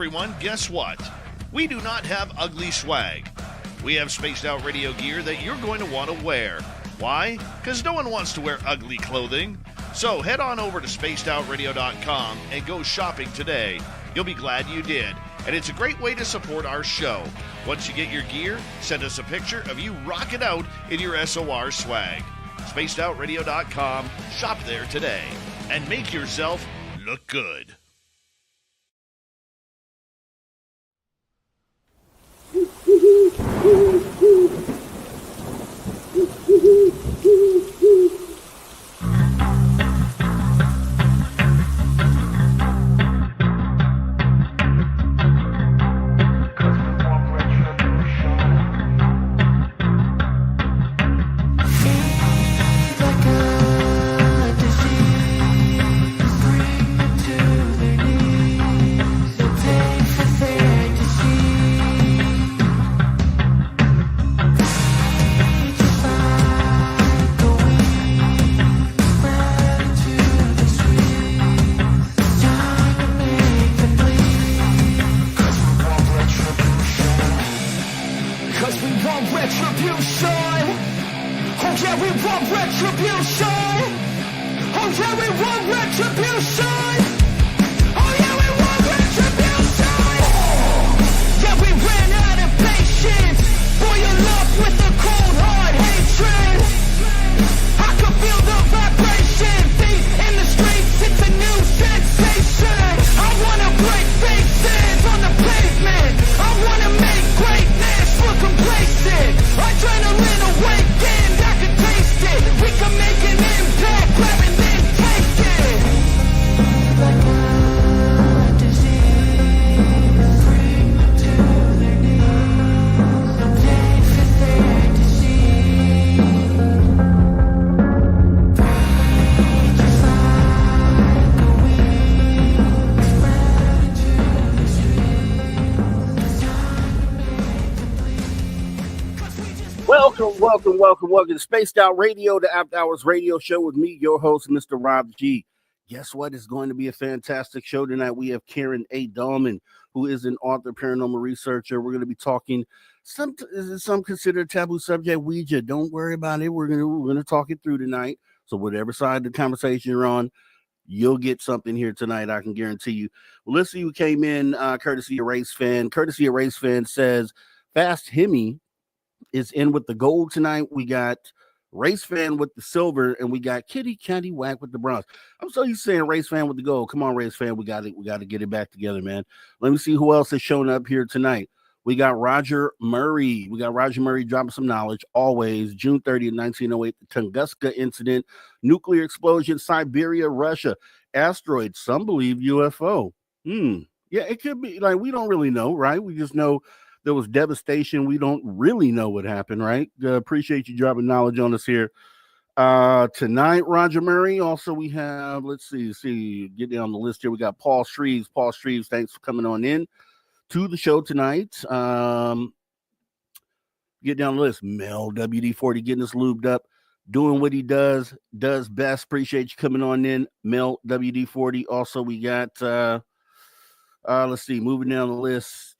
Everyone, guess what? We do not have ugly swag. We have spaced out radio gear that you're going to want to wear. Why? Because no one wants to wear ugly clothing. So head on over to spacedoutradio.com and go shopping today. You'll be glad you did. And it's a great way to support our show. Once you get your gear, send us a picture of you rocking out in your SOR swag. spacedoutradio.com, shop there today, and make yourself look good. Welcome to Spaced Out Radio, the After Hours radio show with me, your host, Mr. Rob G. Guess what? It's going to be a fantastic show tonight. We have Karen A. Dahlman, who is an author, paranormal researcher. We're going to be talking some considered taboo subject, Ouija. Don't worry about it. We're going to talk it through tonight. So whatever side of the conversation you're on, you'll get something here tonight, I can guarantee you. Well, let's see who came in, courtesy of Race Fan. Courtesy of Race Fan says, Fast Hemi is in with the gold tonight. We got Race Fan with the silver, and we got Kitty Candy Whack with the bronze. I'm so used to saying Race Fan with the gold. Come on, Race Fan, we got to get it back together, man. Let me see who else has shown up here tonight. We got Roger Murray. We got Roger Murray dropping some knowledge. Always June 30th, 1908, the Tunguska incident, nuclear explosion, Siberia, Russia, asteroid. Some believe UFO. Yeah, it could be. Like, we don't really know, right? We just know there was devastation. We don't really know what happened, right? Appreciate you dropping knowledge on us here tonight, Roger Murray. Also, we have, let's see, get down the list here. We got Paul Shreves. Paul Shreves, thanks for coming on in to the show tonight. Get down the list. Mel WD-40 getting us lubed up, doing what he does best. Appreciate you coming on in, Mel WD-40. Also, we got let's see, moving down the list.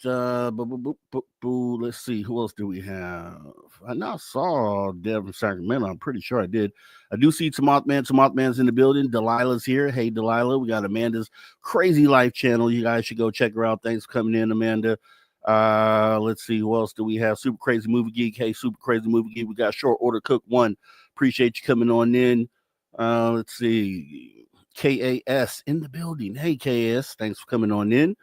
Let's see, who else do we have? I now saw Dev from Sacramento. I'm pretty sure I did. I do see Tamothman. Tamothman's in the building. Delilah's here. Hey, Delilah. We got Amanda's Crazy Life channel. You guys should go check her out. Thanks for coming in, Amanda. Let's see, who else do we have? Super Crazy Movie Geek. Hey, Super Crazy Movie Geek. We got Short Order Cook 1. Appreciate you coming on in. Let's see. KAS in the building. Hey, KAS, thanks for coming on in.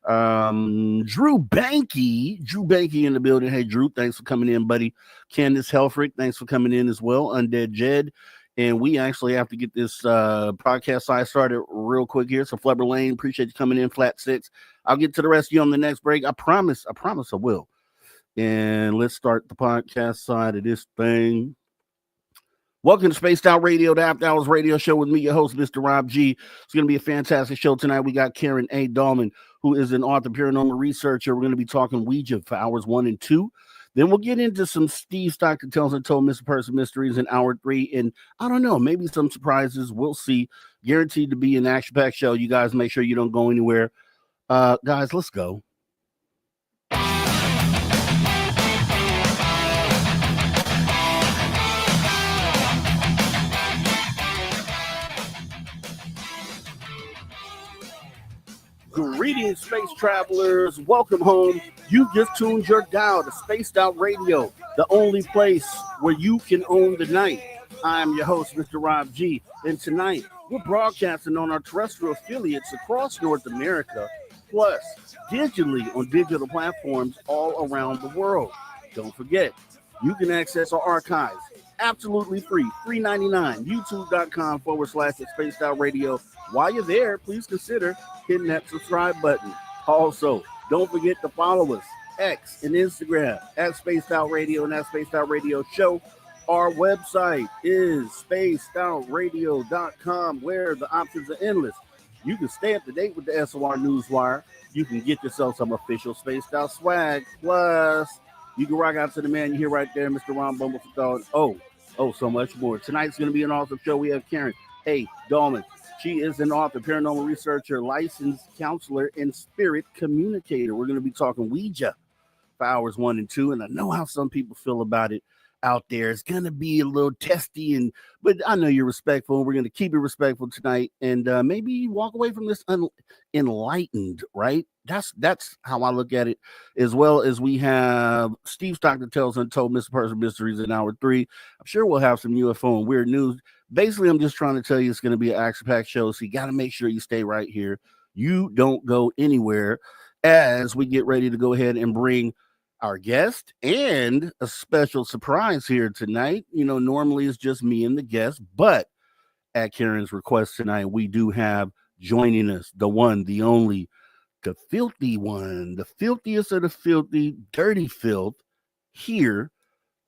Drew Banky in the building. Hey, Drew, thanks for coming in, buddy. Candace Helfrich, thanks for coming in as well. Undead Jed. And we actually have to get this podcast side started real quick here. So Flubber Lane, appreciate you coming in. Flat 6. I'll get to the rest of you on the next break. I promise I will. And let's start the podcast side of this thing. Welcome to Spaced Out Radio, the After Hours radio show with me, your host, Mr. Rob G. It's going to be a fantastic show tonight. We got Karen A. Dahlman, who is an author, paranormal researcher. We're going to be talking Ouija for hours 1 and 2. Then we'll get into some Steve Stockton Tales Untold Missing Person Mysteries in hour 3. And I don't know, maybe some surprises. We'll see. Guaranteed to be an action-packed show. You guys make sure you don't go anywhere. Guys, let's go. Greetings, space travelers. Welcome home. You just tuned your dial to Spaced Out Radio, the only place where you can own the night. I'm your host, Mr. Rob G, and tonight we're broadcasting on our terrestrial affiliates across North America, plus digitally on digital platforms all around the world. Don't forget, you can access our archives absolutely free, free 99, youtube.com/Spaced Out Radio. While you're there, please consider hitting that subscribe button. Also, don't forget to follow us, X and Instagram, at Spaced Out Radio and at Spaced Out Radio Show. Our website is spacedoutradio.com, where the options are endless. You can stay up to date with the SOR Newswire. You can get yourself some official Spaced Out swag. Plus, you can rock out to the man you hear right there, Mr. Ron Bumblefoot. Oh, so much more. Tonight's going to be an awesome show. We have Karen Dahlman. She is an author, paranormal researcher, licensed counselor, and spirit communicator. We're going to be talking Ouija for hours 1 and 2, and I know how some people feel about it out there. It's going to be a little testy, but I know you're respectful. We're going to keep it respectful tonight, and maybe walk away from this enlightened, right? That's how I look at it, as well as we have Steve Stockton Tells Untold Mr. Person Mysteries in hour 3. I'm sure we'll have some UFO and weird news. Basically, I'm just trying to tell you it's going to be an action-packed show, so you got to make sure you stay right here. You don't go anywhere as we get ready to go ahead and bring our guest and a special surprise here tonight. You know, normally it's just me and the guest, but at Karen's request tonight, we do have joining us the one, the only, the filthy one, the filthiest of the filthy, dirty filth here,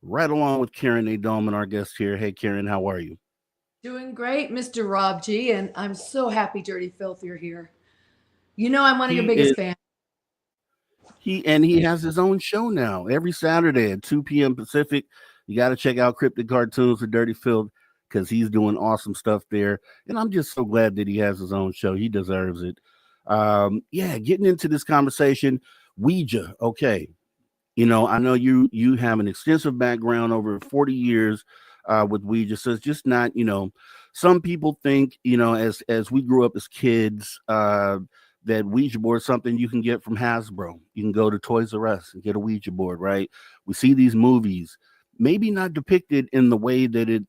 right along with Karen A. Dahlman, our guest here. Hey, Karen, how are you? Doing great, Mr. Rob G, and I'm so happy Dirty Filth you're here. You know I'm one of your biggest fans. He has his own show now every Saturday at 2 p.m. Pacific. You got to check out Cryptic Cartoons with Dirty Filth because he's doing awesome stuff there. And I'm just so glad that he has his own show. He deserves it. Getting into this conversation, Ouija. Okay. You know, I know you have an extensive background over 40 years with Ouija, so it's just not, you know, some people think, you know, as we grew up as kids, that Ouija board is something you can get from Hasbro. You can go to Toys R Us and get a Ouija board, right? We see these movies, maybe not depicted in the way that you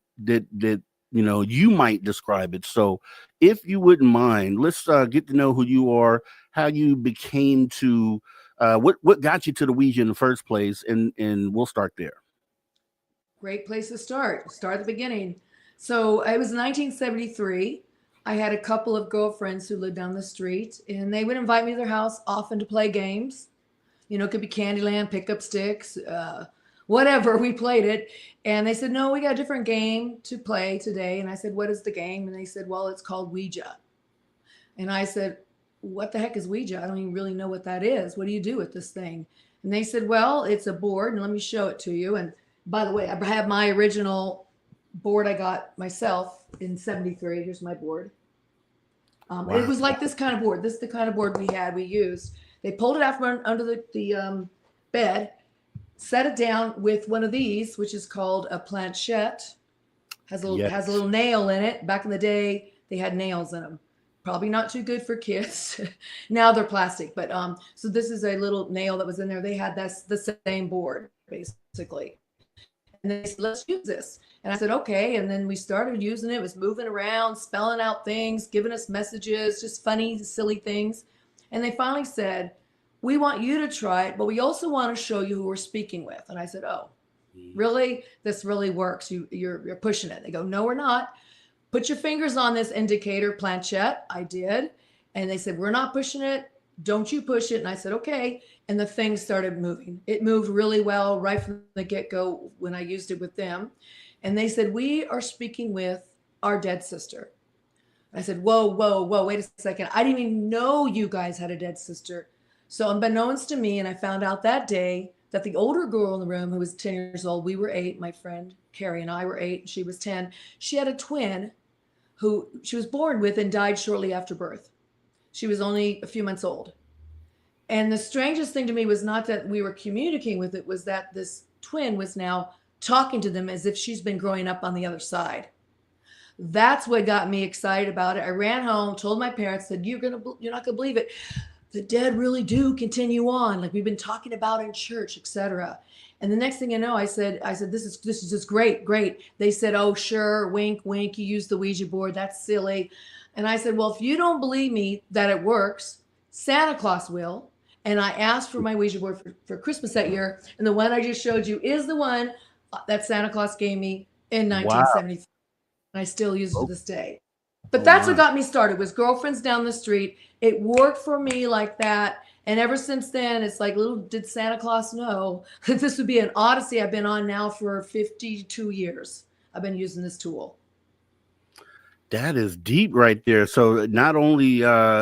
know you might describe it. So, if you wouldn't mind, let's get to know who you are, how you became to, what got you to the Ouija in the first place, and we'll start there. Great place to start. Start at the beginning. So it was 1973. I had a couple of girlfriends who lived down the street, and they would invite me to their house often to play games. You know, it could be Candyland, pick up sticks, whatever. We played it. And they said, no, we got a different game to play today. And I said, what is the game? And they said, well, it's called Ouija. And I said, what the heck is Ouija? I don't even really know what that is. What do you do with this thing? And they said, well, it's a board, and let me show it to you. And by the way, I have my original board I got myself in 73. Here's my board. Wow. It was like this kind of board. This is the kind of board we used. They pulled it out from under the bed, set it down with one of these, which is called a planchette. Has a little nail in it. Back in the day, they had nails in them. Probably not too good for kids. Now they're plastic. But so this is a little nail that was in there. They had the same board, basically. And they said, let's use this. And I said, okay. And then we started using it. It was moving around, spelling out things, giving us messages, just funny, silly things. And they finally said, we want you to try it, but we also want to show you who we're speaking with. And I said, oh, really? This really works. You're pushing it. They go, no, we're not. Put your fingers on this indicator planchette. I did. And they said, we're not pushing it. Don't you push it. And I said, okay. And the thing started moving. It moved really well right from the get-go when I used it with them. And they said, we are speaking with our dead sister. I said, whoa, wait a second. I didn't even know you guys had a dead sister. So unbeknownst to me, and I found out that day that the older girl in the room who was 10 years old, we were 8, my friend Carrie and I were 8, she was 10. She had a twin who she was born with and died shortly after birth. She was only a few months old. And the strangest thing to me was not that we were communicating with it, was that this twin was now talking to them as if she's been growing up on the other side. That's what got me excited about it. I ran home, told my parents, said, you're not gonna believe it. The dead really do continue on, like we've been talking about in church, etc. And the next thing I know, I said, this is just great, great. They said, oh, sure, wink, wink. You use the Ouija board. That's silly. And I said, well, if you don't believe me that it works, Santa Claus will. And I asked for my Ouija board for Christmas that year. And the one I just showed you is the one that Santa Claus gave me in Wow. 1973. And I still use it to this day. But Oh, that's my. what got me started, was girlfriends down the street. It worked for me like that. And ever since then, it's like, little did Santa Claus know that this would be an odyssey I've been on now for 52 years. I've been using this tool. That is deep right there. So not only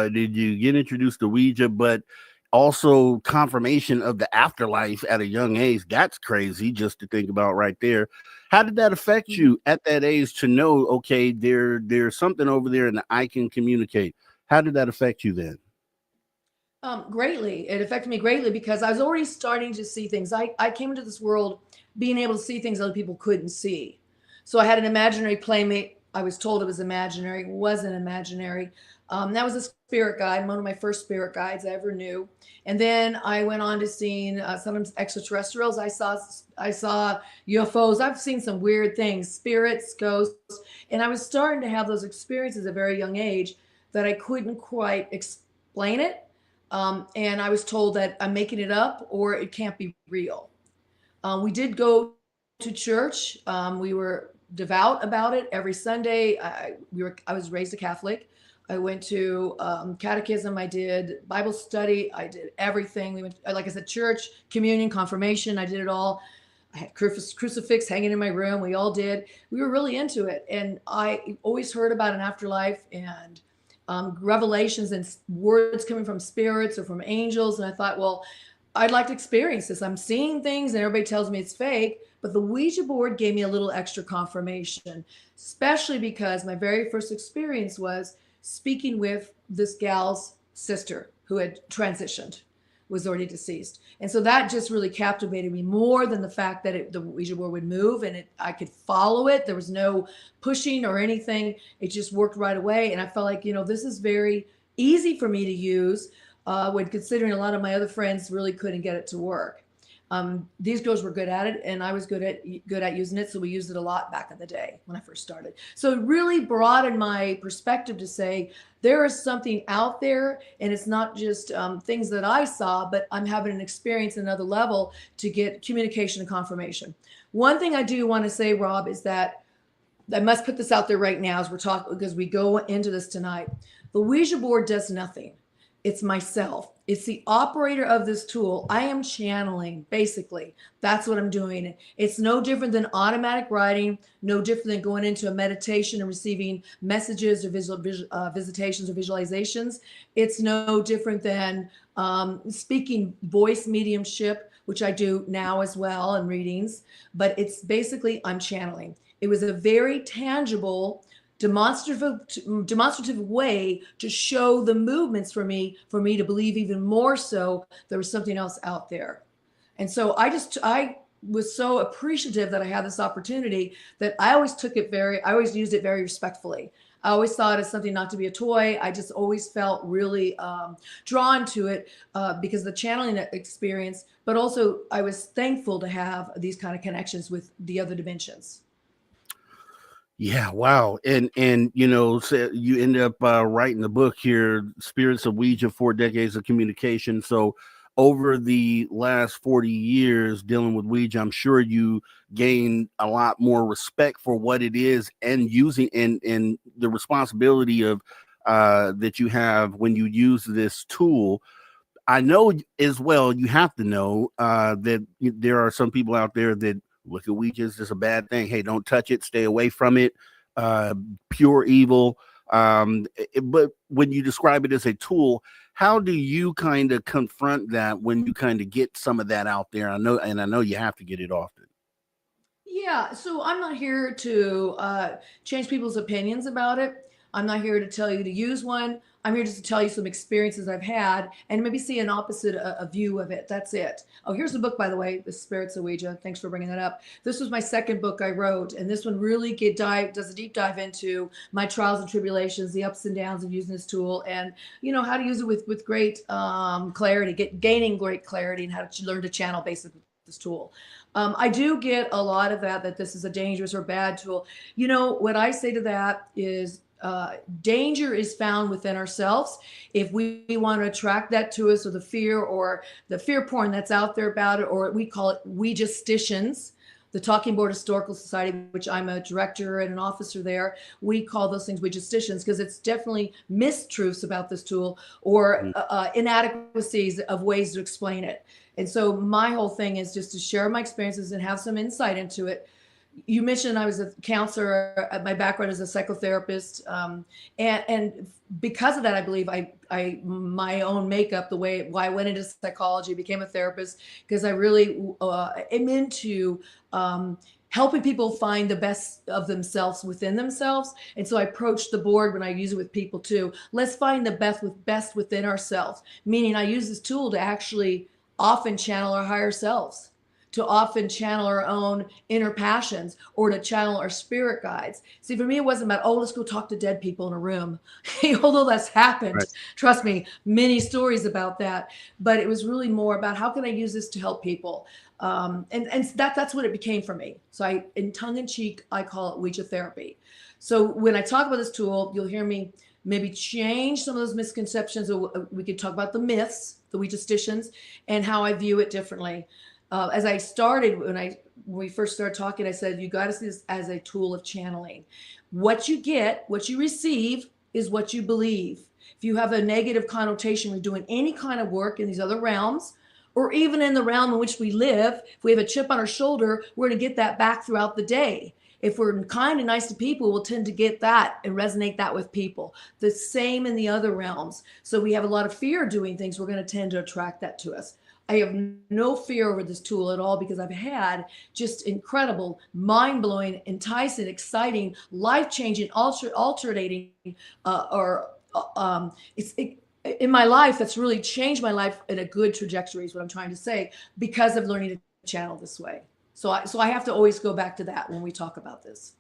did you get introduced to Ouija, but also confirmation of the afterlife at a young age. That's crazy just to think about right there. How did that affect you at that age to know, okay, there's something over there and I can communicate? How did that affect you then? Greatly. It affected me greatly because I was already starting to see things. I came into this world being able to see things other people couldn't see. So I had an imaginary playmate. I was told it was imaginary. It wasn't imaginary. That was a spirit guide, one of my first spirit guides I ever knew. And then I went on to seeing sometimes extraterrestrials. I saw UFOs. I've seen some weird things, spirits, ghosts, and I was starting to have those experiences at a very young age that I couldn't quite explain it. And I was told that I'm making it up or it can't be real. We did go to church. We were devout about it every Sunday. I was raised a Catholic. I went to catechism. I did Bible study. I did everything. We went, like I said, church, communion, confirmation. I did it all. I had crucifix hanging in my room. We all did. We were really into it. And I always heard about an afterlife and revelations and words coming from spirits or from angels. And I thought, well, I'd like to experience this. I'm seeing things and everybody tells me it's fake, but the Ouija board gave me a little extra confirmation, especially because my very first experience was speaking with this gal's sister who had transitioned, was already deceased. And so that just really captivated me more than the fact that the Ouija board would move and I could follow it. There was no pushing or anything. It just worked right away. And I felt like, this is very easy for me to use when considering a lot of my other friends really couldn't get it to work. These girls were good at it and I was good at using it. So we used it a lot back in the day when I first started. So it really broadened my perspective to say there is something out there and it's not just things that I saw, but I'm having an experience at another level to get communication and confirmation. One thing I do want to say, Rob, is that I must put this out there right now as we're talking, because we go into this tonight. The Ouija board does nothing. It's myself. It's the operator of this tool. I am channeling, basically. That's what I'm doing. It's no different than automatic writing, no different than going into a meditation and receiving messages or visitations or visualizations. It's no different than speaking voice mediumship, which I do now as well in readings. But it's basically, I'm channeling. It was a very tangible, demonstrative way to show the movements for me to believe even more so there was something else out there. And so I was so appreciative that I had this opportunity that I always used it very respectfully. I always saw it as something not to be a toy. I just always felt really drawn to it because of the channeling experience, but also I was thankful to have these kind of connections with the other dimensions. Yeah, wow. And so you end up writing the book here, Spirits of Ouija, 4 Decades of Communication. So over the last 40 years dealing with Ouija, I'm sure you gain a lot more respect for what it is and using and the responsibility of that you have when you use this tool. I know as well, you have to know that there are some people out there that look at Ouija as just a bad thing. Hey, don't touch it. Stay away from it. Pure evil. But when you describe it as a tool, how do you kind of confront that when you kind of get some of that out there? I know you have to get it often. Yeah, so I'm not here to change people's opinions about it. I'm not here to tell you to use one. I'm here just to tell you some experiences I've had and maybe see an opposite a view of it. That's it. Oh, here's the book, by the way, The Spirits of Ouija. Thanks for bringing that up. This was my second book I wrote, and this one really does a deep dive into my trials and tribulations, the ups and downs of using this tool, and how to use it with great clarity, gaining great clarity, and how to learn to channel basically this tool. I do get a lot of that this is a dangerous or bad tool. What I say to that is danger is found within ourselves. If we want to attract that to us, or the fear porn that's out there about it, or we call it Ouija-sticians, the Talking Board Historical Society, which I'm a director and an officer there, we call those things Ouija-sticians because it's definitely mistruths about this tool, or inadequacies of ways to explain it. And so my whole thing is just to share my experiences and have some insight into it. You mentioned I was a counselor. My background is a psychotherapist, and because of that, I believe I my own makeup, why I went into psychology, became a therapist, because I really am into helping people find the best of themselves within themselves. And so I approach the board when I use it with people too. Let's find the best within ourselves. Meaning, I use this tool to actually often channel our higher selves, to often channel our own inner passions, or to channel our spirit guides. See, for me, it wasn't about, let's go talk to dead people in a room. Although that's happened, Right. trust me, many stories about that. But it was really more about, how can I use this to help people? And that's what it became for me. So in tongue in cheek, I call it Ouija therapy. So when I talk about this tool, you'll hear me maybe change some of those misconceptions. We could talk about the myths, the Ouija-sticians, and how I view it differently. As I started, when we first started talking, I said, you got to see this as a tool of channeling. What you get, what you receive, is what you believe. If you have a negative connotation when doing any kind of work in these other realms, or even in the realm in which we live, if we have a chip on our shoulder, we're going to get that back throughout the day. If we're kind and nice to people, we'll tend to get that and resonate that with people. The same in the other realms. So we have a lot of fear doing things, we're going to tend to attract that to us. I have no fear over this tool at all, because I've had just incredible, mind-blowing, enticing, exciting, life-changing, alternating, in my life, that's really changed my life in a good trajectory, is what I'm trying to say, because of learning to channel this way. So I have to always go back to that when we talk about this.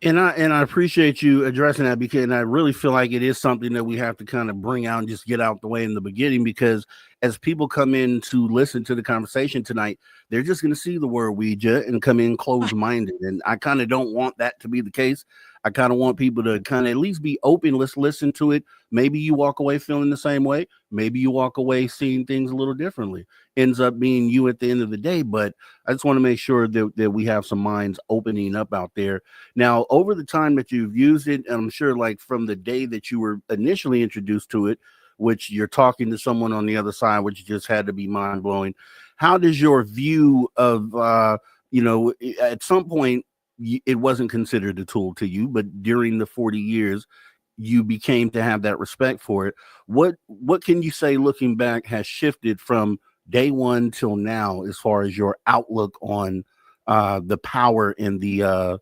And I appreciate you addressing that, because I really feel like it is something that we have to kind of bring out and just get out the way in the beginning, because as people come in to listen to the conversation tonight, they're just going to see the word Ouija and come in closed-minded. And I kind of don't want that to be the case. I kind of want people to kind of at least be open. Let's listen to it. Maybe you walk away feeling the same way. Maybe you walk away seeing things a little differently. Ends up being you at the end of the day. But I just want to make sure that we have some minds opening up out there. Now, over the time that you've used it, and I'm sure like from the day that you were initially introduced to it, which you're talking to someone on the other side, which just had to be mind blowing. How does your view of, at some point, it wasn't considered a tool to you, but during the 40 years, you became to have that respect for it. What can you say, looking back, has shifted from day one till now, as far as your outlook on the power and the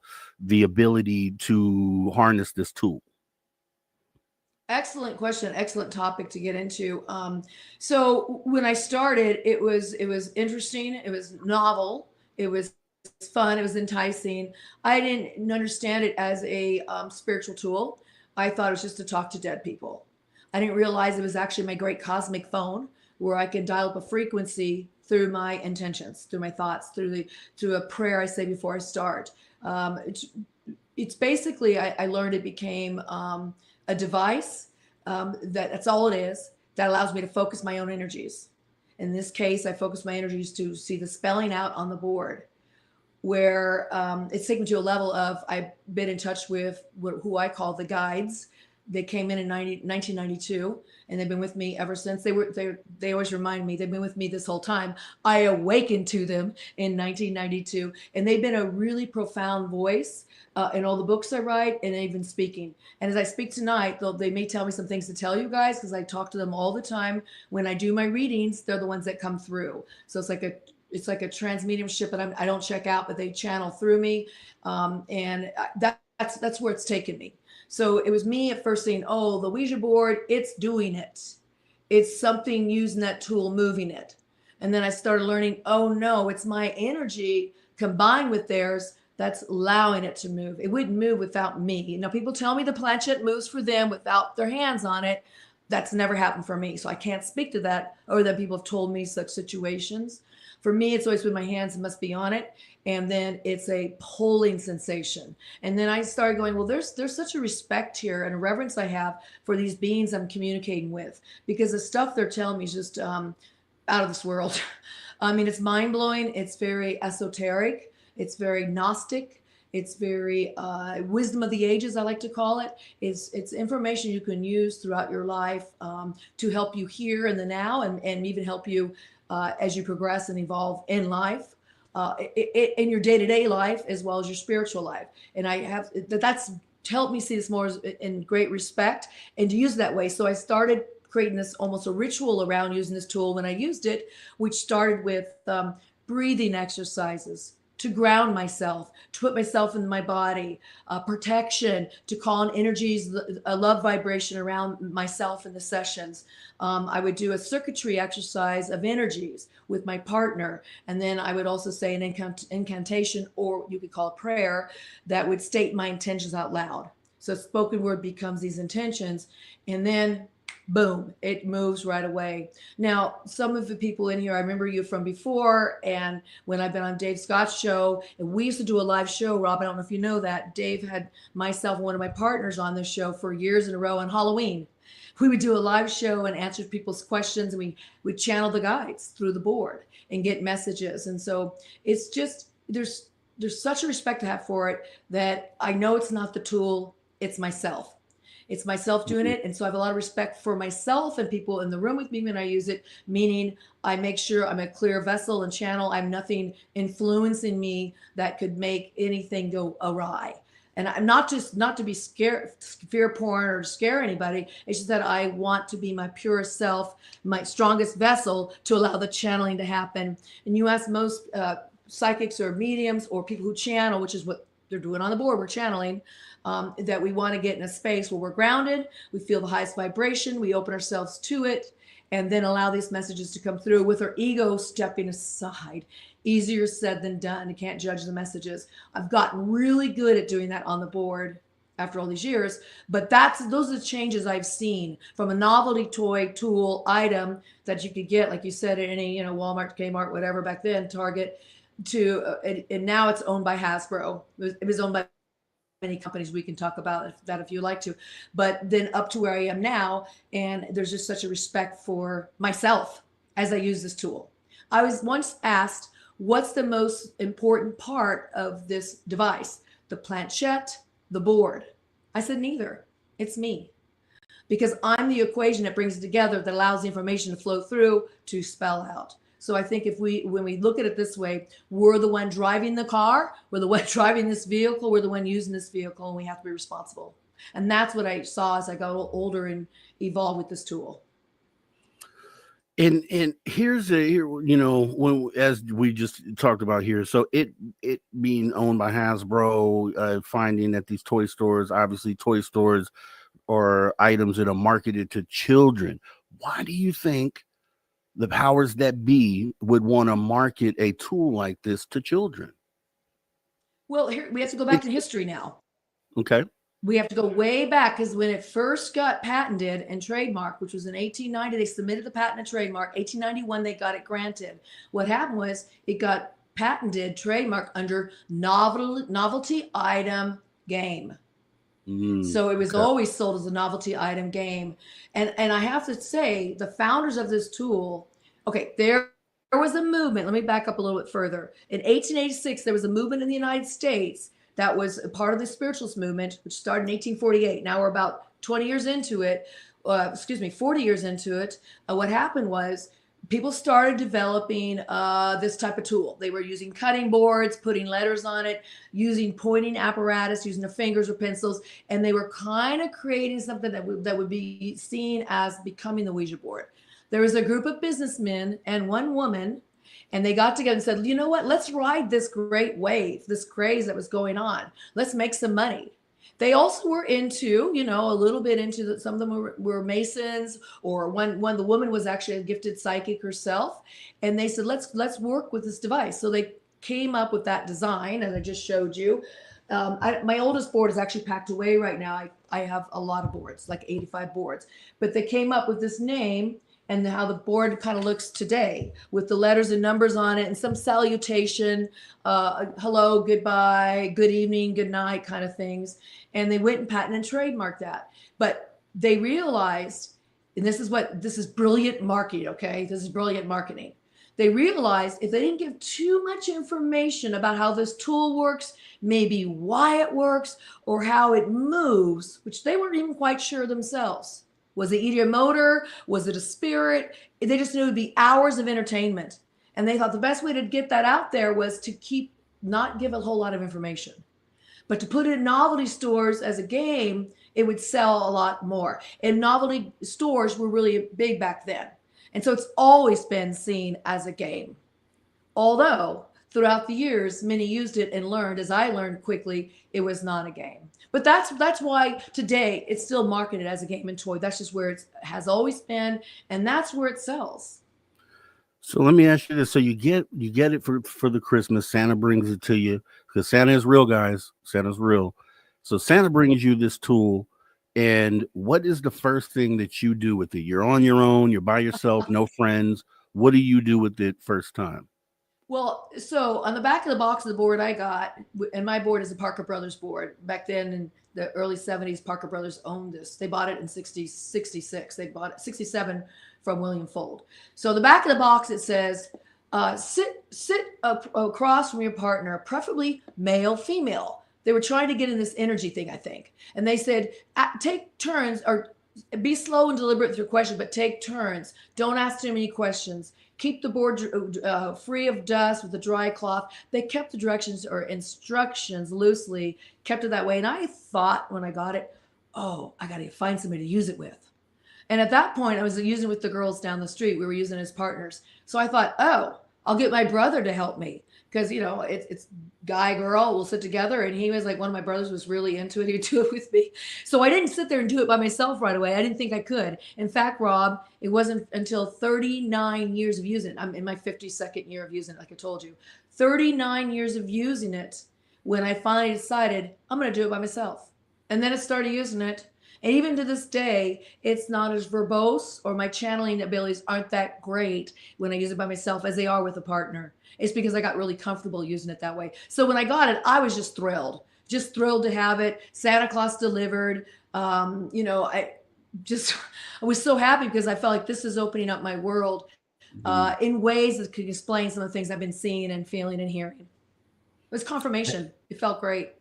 ability to harness this tool? Excellent question. Excellent topic to get into. So when I started, it was interesting. It was novel. It was fun. It was enticing. I didn't understand it as a spiritual tool. I thought it was just to talk to dead people. I didn't realize it was actually my great cosmic phone, where I could dial up a frequency through my intentions, through my thoughts, through a prayer I say before I start. It's basically, I learned it became a device that's all it is, that allows me to focus my own energies. In this case, I focus my energies to see the spelling out on the board, where it's taken me to a level of, I've been in touch with who I call the guides. They came in 1992, and they've been with me ever since. They always remind me they've been with me this whole time. I awakened to them in 1992, and they've been a really profound voice in all the books I write, and even speaking. And as I speak tonight, they may tell me some things to tell you guys, because I talk to them all the time. When I do my readings, they're the ones that come through. So it's like a trans mediumship, but I don't check out, but they channel through me, and that's where it's taken me. So it was me at first saying, oh, the Ouija board, it's doing it. It's something using that tool, moving it. And then I started learning, oh no, it's my energy combined with theirs that's allowing it to move. It wouldn't move without me. Now, people tell me the planchette moves for them without their hands on it. That's never happened for me. So I can't speak to that, or that people have told me such situations. For me, it's always with my hands, it must be on it. And then it's a pulling sensation. And then I started going, well, there's such a respect here and a reverence I have for these beings I'm communicating with, because the stuff they're telling me is just out of this world. I mean, it's mind blowing. It's very esoteric. It's very Gnostic. It's very wisdom of the ages, I like to call it. It's information you can use throughout your life to help you here in the now, and even help you as you progress and evolve in life, in your day-to-day life, as well as your spiritual life. And I have that's helped me see this more in great respect and to use it that way. So I started creating this almost a ritual around using this tool when I used it, which started with breathing exercises to ground myself, to put myself in my body, protection, to call in energies, a love vibration around myself in the sessions. I would do a circuitry exercise of energies with my partner. And then I would also say an incantation, or you could call it prayer, that would state my intentions out loud. So spoken word becomes these intentions. And then boom, it moves right away. Now, some of the people in here, I remember you from before, and when I've been on Dave Scott's show, and we used to do a live show, Rob, I don't know if you know that. Dave had myself and one of my partners on this show for years in a row on Halloween. We would do a live show and answer people's questions, and we would channel the guides through the board and get messages. And so it's just, there's such a respect to have for it that I know it's not the tool, it's myself. It's myself doing it. And so I have a lot of respect for myself and people in the room with me when I use it, meaning I make sure I'm a clear vessel and channel. I'm nothing influencing me that could make anything go awry. And I'm not to be scared, fear porn, or scare anybody. It's just that I want to be my purest self, my strongest vessel to allow the channeling to happen. And you ask most psychics or mediums or people who channel, which is what they're doing on the board, we're channeling, that we want to get in a space where we're grounded, we feel the highest vibration, we open ourselves to it, and then allow these messages to come through with our ego stepping aside. Easier said than done. You can't judge the messages. I've gotten really good at doing that on the board after all these years, but those are the changes I've seen from a novelty toy tool item that you could get, like you said, at any Walmart, Kmart, whatever back then, Target, to and now it's owned by Hasbro. It was owned by many companies. We can talk about that if you like to, but then up to where I am now, and there's just such a respect for myself as I use this tool. I was once asked, what's the most important part of this device? The planchette, the board? I said, neither. It's me. Because I'm the equation that brings it together, that allows the information to flow through to spell out. So I think when we look at it this way, we're the one driving the car, we're the one driving this vehicle, we're the one using this vehicle, and we have to be responsible. And that's what I saw as I got a little older and evolved with this tool. And here's when, as we just talked about here, so it being owned by Hasbro, finding that these toy stores, obviously toy stores are items that are marketed to children. Why do you think the powers that be would want to market a tool like this to children? Well, here we have to go back to history now. Okay. We have to go way back, because when it first got patented and trademarked, which was in 1890, they submitted the patent and trademark. 1891, they got it granted. What happened was it got patented, trademarked under novelty item game. So it was always sold as a novelty item game. And I have to say, the founders of this tool, okay, there was a movement. Let me back up a little bit further. In 1886, there was a movement in the United States that was a part of the spiritualist movement, which started in 1848. Now we're about 20 years into it, 40 years into it. What happened was people started developing this type of tool. They were using cutting boards, putting letters on it, using pointing apparatus, using the fingers or pencils, and they were kind of creating something that would be seen as becoming the Ouija board. There was a group of businessmen and one woman, and they got together and said, you know what, let's ride this great wave, this craze that was going on. Let's make some money. They also were into, a little bit into some of them were Masons, or one the woman was actually a gifted psychic herself, and they said let's work with this device. So they came up with that design, as I just showed you. My oldest board is actually packed away right now. I have a lot of boards, like 85 boards, but they came up with this name and how the board kind of looks today, with the letters and numbers on it and some salutation, hello, goodbye, good evening, good night kind of things. And they went and patent and trademarked that. But they realized, and this is brilliant marketing, okay? This is brilliant marketing. They realized if they didn't give too much information about how this tool works, maybe why it works, or how it moves, which they weren't even quite sure themselves. Was it either a motor? Was it a spirit? They just knew it would be hours of entertainment. And they thought the best way to get that out there was to not give a whole lot of information, but to put it in novelty stores as a game, it would sell a lot more. And novelty stores were really big back then. And so it's always been seen as a game. Although throughout the years, many used it and learned, as I learned quickly, it was not a game. But that's why today it's still marketed as a game and toy. That's just where it has always been, and that's where it sells. So let me ask you this: so you get it for the Christmas. Santa brings it to you, because Santa is real, guys. Santa's real. So Santa brings you this tool, and what is the first thing that you do with it? You're on your own. You're by yourself. No friends. What do you do with it first time? Well, so on the back of the box of the board I got, and my board is a Parker Brothers board. Back then in the early 70s, Parker Brothers owned this. They bought it in 66. They bought it 67 from William Fold. So the back of the box, it says, sit across from your partner, preferably male, female. They were trying to get in this energy thing, I think. And they said, take turns, or be slow and deliberate with your question, but take turns. Don't ask too many questions. Keep the board free of dust with a dry cloth. They kept the directions or instructions loosely, kept it that way. And I thought when I got it, oh, I got to find somebody to use it with. And at that point, I was using it with the girls down the street. We were using it as partners. So I thought, oh, I'll get my brother to help me, because, it's guy, girl, we'll sit together. And he was like, one of my brothers was really into it. He would do it with me. So I didn't sit there and do it by myself right away. I didn't think I could. In fact, Rob, it wasn't until 39 years of using it. I'm in my 52nd year of using it, like I told you. 39 years of using it when I finally decided I'm going to do it by myself. And then I started using it. And even to this day, it's not as verbose, or my channeling abilities aren't that great when I use it by myself as they are with a partner. It's because I got really comfortable using it that way. So when I got it, I was just thrilled to have it. Santa Claus delivered. I was so happy because I felt like this is opening up my world in ways that could explain some of the things I've been seeing and feeling and hearing. It was confirmation. It felt great.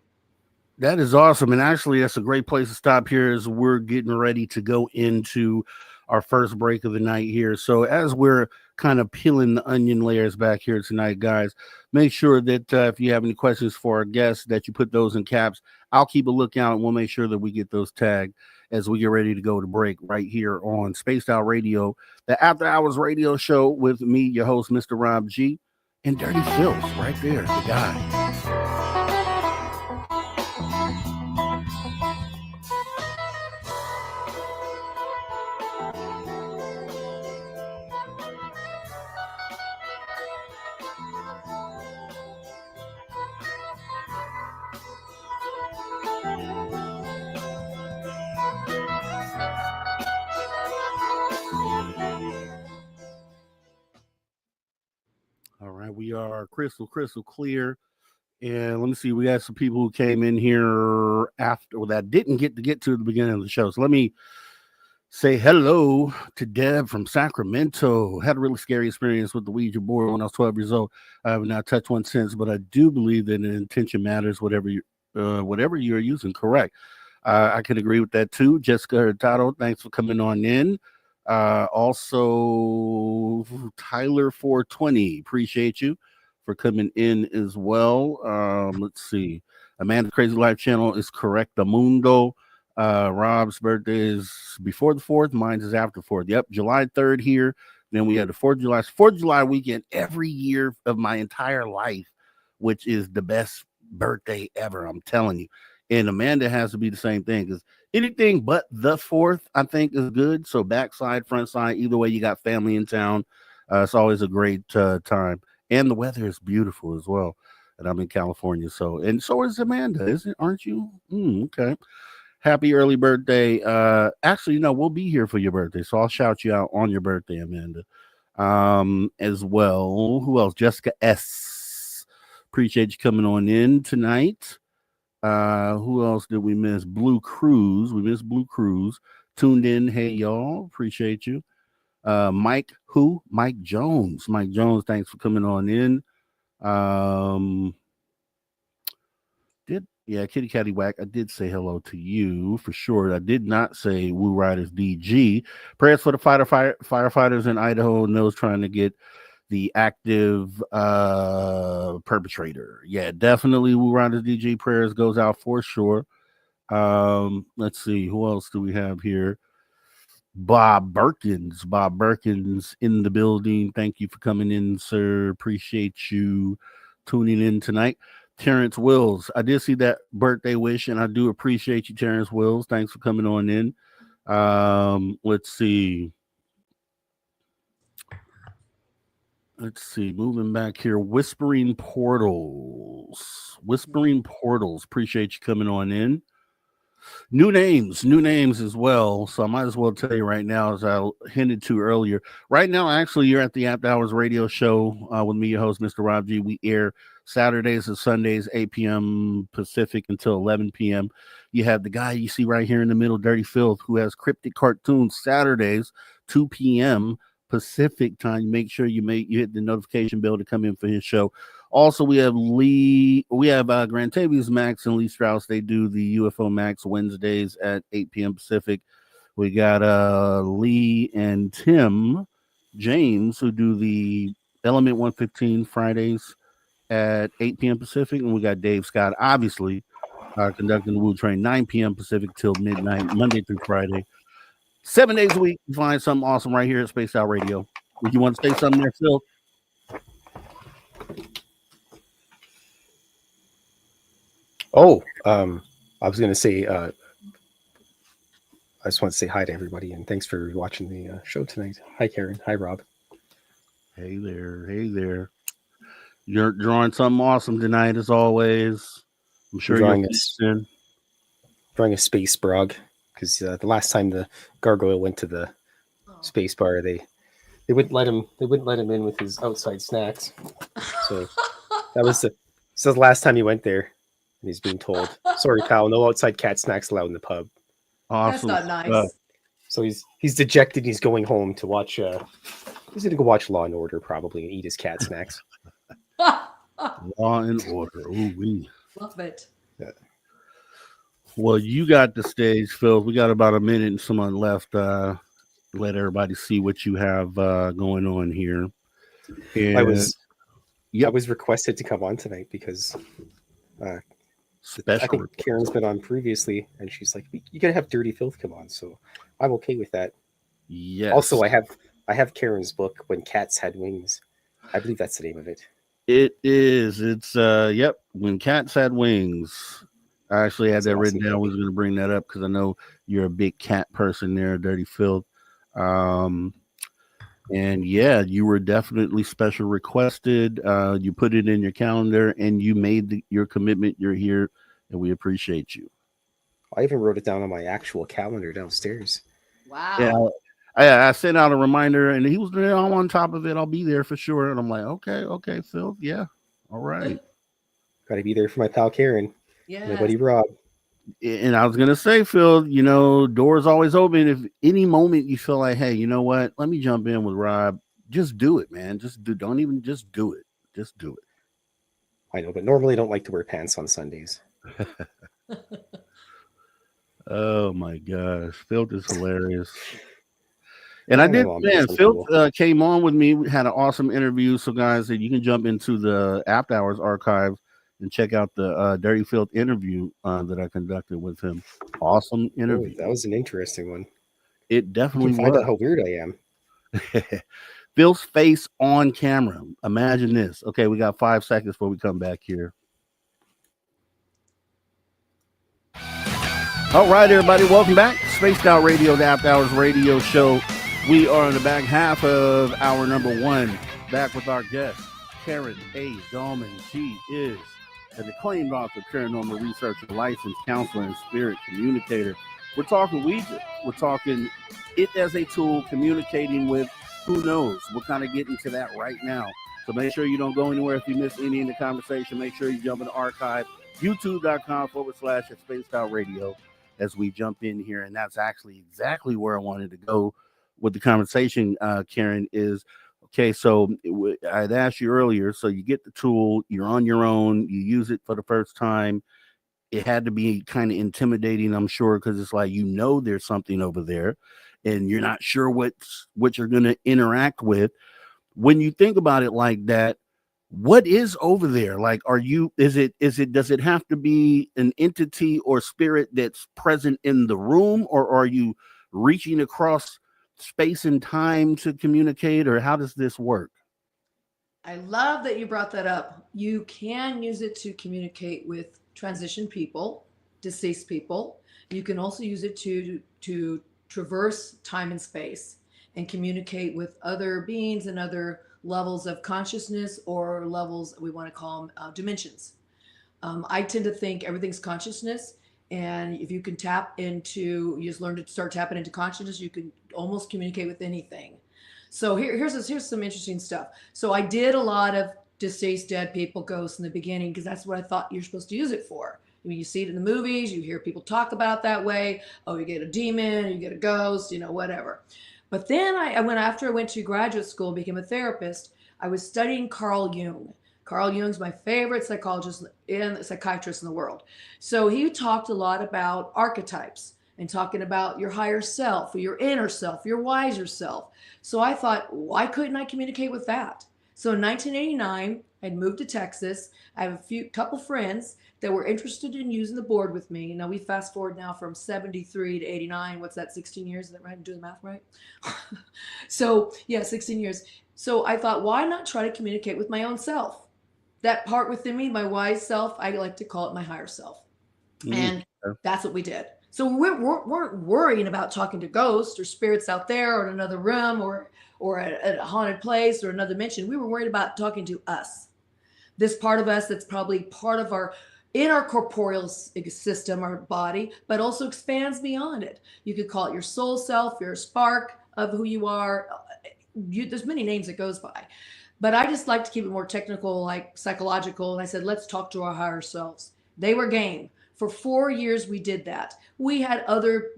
That is awesome. And actually, that's a great place to stop here as we're getting ready to go into our first break of the night here. So as we're kind of peeling the onion layers back here tonight, guys, make sure that if you have any questions for our guests, that you put those in caps. I'll keep a lookout, and we'll make sure that we get those tagged as we get ready to go to break right here on Spaced Out Radio, the After Hours radio show with me, your host, Mr. Rob G, and Dirty Phil's right there, the guy. All right, we are crystal clear. And let me see, we got some people who came in here after, well, that didn't get to the beginning of the show. So let me say hello to Deb from Sacramento. Had a really scary experience with the Ouija board when I was 12 years old. I have not touched one since, but I do believe that an intention matters, whatever you're using. Correct. I can agree with that too. Jessica Hurtado, thanks for coming on in. Also Tyler 420, appreciate you for coming in as well. Let's see. Amanda Crazy Life channel is correct. The Mundo. Rob's birthday is before the 4th. Mine is after 4th. Yep, July 3rd here. Then we had the 4th of July. 4th of July weekend every year of my entire life, which is the best birthday ever. I'm telling you. And Amanda has to be the same thing because anything but the 4th, I think, is good. So backside, front side, either way, you got family in town. It's always a great time. And the weather is beautiful as well. And I'm in California. And so is Amanda, isn't? Aren't you? Okay. Happy early birthday. Actually, no, we'll be here for your birthday. So I'll shout you out on your birthday, Amanda. As well. Who else? Jessica S. Appreciate you coming on in tonight. Who else did we miss? Blue Cruise. We missed Blue Cruise. Tuned in. Hey, y'all. Appreciate you. Mike Jones. Mike Jones, thanks for coming on in. Kitty Catty Whack. I did say hello to you for sure. I did not say Woo Riders DG. Prayers for the firefighters in Idaho and those trying to get the active perpetrator. Yeah, definitely Woo Riders DG. Prayers goes out for sure. Let's see. Who else do we have here? Bob Berkins in the building. Thank you for coming in, sir. Appreciate you tuning in tonight. Terrence Wills, I did see that birthday wish, and I do appreciate you, Terrence Wills. Thanks for coming on in. Let's see. Moving back here. Whispering Portals. Appreciate you coming on in. New names as well. So I might as well tell you right now, as I hinted to earlier. Right now, actually, you're at the After Hours Radio Show with me, your host, Mr. Rob G. We air Saturdays and Sundays, 8 p.m. Pacific until 11 p.m. You have the guy you see right here in the middle, Dirty Filth, who has cryptic cartoons Saturdays, 2 p.m. Pacific time. Make sure you hit the notification bell to come in for his show. Also, we have Grantavious Max and Lee Strauss. They do the UFO Max Wednesdays at 8 p.m. Pacific. We got Lee and Tim James who do the Element 115 Fridays at 8 p.m. Pacific. And we got Dave Scott, obviously, conducting the Woo Train, 9 p.m. Pacific till midnight, Monday through Friday. 7 days a week, you find something awesome right here at Spaced Out Radio. Would you want to say something there, Phil? I was going to say, I just want to say hi to everybody and thanks for watching the show tonight. Hi, Karen. Hi, Rob. Hey there. You're drawing something awesome tonight, as always. I'm sure you're drawing a space brog because the last time the gargoyle went to the space bar, they wouldn't let him in with his outside snacks. So that was the last time he went there. And he's being told, sorry, pal, no outside cat snacks allowed in the pub. Awesome. That's not nice. So he's dejected. He's going home to watch. He's going to go watch Law and Order probably and eat his cat snacks. Law and Order. Ooh-wee. Love it. Yeah. Well, you got the stage, Phil. We got about a minute and someone left. Let everybody see what you have going on here. And I was requested to come on tonight because I think Karen's been on previously, and she's like, "You gotta have Dirty Filth come on." So I'm okay with that. Yes. Also, I have Karen's book, When Cats Had Wings. I believe that's the name of it. It is. It's When Cats Had Wings. I actually had that written down. I was going to bring that up because I know you're a big cat person there, Dirty Filth. And yeah, you were definitely special requested. You put it in your calendar and you made your commitment. You're here and we appreciate you. I even wrote it down on my actual calendar downstairs. Wow. Yeah. I sent out a reminder and he was there on top of it. I'll be there for sure. And I'm like, okay, Phil. Yeah. All right. Got to be there for my pal Karen. Yeah. My buddy Rob. And I was going to say, Phil, doors always open. If any moment you feel like, hey, you know what? Let me jump in with Rob. Just do it, man. Don't even just do it. Just do it. I know, but normally I don't like to wear pants on Sundays. Oh my gosh. Phil is hilarious. And Phil came on with me. We had an awesome interview. So guys, you can jump into the After Hours archive and check out the Dirty Filth interview that I conducted with him. Awesome interview. That was an interesting one. It definitely was. Find out how weird I am. Phil's face on camera. Imagine this. Okay, we got 5 seconds before we come back here. All right, everybody, welcome back. Spaced Out Radio, the After Hours Radio Show. We are in the back half of hour number 1. Back with our guest, Karen A. Dahlman. She is an acclaimed author, paranormal researcher, licensed counselor, and spirit communicator. We're talking Ouija. We're talking it as a tool, communicating with who knows. We're kind of getting to that right now. So make sure you don't go anywhere. If you miss any in the conversation, make sure you jump in the archive, youtube.com/at Spaced Out Radio, as we jump in here. And that's actually exactly where I wanted to go with the conversation, Karen, is, okay, so I'd asked you earlier, so you get the tool, you're on your own, you use it for the first time. It had to be kind of intimidating, I'm sure, because it's like, you know, there's something over there and you're not sure what you're going to interact with. When you think about it like that, what is over there? Like, does it have to be an entity or spirit that's present in the room, or are you reaching across space and time to communicate, or how does this work? I love that you brought that up. You can use it to communicate with transition people, deceased people. You can also use it to traverse time and space and communicate with other beings and other levels of consciousness, or levels, we want to call them dimensions. I tend to think everything's consciousness. And if you can you just learn to start tapping into consciousness, you can almost communicate with anything. So here's some interesting stuff. So I did a lot of deceased, dead people, ghosts in the beginning, because that's what I thought you're supposed to use it for. I mean, you see it in the movies, you hear people talk about it that way. Oh, you get a demon, you get a ghost, whatever. But then after I went to graduate school and became a therapist, I was studying Carl Jung. Carl Jung's my favorite psychologist and psychiatrist in the world. So he talked a lot about archetypes and talking about your higher self, or your inner self, your wiser self. So I thought, why couldn't I communicate with that? So in 1989, I'd moved to Texas. I have a couple friends that were interested in using the board with me. Now we fast forward now from 73 to 89. What's that, 16 years? Is that right? I'm doing the math right? So yeah, 16 years. So I thought, why not try to communicate with my own self? That part within me, my wise self, I like to call it my higher self. And that's what we did. So we weren't worrying about talking to ghosts or spirits out there, or in another room, or at a haunted place or another dimension. We were worried about talking to us. This part of us that's probably part of our corporeal system, our body, but also expands beyond it. You could call it your soul self, your spark of who you are. There's many names it goes by. But I just like to keep it more technical, like psychological. And I said, let's talk to our higher selves. They were game. For 4 years, we did that. We had other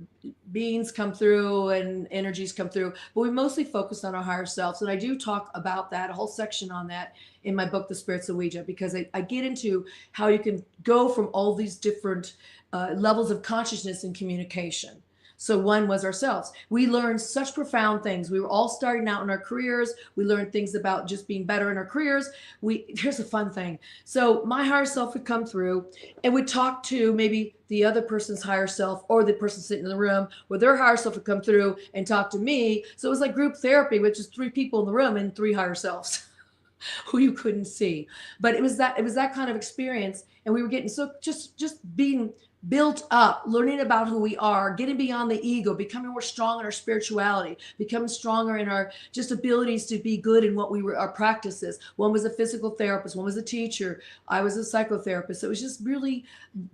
beings come through and energies come through, but we mostly focused on our higher selves. And I do talk about that, a whole section on that in my book, The Spirits of Ouija, because I get into how you can go from all these different levels of consciousness and communication. So one was ourselves. We learned such profound things. We were all starting out in our careers. We learned things about just being better in our careers. Here's a fun thing. So my higher self would come through and would talk to maybe the other person's higher self, or the person sitting in the room, where their higher self would come through and talk to me. So it was like group therapy, which is 3 people in the room and 3 higher selves who you couldn't see. But it was that kind of experience. And we were getting so just being built up, learning about who we are, getting beyond the ego, becoming more strong in our spirituality, becoming stronger in our just abilities to be good in what our practices. One was a physical therapist, one was a teacher, I was a psychotherapist. So it was just really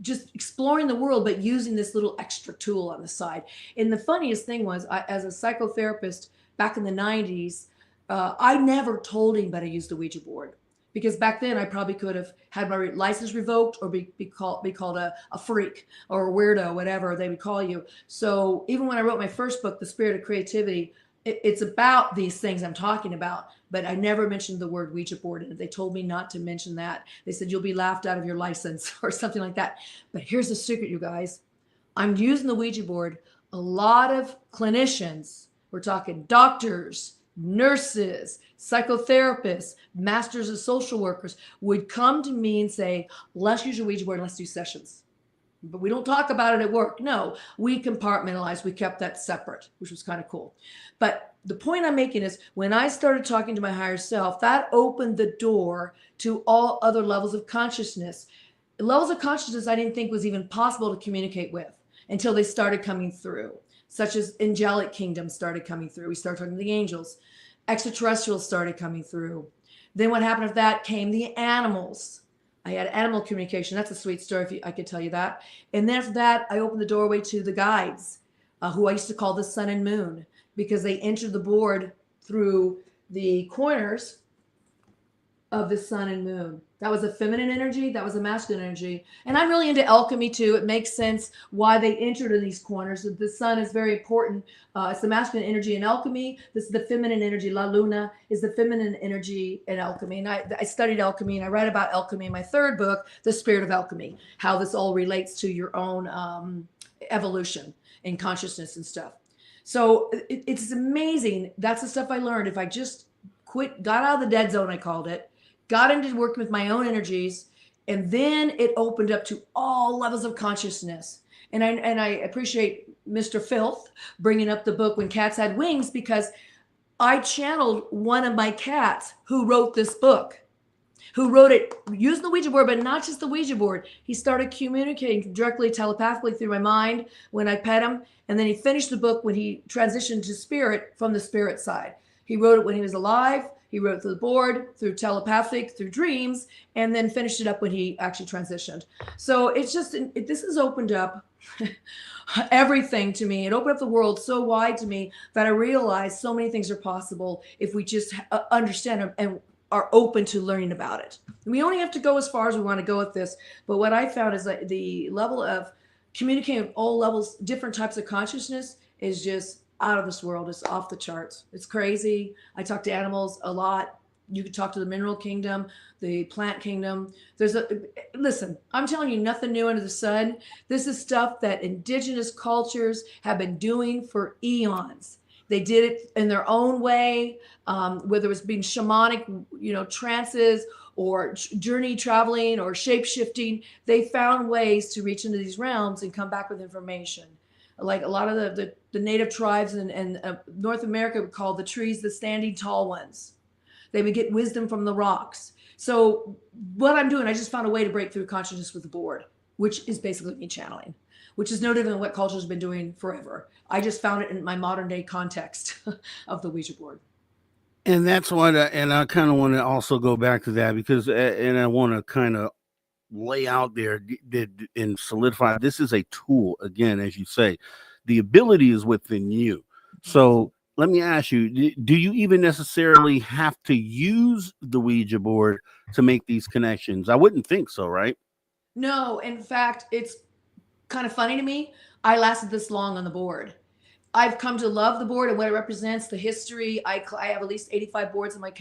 just exploring the world, but using this little extra tool on the side. And the funniest thing was, as a psychotherapist back in the 90s, I never told anybody I used the Ouija board. Because back then I probably could have had my license revoked, or be called a freak or a weirdo, whatever they would call you. So even when I wrote my first book, The Spirit of Creativity, it's about these things I'm talking about, but I never mentioned the word Ouija board. And they told me not to mention that. They said, you'll be laughed out of your license or something like that. But here's the secret, you guys. I'm using the Ouija board. A lot of clinicians, we're talking doctors, nurses, psychotherapists, masters of social workers, would come to me and say, let's use your Ouija board and let's do sessions. But we don't talk about it at work. No, we compartmentalized. We kept that separate, which was kind of cool. But the point I'm making is, when I started talking to my higher self, that opened the door to all other levels of consciousness. Levels of consciousness I didn't think was even possible to communicate with. until they started coming through, such as angelic kingdoms started coming through. We started talking to the angels. Extraterrestrials started coming through. Then what happened after that came the animals. I had animal communication. That's a sweet story, if I could tell you that. And then after that, I opened the doorway to the guides, who I used to call the sun and moon, because they entered the board through the corners of the sun and moon. That was a feminine energy. That was a masculine energy. And I'm really into alchemy too. It makes sense why they entered in these corners. The sun is very important. It's the masculine energy in alchemy. This is the feminine energy. La Luna is the feminine energy in alchemy. And I studied alchemy, and I write about alchemy in my third book, The Spirit of Alchemy, how this all relates to your own evolution in consciousness and stuff. So it's amazing. That's the stuff I learned. If I just got out of the dead zone, I called it, got into working with my own energies, and then it opened up to all levels of consciousness. And I appreciate Mr. Filth bringing up the book When Cats Had Wings, because I channeled one of my cats who wrote this book, who wrote it using the Ouija board, but not just the Ouija board. He started communicating directly, telepathically through my mind when I pet him. And then he finished the book when he transitioned to spirit from the spirit side. He wrote it when he was alive. He wrote it through the board, through telepathic, through dreams, and then finished it up when he actually transitioned. So it's just, this has opened up everything to me. It opened up the world so wide to me that I realized so many things are possible if we just understand and are open to learning about it. We only have to go as far as we want to go with this. But what I found is that the level of communicating with all levels, different types of consciousness, is just out of this world. It's off the charts. It's crazy. I talk to animals a lot. You could talk to the mineral kingdom, the plant kingdom. Listen, I'm telling you, nothing new under the sun. This is stuff that indigenous cultures have been doing for eons. They did it in their own way, whether it was being shamanic, trances, or journey traveling, or shape shifting. They found ways to reach into these realms and come back with information. Like a lot of the native tribes in North America would call the trees the standing tall ones. They would get wisdom from the rocks. So what I'm doing, I just found a way to break through consciousness with the board, which is basically me channeling, which is no different than what culture's been doing forever. I just found it in my modern day context of the Ouija board. And that's what, and I kind of want to also go back to that because, and I want to kind of lay out there and solidify, this is a tool. Again, as you say, the ability is within you. So let me ask you, do you even necessarily have to use the Ouija board to make these connections? I wouldn't think so, right? No, in fact, it's kind of funny to me. I lasted this long on the board. I've come to love the board and what it represents, the history. I have at least 85 boards in my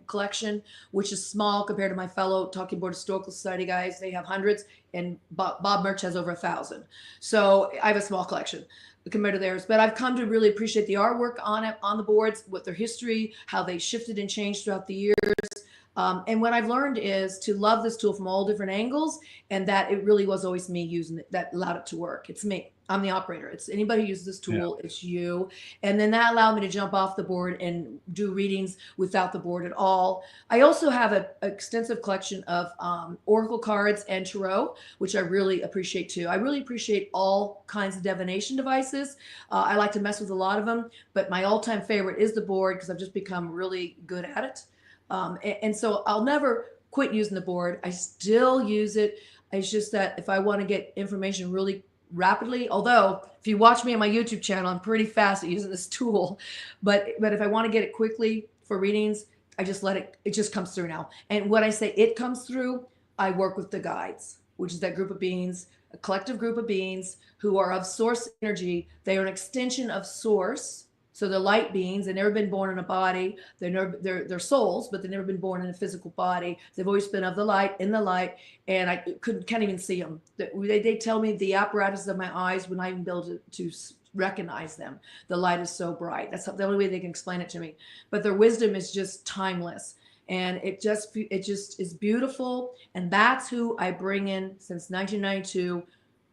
collection, which is small compared to my fellow Talking Board Historical Society guys. They have hundreds, and Bob Murch has over 1,000. So I have a small collection compared to theirs. But I've come to really appreciate the artwork on it, on the boards, with their history, how they shifted and changed throughout the years. And what I've learned is to love this tool from all different angles, and that it really was always me using it that allowed it to work. It's me. I'm the operator. It's anybody who uses this tool. Yeah. It's you. And then that allowed me to jump off the board and do readings without the board at all. I also have an extensive collection of oracle cards and tarot, which I really appreciate too. I really appreciate all kinds of divination devices. I like to mess with a lot of them, but my all-time favorite is the board because I've just become really good at it. And so I'll never quit using the board. I still use it. It's just that if I want to get information really rapidly, although if you watch me on my YouTube channel, I'm pretty fast at using this tool, but if I want to get it quickly for readings, I just let it just comes through now. And when I say it comes through, I work with the guides, which is that group of beings, a collective group of beings who are of source energy. They are an extension of source. So they're light beings. They've never been born in a body. They're souls, but they've never been born in a physical body. They've always been of the light, in the light, and I can't even see them. They tell me the apparatus of my eyes would not even be able to recognize them. The light is so bright. That's the only way they can explain it to me. But their wisdom is just timeless, and it just is beautiful. And that's who I bring in since 1992.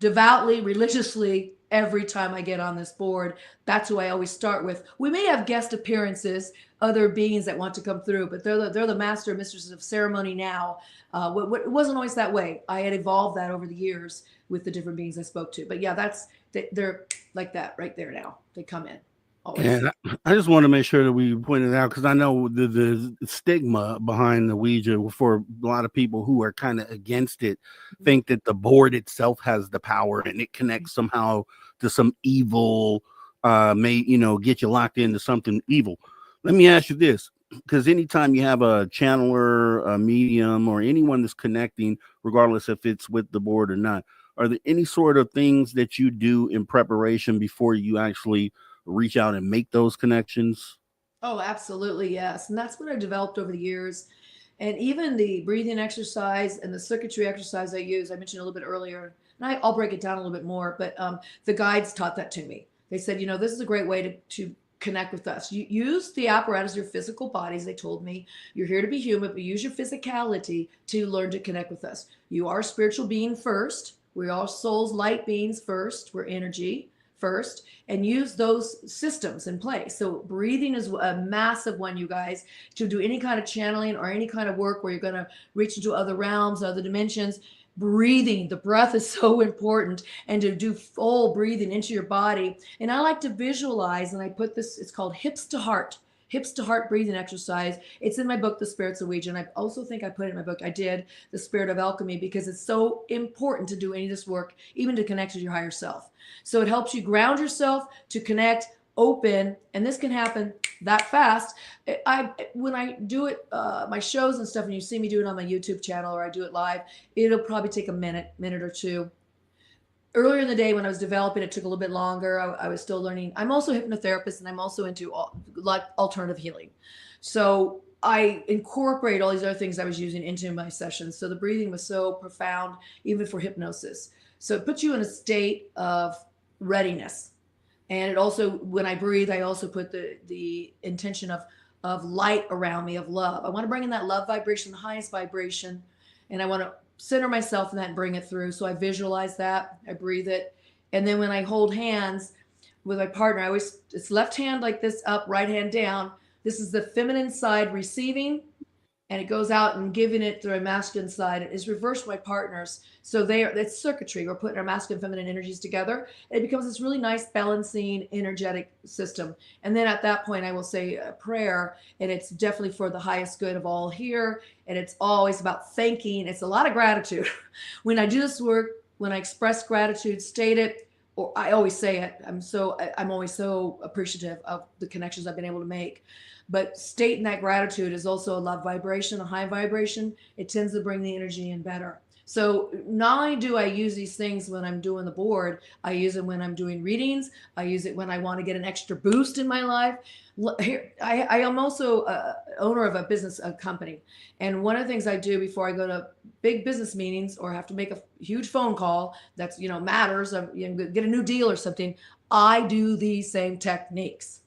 devoutly, religiously every time I get on this board. That's who I always start with. We may have guest appearances, other beings that want to come through, but they're the master and mistresses of ceremony now. It wasn't always that way. I had evolved that over the years with the different beings I spoke to. But yeah, they're like that right there now. They come in. Always. And I just want to make sure that we point it out, because I know the stigma behind the Ouija for a lot of people who are kind of against it think that the board itself has the power and it connects somehow to some evil, may get you locked into something evil. Let me ask you this, because anytime you have a channeler, a medium, or anyone that's connecting, regardless if it's with the board or not, are there any sort of things that you do in preparation before you actually reach out and make those connections? Oh, absolutely, yes. And that's what I developed over the years. And even the breathing exercise and the circuitry exercise I use, I mentioned a little bit earlier, and I'll break it down a little bit more, but the guides taught that to me. They said, this is a great way to connect with us. You use the apparatus, your physical bodies. They told me you're here to be human, but use your physicality to learn to connect with us. You are a spiritual being first. We're all souls, light beings first. We're energy first, and use those systems in place. So breathing is a massive one, you guys, to do any kind of channeling or any kind of work where you're going to reach into other realms, other dimensions. Breathing, the breath is so important, and to do full breathing into your body. And I like to visualize, and I put this, it's called hips to heart breathing exercise. It's in my book, The Spirits of Ouija. And I also think I put it in my book, I did, The Spirit of Alchemy, because it's so important to do any of this work, even to connect with your higher self. So it helps you ground yourself, to connect, open, and this can happen that fast. When I do it, my shows and stuff, and you see me do it on my YouTube channel or I do it live, it'll probably take a minute or two. Earlier in the day when I was developing, it took a little bit longer. I was still learning. I'm also a hypnotherapist, and I'm also into alternative healing. So I incorporate all these other things I was using into my sessions. So the breathing was so profound, even for hypnosis. So it puts you in a state of readiness. And it also, when I breathe, I also put the intention of light around me, of love. I want to bring in that love vibration, the highest vibration, and I want to center myself in that and bring it through. So I visualize that, I breathe it. And then when I hold hands with my partner, it's left hand like this up, right hand down. This is the feminine side receiving, and it goes out and giving it through a masculine side. It is reversed by partners. So it's circuitry. We're putting our masculine and feminine energies together. It becomes this really nice balancing energetic system. And then at that point, I will say a prayer, and it's definitely for the highest good of all here. And it's always about thanking. It's a lot of gratitude. When I do this work, when I express gratitude, state it, or I always say it, I'm always so appreciative of the connections I've been able to make. But stating that gratitude is also a love vibration, a high vibration. It tends to bring the energy in better. So not only do I use these things when I'm doing the board, I use them when I'm doing readings. I use it when I want to get an extra boost in my life. Here, I am also owner of a company. And one of the things I do before I go to big business meetings or have to make a huge phone call that's, matters, get a new deal or something, I do these same techniques.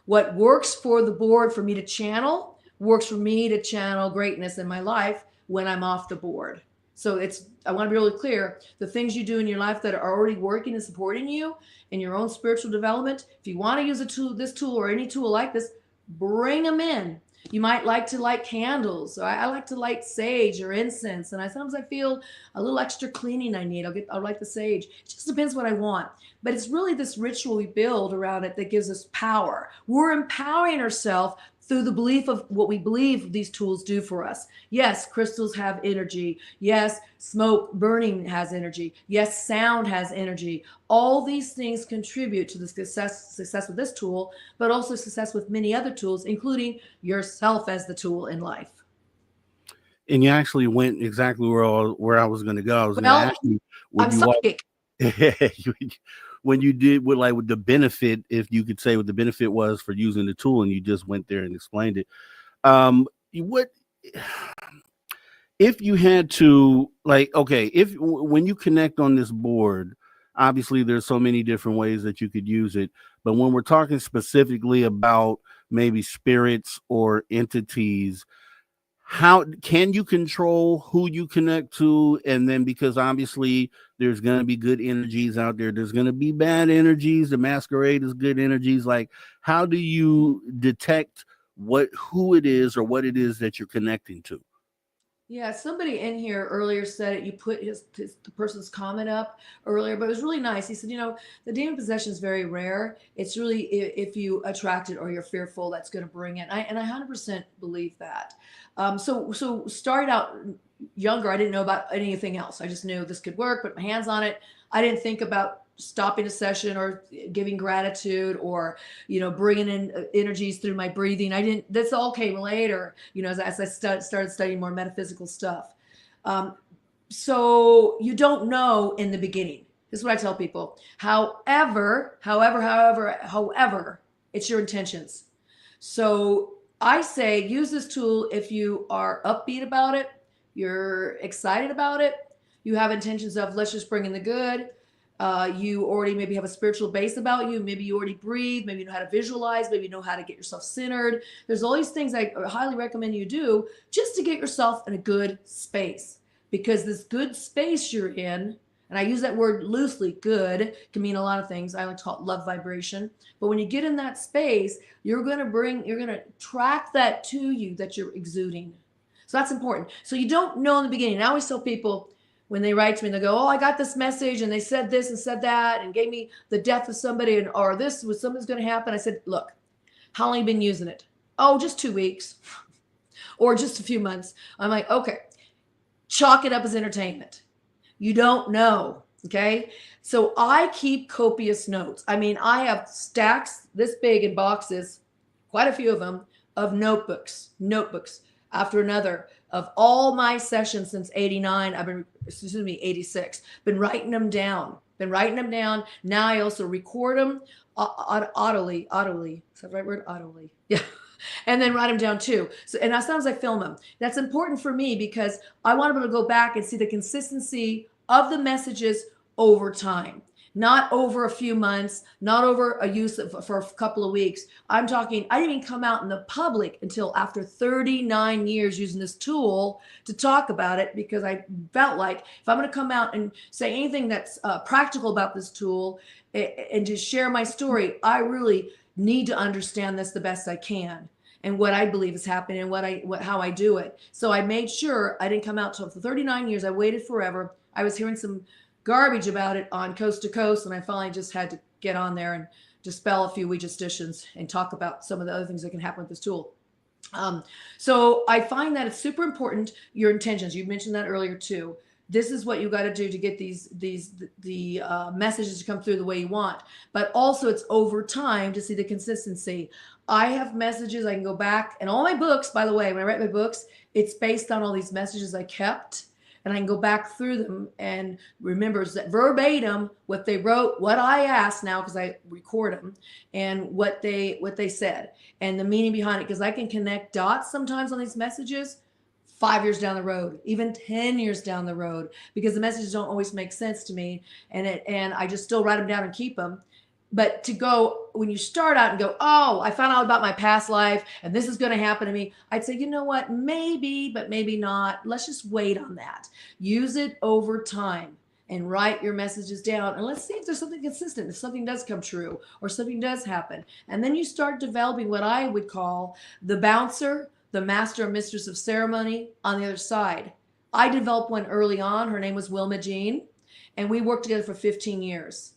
What works for the board for me to channel works for me to channel greatness in my life when I'm off the board. So I want to be really clear. The things you do in your life that are already working and supporting you in your own spiritual development, if you want to use this tool or any tool like this, bring them in. You might like to light candles. Or I like to light sage or incense. And sometimes I feel a little extra cleaning I need. I'll light the sage. It just depends what I want. But it's really this ritual we build around it that gives us power. We're empowering ourselves through the belief of what we believe these tools do for us. Yes, crystals have energy. Yes, smoke burning has energy. Yes, sound has energy. All these things contribute to the success with this tool, but also success with many other tools, including yourself as the tool in life. And you actually went exactly where I was going to go. I was going to ask you, I'm psychic. When you did with the benefit, if you could say what the benefit was for using the tool, and you just went there and explained it. What if you had to, when you connect on this board, obviously there's so many different ways that you could use it, but when we're talking specifically about maybe spirits or entities, how can you control who you connect to? And then, because obviously there's going to be good energies out there, there's going to be bad energies. The masquerade is good energies. Like, how do you detect who it is or what it is that you're connecting to? Yeah, somebody in here earlier said it. You put the person's comment up earlier, but it was really nice. He said, the demon possession is very rare. It's really if you attract it or you're fearful, that's going to bring it. And I 100% believe that. So started out younger, I didn't know about anything else. I just knew this could work. Put my hands on it. I didn't think about stopping a session or giving gratitude or bringing in energies through my breathing. I didn't. This all came later, as I started studying more metaphysical stuff. So you don't know in the beginning. This is what I tell people. However, it's your intentions. So I say use this tool if you are upbeat about it, you're excited about it, you have intentions of let's just bring in the good. You already maybe have a spiritual base about you. Maybe you already breathe. Maybe you know how to visualize. Maybe you know how to get yourself centered. There's all these things I highly recommend you do just to get yourself in a good space. Because this good space you're in, and I use that word loosely, good, can mean a lot of things. I like to call it love vibration. But when you get in that space, you're going to track that to you that you're exuding. So that's important. So you don't know in the beginning. I always tell people, when they write to me, they go, oh, I got this message and they said this and said that and gave me the death of somebody or this was something's going to happen. I said, look, how long have you been using it? Oh, just 2 weeks or just a few months. I'm like, okay, chalk it up as entertainment. You don't know. Okay. So I keep copious notes. I mean, I have stacks this big in boxes, quite a few of them, of notebooks after another of all my sessions since 86, been writing them down. Now I also record them audibly. Is that the right word? Audibly. Yeah. And then write them down too. So, and sometimes I film them. That's important for me because I want to be able to go back and see the consistency of the messages over time. Not over a few months, not over a use for a couple of weeks. I'm talking, I didn't even come out in the public until after 39 years using this tool to talk about it because I felt like if I'm going to come out and say anything that's practical about this tool and just share my story, I really need to understand this the best I can and what I believe is happening and how I do it. So I made sure I didn't come out till for 39 years. I waited forever. I was hearing some garbage about it on Coast to Coast, and I finally just had to get on there and dispel a few weejustitions and talk about some of the other things that can happen with this tool. So I find that it's super important, your intentions. You mentioned that earlier too. This is what you got to do to get the messages to come through the way you want. But also it's over time to see the consistency. I have messages I can go back, and all my books, by the way, when I write my books, it's based on all these messages I kept. And I can go back through them and remember that verbatim what they wrote, what I asked now because I record them, and what they said and the meaning behind it. Because I can connect dots sometimes on these messages 5 years down the road, even 10 years down the road, because the messages don't always make sense to me, and I just still write them down and keep them. But to go, when you start out and go, oh, I found out about my past life and this is going to happen to me, I'd say, you know what, maybe, but maybe not. Let's just wait on that. Use it over time and write your messages down. And let's see if there's something consistent, if something does come true or something does happen. And then you start developing what I would call the bouncer, the master or mistress of ceremony on the other side. I developed one early on. Her name was Wilma Jean, and we worked together for 15 years.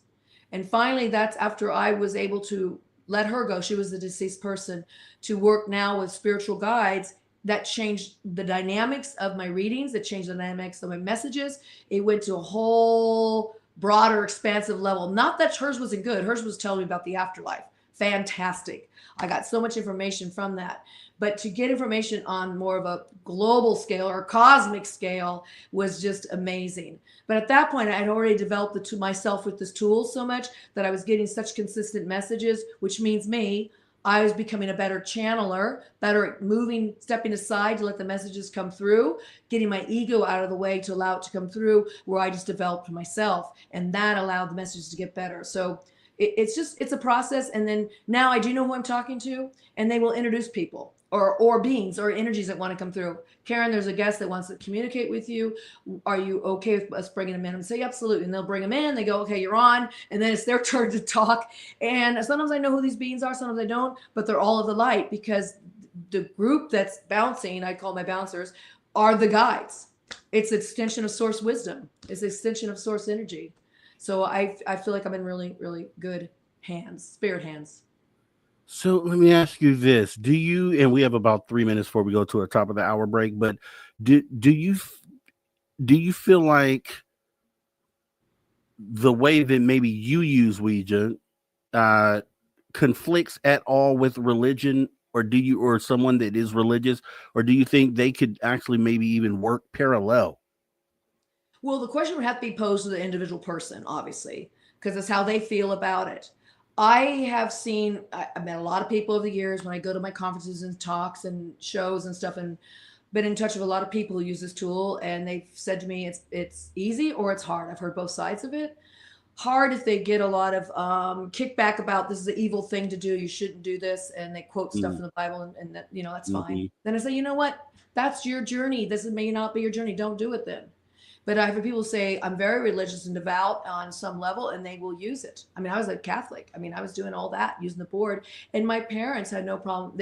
And finally, that's after I was able to let her go. She was the deceased person, to work now with spiritual guides. That changed the dynamics of my readings. It changed the dynamics of my messages. It went to a whole broader, expansive level. Not that hers wasn't good. Hers was telling me about the afterlife. Fantastic. I got so much information from that. But to get information on more of a global scale or cosmic scale was just amazing. But at that point, I had already developed myself with this tool so much that I was getting such consistent messages, which means I was becoming a better channeler, better at stepping aside to let the messages come through, getting my ego out of the way to allow it to come through, where I just developed myself. And that allowed the messages to get better. So it's a process. And then now I do know who I'm talking to, and they will introduce people. or beings or energies that want to come through. Karen, there's a guest that wants to communicate with you. Are you okay with us bringing them in? And say, absolutely. And they'll bring them in. They go, okay, you're on. And then it's their turn to talk. And sometimes I know who these beings are. Sometimes I don't. But they're all of the light, because the group that's bouncing, I call my bouncers, are the guides. It's an extension of source wisdom. It's an extension of source energy. So I feel like I'm in really, really good hands, spirit hands. So let me ask you this: do you? And we have about 3 minutes before we go to a top of the hour break. But do you feel like the way that maybe you use Ouija conflicts at all with religion, or someone that is religious, or do you think they could actually maybe even work parallel? Well, the question would have to be posed to the individual person, obviously, because it's how they feel about it. I've met a lot of people over the years when I go to my conferences and talks and shows and stuff, and been in touch with a lot of people who use this tool, and they've said to me it's easy or it's hard. I've heard both sides of it. Hard if they get a lot of kickback about this is an evil thing to do, you shouldn't do this, and they quote stuff in the Bible, and that, that's fine. Then I say, you know what? That's your journey. This may not be your journey. Don't do it then. But I have people say, I'm very religious and devout on some level, and they will use it. I mean, I was a Catholic. I mean, I was doing all that, using the board. And my parents had no problem.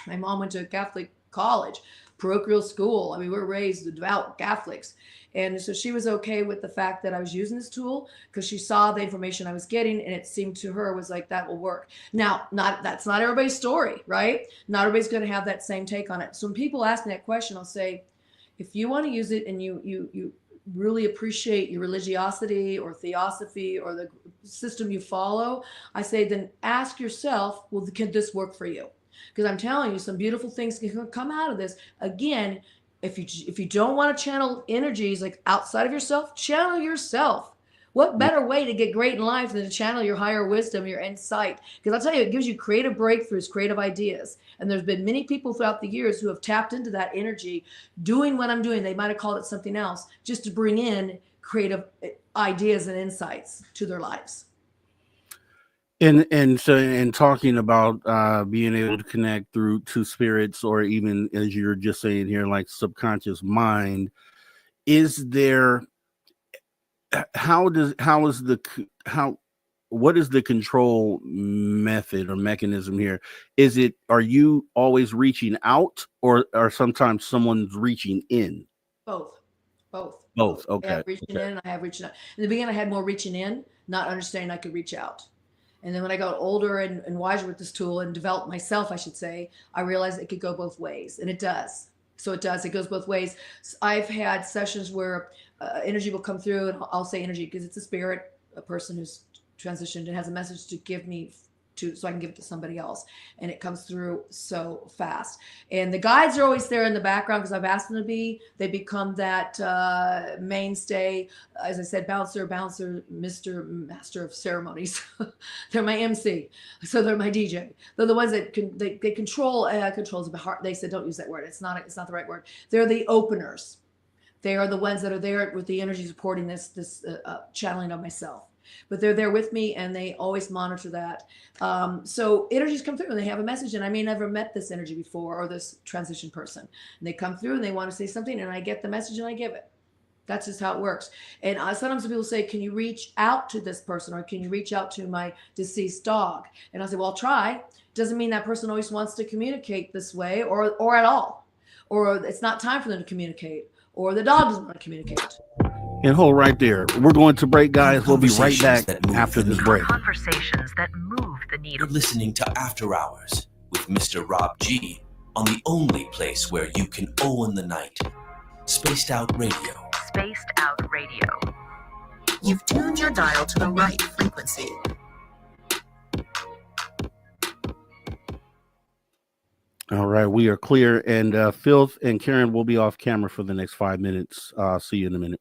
My mom went to a Catholic college, parochial school. I mean, we were raised devout Catholics. And so she was okay with the fact that I was using this tool, because she saw the information I was getting, and it seemed to her was like, that will work. Now, that's not everybody's story, right? Not everybody's going to have that same take on it. So when people ask me that question, I'll say, if you want to use it and you really appreciate your religiosity or theosophy or the system you follow, I say, then ask yourself, well, can this work for you? Because I'm telling you, some beautiful things can come out of this. Again, if you don't want to channel energies like outside of yourself, channel yourself. What better way to get great in life than to channel your higher wisdom, your insight? Because I'll tell you, it gives you creative breakthroughs, creative ideas. And there's been many people throughout the years who have tapped into that energy, doing what I'm doing. They might have called it something else, just to bring in creative ideas and insights to their lives. And talking about being able to connect through to spirits, or even as you're just saying here, like subconscious mind, is there? What is the control method or mechanism here? Are you always reaching out, or sometimes someone's reaching in? Both. Okay. I have reaching in, and I have reaching out. In the beginning, I had more reaching in, not understanding I could reach out. And then when I got older and wiser with this tool and developed myself, I should say, I realized it could go both ways, and it does. So it goes both ways. I've had sessions where energy will come through, and I'll say energy because it's a person who's transitioned and has a message to give me so I can give it to somebody else. And it comes through so fast. And the guides are always there in the background because I've asked them to be. They become that mainstay. As I said, bouncer, Mr. Master of Ceremonies. They're my MC. So they're my DJ. They're the ones that they control, controls the heart. They said, don't use that word. It's not the right word. They're the openers. They are the ones that are there with the energy supporting this channeling of myself. But they're there with me, and they always monitor that. So energies come through, and they have a message, and I may never met this energy before, or this transition person. And they come through, and they want to say something, and I get the message, and I give it. That's just how it works. And sometimes people say, can you reach out to this person, or can you reach out to my deceased dog? And I say, well, I'll try. Doesn't mean that person always wants to communicate this way, or at all. Or it's not time for them to communicate, or the dog doesn't want to communicate. And hold right there. We're going to break, guys. We'll be right back after this break. Conversations that move the needle. You're listening to After Hours with Mr. Rob G on the only place where you can own the night. Spaced Out Radio. Spaced Out Radio. You've tuned your dial to the right frequency. All right, we are clear. And Filth and Karen will be off camera for the next 5 minutes. See you in a minute.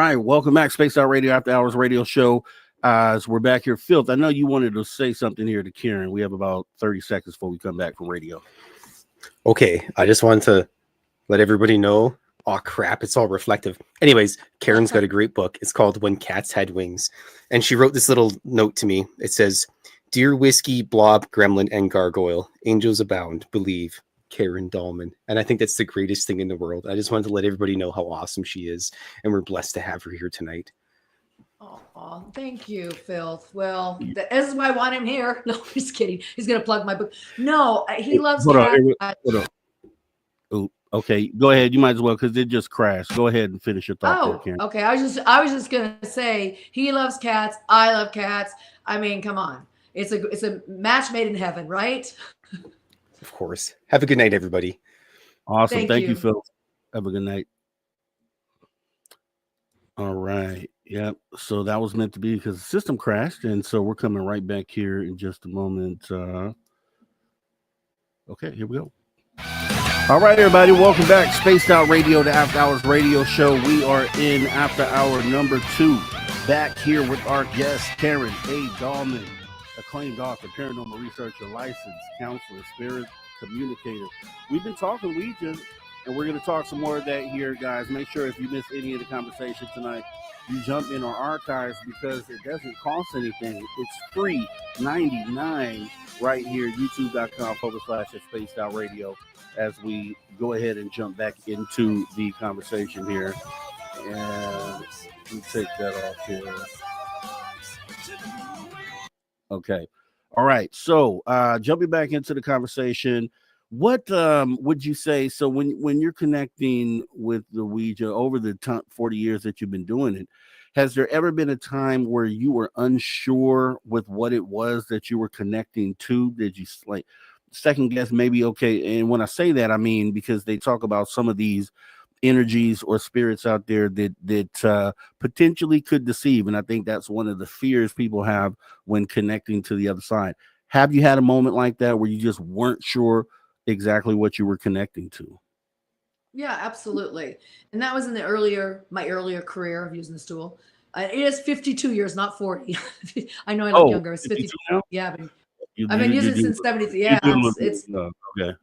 right, welcome back, Space Out Radio After Hours Radio Show. As we're back here, Filth, I know you wanted to say something here to Karen. We have about 30 seconds before we come back from radio. Okay, I just wanted to let everybody know. Oh crap, it's all reflective. Anyways, Karen's got a great book. It's called When Cats Had Wings. And she wrote this little note to me. It says, "Dear Whiskey, Blob, Gremlin, and Gargoyle, angels abound, believe, Karen Dahlman." And I think that's the greatest thing in the world. I just wanted to let everybody know how awesome she is. And we're blessed to have her here tonight. Oh, thank you, Filth. Well, this is why I want him here. No, just kidding. He's going to plug my book. No, he loves Hold on, cats. hold on. Oh, okay, go ahead. You might as well, because it just crashed. Go ahead and finish your thought there, Karen. Okay. I was just gonna say he loves cats. I love cats. I mean, come on. It's a match made in heaven, right? Of course. Have a good night, everybody. Awesome. Thank Thank you, you. Phil. Have a good night. All right. Yep. So that was meant to be because the system crashed. And so we're coming right back here in just a moment. Okay, here we go. All right, everybody. Welcome back. Spaced Out Radio, the After Hours Radio Show. We are in After Hour number 2. Back here with our guest, Karen A. Dahlman, acclaimed author, paranormal researcher, licensed counselor, spirit communicator. We've been talking Ouija, and we're going to talk some more of that here, guys. Make sure if you miss any of the conversation tonight, you jump in our archives because it doesn't cost anything. It's free, 99 right here, youtube.com/Spaced Out Radio, as we go ahead and jump back into the conversation here. And we take that off here. Okay. All right. So jumping back into the conversation, what would you say? So when you're connecting with the Ouija over the 40 years that you've been doing it, has there ever been a time where you were unsure with what it was that you were connecting to? Did you like second guess maybe? Okay. And when I say that, I mean, because they talk about some of these energies or spirits out there that potentially could deceive. And I think that's one of the fears people have when connecting to the other side. Have you had a moment like that where you just weren't sure exactly what you were connecting to? Yeah, absolutely. And that was in my earlier career of using this tool. It is 52 years, not 40. I know I look younger. It's 52 now? Yeah, I've been using it since 73. Yeah, it's okay.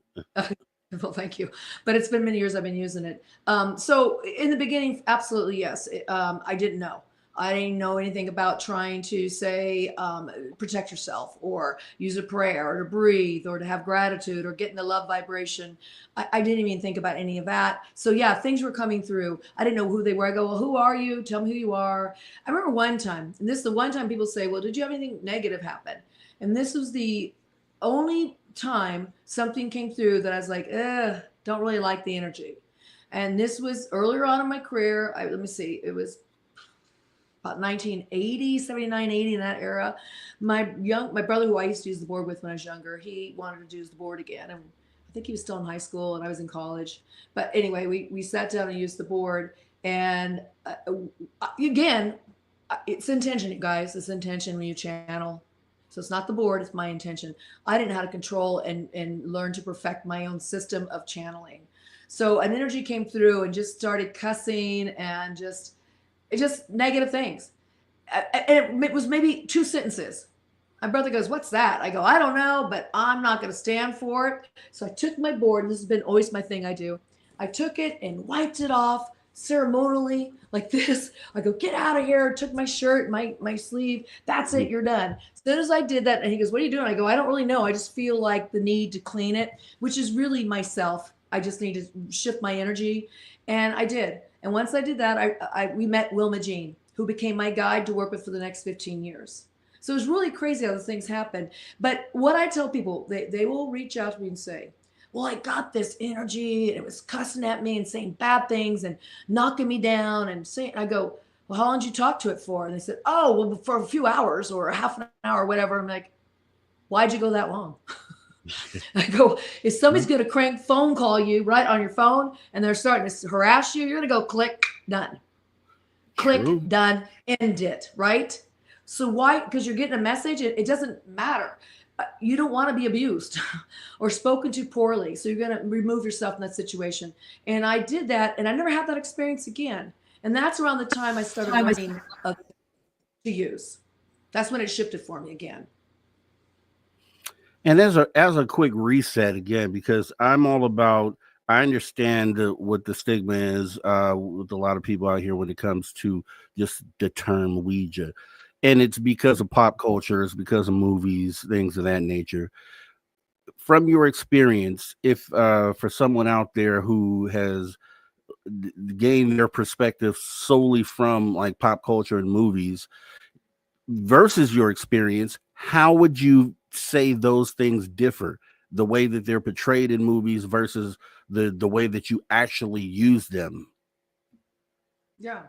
Well, thank you. But it's been many years I've been using it. So in the beginning, absolutely, yes. I didn't know. I didn't know anything about trying to say, protect yourself or use a prayer or to breathe or to have gratitude or get in the love vibration. I didn't even think about any of that. So yeah, things were coming through. I didn't know who they were. I go, well, who are you? Tell me who you are. I remember one time, and this is the one time people say, well, did you have anything negative happen? And this was the only time something came through that I was like, don't really like the energy. And this was earlier on in my career. Let me see. It was about 1980, 79, 80, in that era. My brother, who I used to use the board with when I was younger, he wanted to use the board again. And I think he was still in high school and I was in college. But anyway, we sat down and used the board. And again, it's intention, guys. It's intention when you channel. So it's not the board, it's my intention. I didn't know how to control and learn to perfect my own system of channeling. So an energy came through and just started cussing and just negative things. And it was maybe 2 sentences. My brother goes, what's that? I go, I don't know, but I'm not going to stand for it. So I took my board, and this has been always my thing I do. I took it and wiped it off ceremonially like this. I go, get out of here. Took my shirt, my sleeve. That's it. You're done. As soon as I did that, and he goes, what are you doing? I go, I don't really know. I just feel like the need to clean it, which is really myself. I just need to shift my energy. And I did. And once I did that, we met Wilma Jean, who became my guide to work with for the next 15 years. So it was really crazy how those things happen. But what I tell people, they will reach out to me and say, well, I got this energy and it was cussing at me and saying bad things and knocking me down and saying, I go, well, how long did you talk to it for? And they said, oh, well, for a few hours or a half an hour or whatever. I'm like, why'd you go that long? I go, if somebody's going to crank phone call you right on your phone and they're starting to harass you, you're going to go click, done. Click, True. done, end it, right? So why? Because you're getting a message. It doesn't matter. You don't want to be abused or spoken to poorly. So you're going to remove yourself from that situation. And I did that, and I never had that experience again. And that's around the time I started learning to use. That's when it shifted for me again. And as a quick reset again, because I'm all about, I understand what the stigma is with a lot of people out here when it comes to just the term Ouija. And it's because of pop culture, it's because of movies, things of that nature. From your experience, if for someone out there who has gained their perspective solely from like pop culture and movies versus your experience, how would you say those things differ? The way that they're portrayed in movies versus the way that you actually use them. Yeah.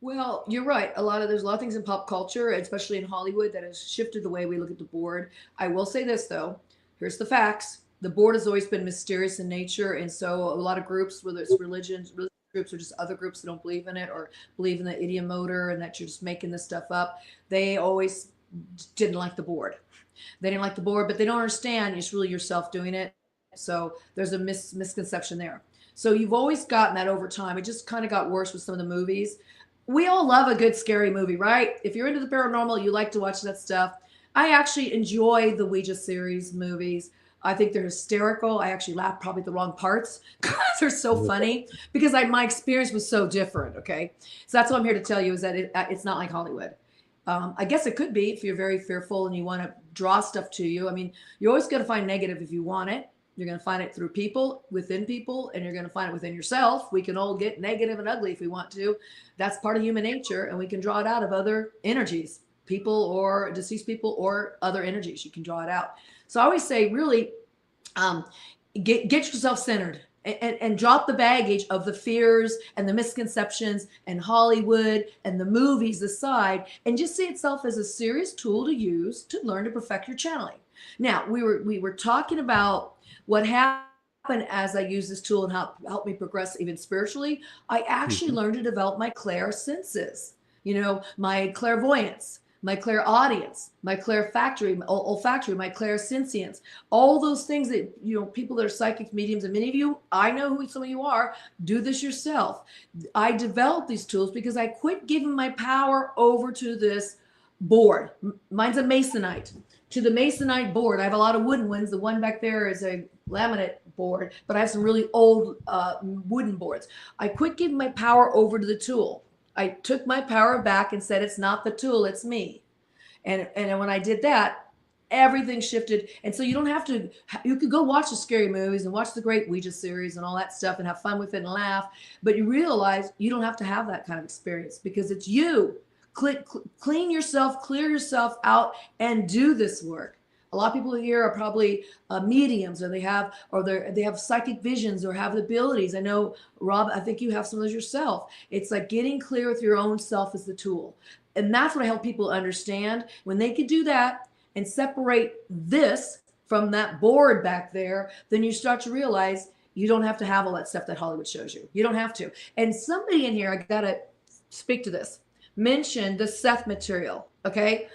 Well, you're right. There's a lot of things in pop culture, especially in Hollywood, that has shifted the way we look at the board. I will say this though. Here's the facts. The board has always been mysterious in nature, and so a lot of groups, whether it's religious groups or just other groups that don't believe in it or believe in the idiomotor and that you're just making this stuff up, they always didn't like the board. They didn't like the board, but they don't understand it's really yourself doing it. So there's a misconception there. So you've always gotten that over time. It just kind of got worse with some of the movies. We all love a good scary movie, right? If you're into the paranormal, you like to watch that stuff. I actually enjoy the Ouija series movies. I think they're hysterical. I actually laugh probably at the wrong parts because they're so funny because my experience was so different. Okay. So that's what I'm here to tell you is that it's not like Hollywood. I guess it could be if you're very fearful and you want to draw stuff to you. I mean, you're always going to find negative if you want it. You're going to find it through people, within people, and you're going to find it within yourself. We can all get negative and ugly if we want to. That's part of human nature, and we can draw it out of other energies, people or deceased people or other energies. You can draw it out. So I always say, really, get yourself centered. And drop the baggage of the fears and the misconceptions and Hollywood and the movies aside and just see itself as a serious tool to use to learn to perfect your channeling. Now, we were talking about what happened as I used this tool and how it helped me progress even spiritually. I actually learned to develop my clairsenses, my clairvoyance, my clairaudience, my olfactory, my clairsentience, all those things that, people that are psychic mediums, and many of you, I know who some of you are, do this yourself. I developed these tools because I quit giving my power over to this board. Mine's a Masonite. To the Masonite board, I have a lot of wooden ones. The one back there is a laminate board, but I have some really old wooden boards. I quit giving my power over to the tool. I took my power back and said, it's not the tool, it's me. And when I did that, everything shifted. And so you don't have to, you could go watch the scary movies and watch the great Ouija series and all that stuff and have fun with it and laugh. But you realize you don't have to have that kind of experience because it's you. Clean yourself, clear yourself out and do this work. A lot of people here are probably mediums, or they have psychic visions or have the abilities. I know, Rob, I think you have some of those yourself. It's like getting clear with your own self as the tool. And that's what I help people understand. When they can do that and separate this from that board back there, then you start to realize you don't have to have all that stuff that Hollywood shows you. You don't have to. And somebody in here, I got to speak to this, mentioned the Seth material, okay?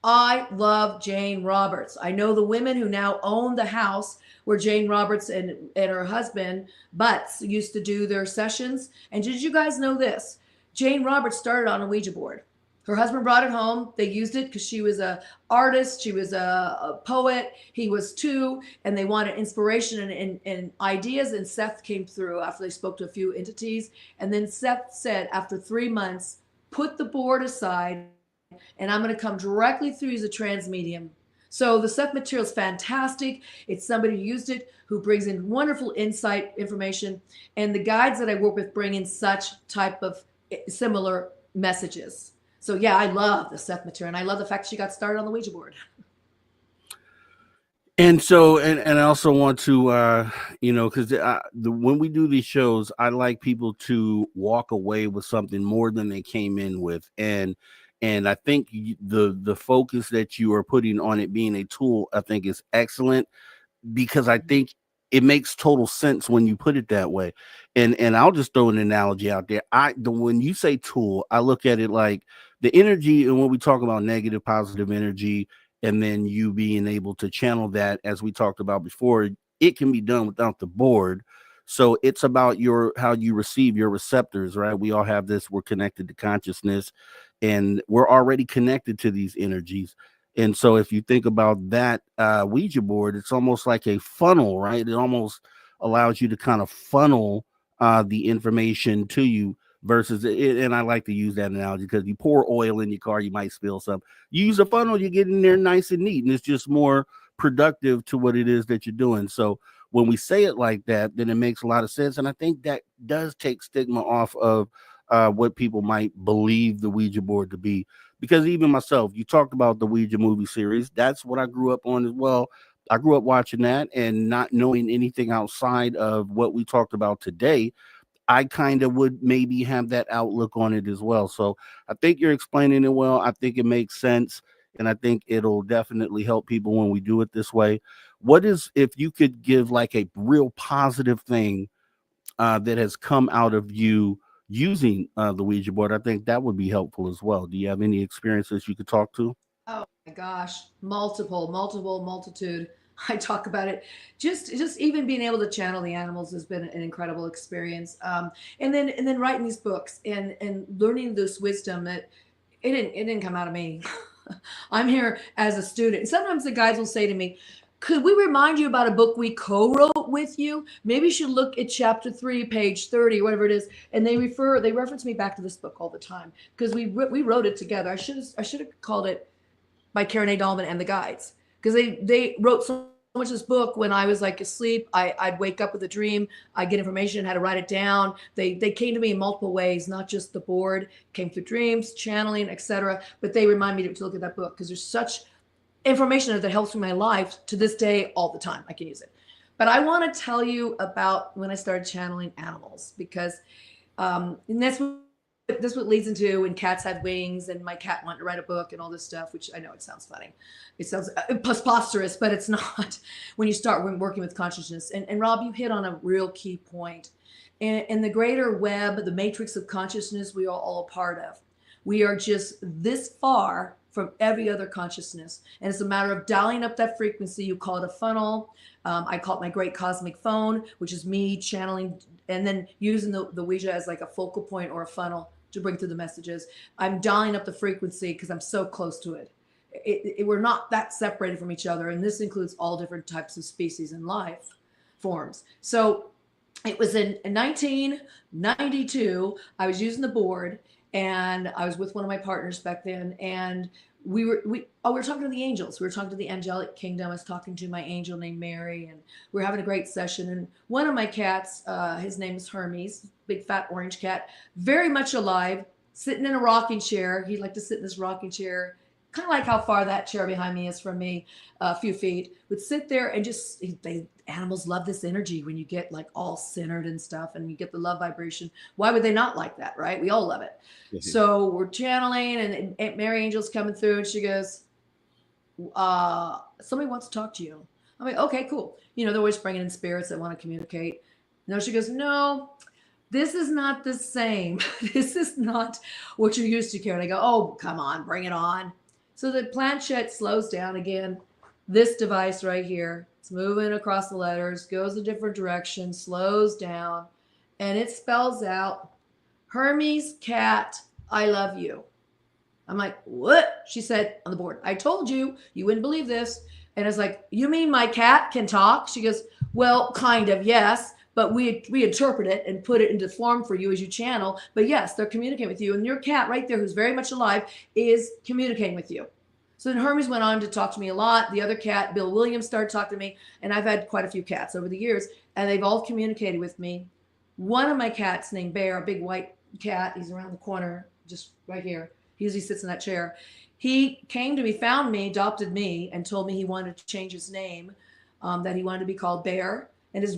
I love Jane Roberts. I know the women who now own the house where Jane Roberts and her husband Butts used to do their sessions. And did you guys know this? Jane Roberts started on a Ouija board. Her husband brought it home. They used it because she was an artist. She was a poet. He was too. And they wanted inspiration and ideas. And Seth came through after they spoke to a few entities. And then Seth said, after 3 months, put the board aside and I'm going to come directly through as a trans medium. So the Seth material is fantastic. It's somebody who used it, who brings in wonderful insight information. And the guides that I work with bring in such type of similar messages. So yeah, I love the Seth material. And I love the fact she got started on the Ouija board. And so, and I also want to, because when we do these shows, I like people to walk away with something more than they came in with. And I think the focus that you are putting on it being a tool, I think is excellent, because I think it makes total sense when you put it that way. And I'll just throw an analogy out there. When you say tool, I look at it like the energy, and when we talk about negative, positive energy, and then you being able to channel that, as we talked about before, it can be done without the board. So it's about how you receive your receptors, right? We all have this. We're connected to consciousness, and we're already connected to these energies. And so if you think about that Ouija board, it's almost like a funnel, right? It almost allows you to kind of funnel the information to you versus it. And I like to use that analogy because you pour oil in your car, you might spill some. You use a funnel, you get in there nice and neat, and it's just more productive to what it is that you're doing. So when we say it like that, then it makes a lot of sense. And I think that does take stigma off of what people might believe the Ouija board to be. Because even myself, you talked about the Ouija movie series. That's what I grew up on as well. I grew up watching that and not knowing anything outside of what we talked about today. I kind of would maybe have that outlook on it as well. So I think you're explaining it well. I think it makes sense. And I think it'll definitely help people when we do it this way. What is, if you could give like a real positive thing that has come out of you using the Ouija board, I think that would be helpful as well. Do you have any experiences you could talk to? Oh my gosh, multitude. I talk about it. Just even being able to channel the animals has been an incredible experience. And then writing these books and learning this wisdom that it didn't come out of me. I'm here as a student. And sometimes the guys will say to me, could we remind you about a book we co-wrote with you? Maybe you should look at chapter 3, page 30, whatever it is. And they reference me back to this book all the time because we wrote it together. I should have called it by Karen A. Dahlman and the Guides, because they wrote so much of this book when I was like asleep. I'd wake up with a dream. I'd get information, had to write it down. They came to me in multiple ways, not just the board, came through dreams, channeling, etc. But they remind me to look at that book because there's such information that helps me in my life to this day all the time. I can use it. But I want to tell you about when I started channeling animals, because and that's what leads into when cats had wings and my cat wanted to write a book and all this stuff, which I know it sounds funny. It sounds preposterous, but it's not when you start working with consciousness. And Rob, you hit on a real key point. In the greater web, the matrix of consciousness, we are all a part of. We are just this far from every other consciousness. And it's a matter of dialing up that frequency. You call it a funnel. I call it my great cosmic phone, which is me channeling and then using the Ouija as like a focal point or a funnel to bring through the messages. I'm dialing up the frequency because I'm so close to it. We're not that separated from each other. And this includes all different types of species and life forms. So it was in 1992, I was using the board, and I was with one of my partners back then, and we were talking to the angels. We were talking to the angelic kingdom. I was talking to my angel named Mary, and we were having a great session. And one of my cats, his name is Hermes, big fat orange cat, very much alive, sitting in a rocking chair. He'd like to sit in this rocking chair, kind of like how far that chair behind me is from me, a few feet. Would sit there and just, animals love this energy when you get like all centered and stuff and you get the love vibration. Why would they not like that, right? We all love it. Mm-hmm. So we're channeling and Mary Angel's coming through and she goes, somebody wants to talk to you. I'm like, okay, cool. They're always bringing in spirits that want to communicate. No, she goes, no, this is not the same. This is not what you're used to, Karen. I go, oh, come on, bring it on. So the planchette slows down again. This device right here, it's moving across the letters, goes a different direction, slows down, and it spells out, Hermes cat, I love you. I'm like, what? She said on the board, I told you, you wouldn't believe this. And I was like, you mean my cat can talk? She goes, well, kind of, yes. But we interpret it and put it into form for you as you channel. But yes, they're communicating with you. And your cat right there, who's very much alive, is communicating with you. So then Hermes went on to talk to me a lot. The other cat, Bill Williams, started talking to me. And I've had quite a few cats over the years. And they've all communicated with me. One of my cats named Bear, a big white cat, he's around the corner, just right here. He usually sits in that chair. He came to me, found me, adopted me, and told me he wanted to change his name, that he wanted to be called Bear. And his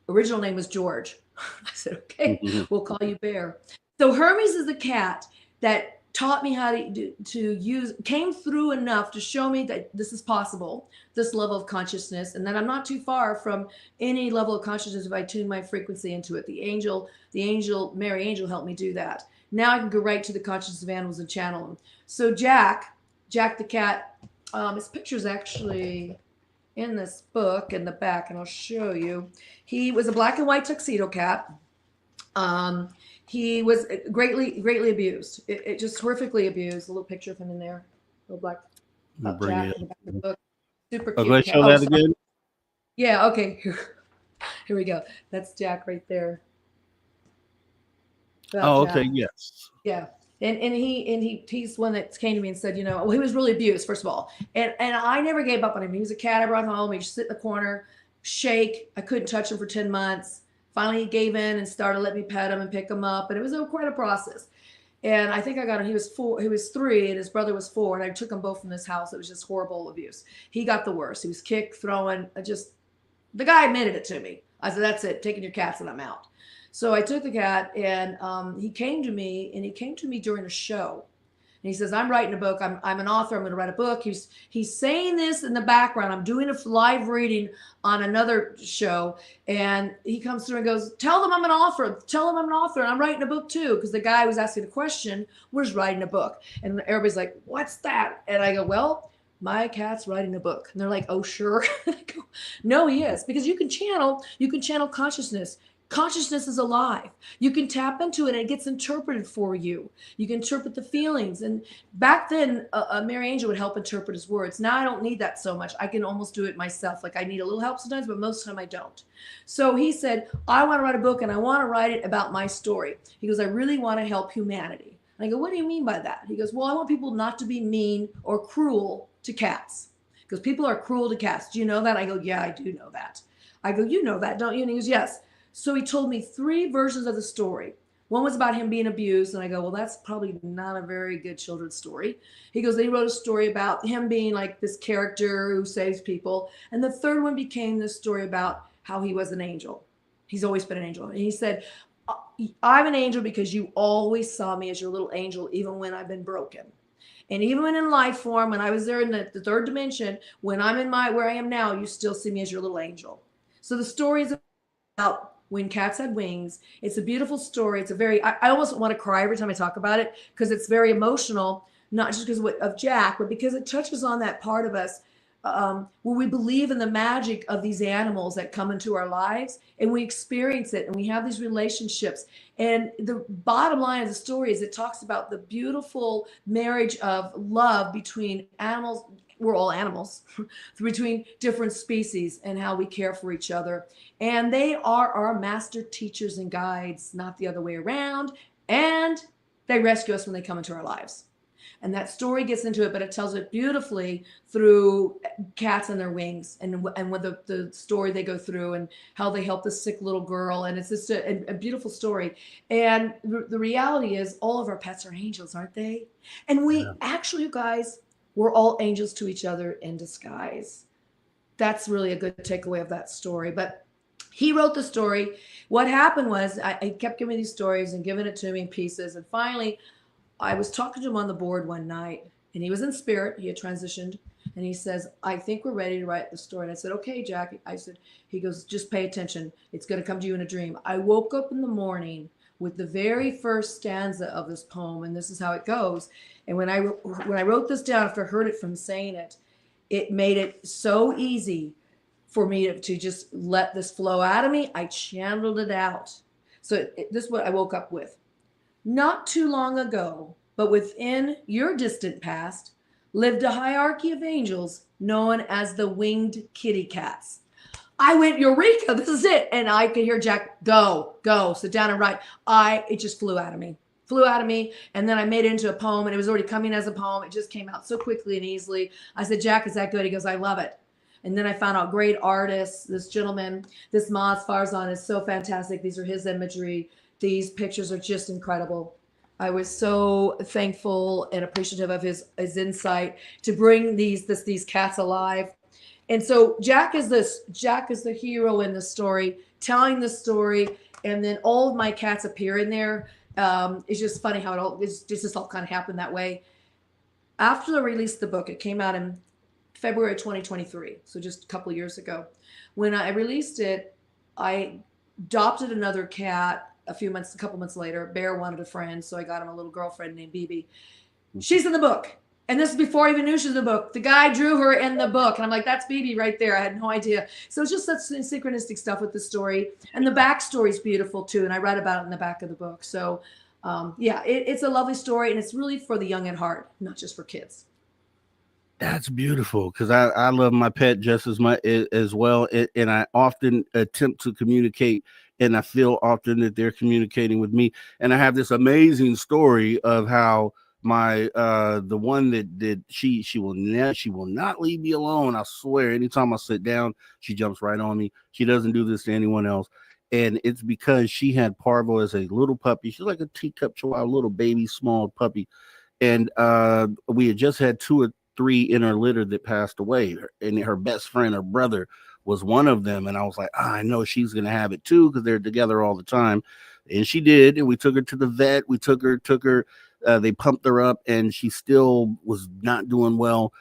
original name was George. I said, okay, we'll call you Bear. So Hermes is the cat that taught me how to use, came through enough to show me that this is possible, this level of consciousness, and that I'm not too far from any level of consciousness if I tune my frequency into it. The angel, Mary Angel helped me do that. Now I can go right to the consciousness of animals and channel them. So Jack the cat, his picture's actually in this book in the back, and I'll show you. He was a black and white tuxedo cat. He was greatly abused. It just horrifically abused. A little picture of him in there. Little black I'm gonna bring Jack it in the back of the up. book. Super Oh, cute go ahead, cat. show Oh, that sorry. again. Yeah, okay. Here we go. That's Jack right there. About Oh, Jack. okay, yes. Yeah. And he's one that came to me and said, well, he was really abused, first of all. And I never gave up on him. He was a cat I brought home. He'd sit in the corner, shake. I couldn't touch him for 10 months. Finally, he gave in and started letting me pet him and pick him up. And it was quite a process. And I think I got him. He was 3, and his brother was 4. And I took them both from this house. It was just horrible abuse. He got the worst. He was kicked, throwing. The guy admitted it to me. I said, that's it. Taking your cats and I'm out. So I took the cat, and he came to me during a show. And he says, I'm writing a book. I'm an author. I'm going to write a book. He's saying this in the background. I'm doing a live reading on another show. And he comes through and goes, tell them I'm an author. Tell them I'm an author. And I'm writing a book too. Because the guy was asking a question was writing a book. And everybody's like, what's that? And I go, well, my cat's writing a book. And they're like, oh, sure. I go, no, he is. Because you can channel consciousness. Consciousness is alive. You can tap into it and it gets interpreted for you. You can interpret the feelings. And back then, Mary Angel would help interpret his words. Now I don't need that so much. I can almost do it myself. Like I need a little help sometimes, but most of the time I don't. So he said, I want to write a book and I want to write it about my story. He goes, I really want to help humanity. And I go, what do you mean by that? He goes, well, I want people not to be mean or cruel to cats. Because people are cruel to cats. Do you know that? I go, yeah, I do know that. I go, you know that, don't you? And he goes, yes. So he told me 3 versions of the story. One was about him being abused. And I go, well, that's probably not a very good children's story. He goes, he wrote a story about him being like this character who saves people. And the third one became this story about how he was an angel. He's always been an angel. And he said, I'm an angel because you always saw me as your little angel, even when I've been broken. And even when in life form, when I was there in the 3rd dimension, when I'm in where I am now, you still see me as your little angel. So the story is about When Cats Had Wings. It's a beautiful story. It's I almost want to cry every time I talk about it because it's very emotional, not just because of Jack, but because it touches on that part of us where we believe in the magic of these animals that come into our lives and we experience it and we have these relationships. And the bottom line of the story is it talks about the beautiful marriage of love between animals. We're all animals between different species and how we care for each other. And they are our master teachers and guides, not the other way around. And they rescue us when they come into our lives. And that story gets into it, but it tells it beautifully through cats and their wings and what the story they go through and how they help the sick little girl. And it's just a beautiful story. And the reality is all of our pets are angels, aren't they? And we actually, you guys, we're all angels to each other in disguise. That's really a good takeaway of that story. But he wrote the story. What happened was I kept giving these stories and giving it to me in pieces. And finally, I was talking to him on the board one night, and he was in spirit. He had transitioned. And he says, I think we're ready to write the story. And I said, okay, Jack. He goes, just pay attention. It's going to come to you in a dream. I woke up in the morning with the very first stanza of this poem, and this is how it goes. And when I wrote this down after I heard it from saying it, it made it so easy for me to just let this flow out of me. I channeled it out. So this is what I woke up with. Not too long ago, but within your distant past, lived a hierarchy of angels known as the winged kitty cats. I went, Eureka, this is it. And I could hear Jack, go, sit down and write. It just flew out of me. And then I made it into a poem, and it was already coming as a poem. It just came out so quickly and easily. I said, Jack, is that good? He goes, I love it. And then I found out great artists. This gentleman, this Maz Farzan is so fantastic. These are his imagery. These pictures are just incredible. I was so thankful and appreciative of his insight to bring these cats alive. And so Jack is the hero in the story, telling the story, and then all of my cats appear in there. It's just funny how it just all kind of happened that way. After I released the book, it came out in February 2023, so just a couple of years ago. When I released it, I adopted another cat a couple months later. Bear wanted a friend, so I got him a little girlfriend named Bibi. She's in the book. And this is before I even knew she was in the book. The guy drew her in the book. And I'm like, that's BB right there. I had no idea. So it's just such synchronistic stuff with the story. And the backstory is beautiful too. And I read about it in the back of the book. So yeah, it's a lovely story. And it's really for the young at heart, not just for kids. That's beautiful, because I love my pet just as much as well. And I often attempt to communicate, and I feel often that they're communicating with me. And I have this amazing story of how my the one that she will not leave me alone. I swear, anytime I sit down, she jumps right on me. She doesn't do this to anyone else. And it's because she had parvo as a little puppy. She's like a teacup chihuahua, little baby, small puppy. And we had just had 2 or 3 in her litter that passed away. And her best friend, her brother, was one of them. And I was like, I know she's going to have it too, because they're together all the time. And she did. And we took her to the vet. We took her. They pumped her up, and she still was not doing well.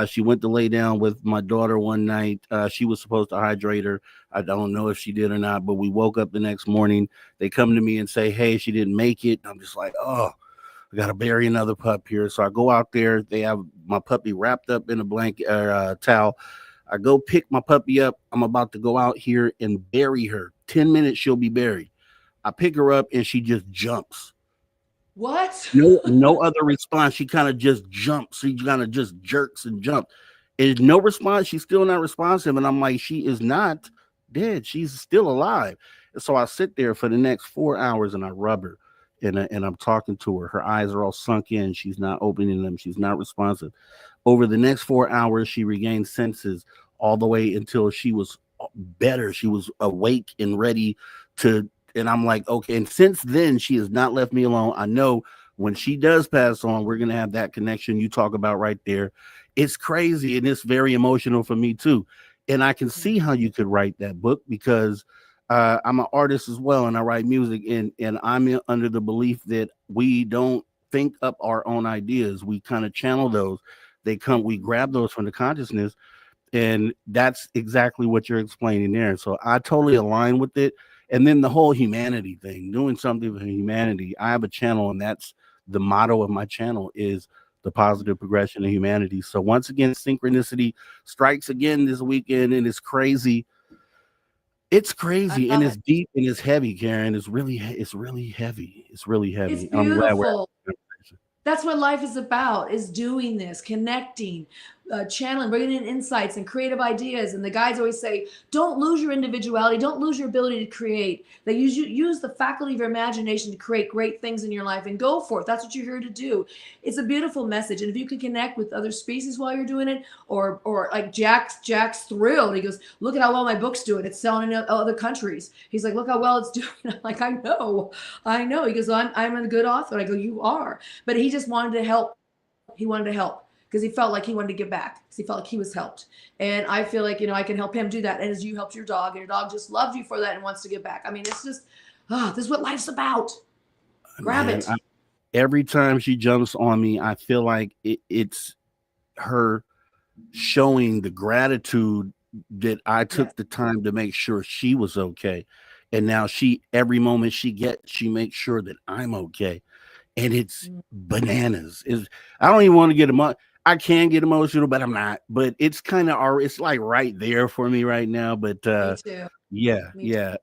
She went to lay down with my daughter one night. She was supposed to hydrate her. I don't know if she did or not, but we woke up the next morning. They come to me and say, hey, she didn't make it. I'm just like, oh, I got to bury another pup here. So I go out there. They have my puppy wrapped up in a blanket or towel. I go pick my puppy up. I'm about to go out here and bury her. 10 minutes, she'll be buried. I pick her up, and she just jumps. What? No other response. She kind of just jumps. She kind of just jerks and jumps. And no response. She's still not responsive. And I'm like, she is not dead. She's still alive. And so I sit there for the next 4 hours, and I rub her, and I'm talking to her. Her eyes are all sunk in. She's not opening them. She's not responsive. Over the next 4 hours, she regained senses all the way until she was better. She was awake and ready to. And I'm like, okay. And since then, she has not left me alone. I know when she does pass on, we're going to have that connection you talk about right there. It's crazy. And it's very emotional for me too. And I can see how you could write that book, because I'm an artist as well. And I write music, and I'm under the belief that we don't think up our own ideas. We kind of channel those. We grab those from the consciousness. And that's exactly what you're explaining there. So I totally align with it. And then the whole humanity thing, doing something for humanity. I have a channel, and that's the motto of my channel, is the positive progression of humanity. So once again, synchronicity strikes again this weekend, and it's crazy. It's crazy, and it's deep, and it's heavy, Karen. It's really heavy. It's really heavy. It's beautiful. I'm glad we're. That's what life is about, is doing this, connecting, channeling, bringing in insights and creative ideas. And the guys always say, don't lose your individuality. Don't lose your ability to create. They use the faculty of your imagination to create great things in your life, and go for it. That's what you're here to do. It's a beautiful message. And if you can connect with other species while you're doing it, or like Jack's thrilled. He goes, look at how well my book's doing. It's selling in other countries. He's like, look how well it's doing. I'm like, I know. He goes, I'm a good author. I go, you are. But he just wanted to help. He wanted to help because he felt like he wanted to give back, because he felt like he was helped. And I feel like, I can help him do that. And as you helped your dog, and your dog just loved you for that and wants to give back. I mean, it's just, this is what life's about. Grab it. Every time she jumps on me, I feel like it's her showing the gratitude that I took the time to make sure she was okay. And now every moment she makes sure that I'm okay. And it's bananas. I don't even want to get I can get emotional, but I'm not. But it's kind of it's like right there for me right now. But yeah.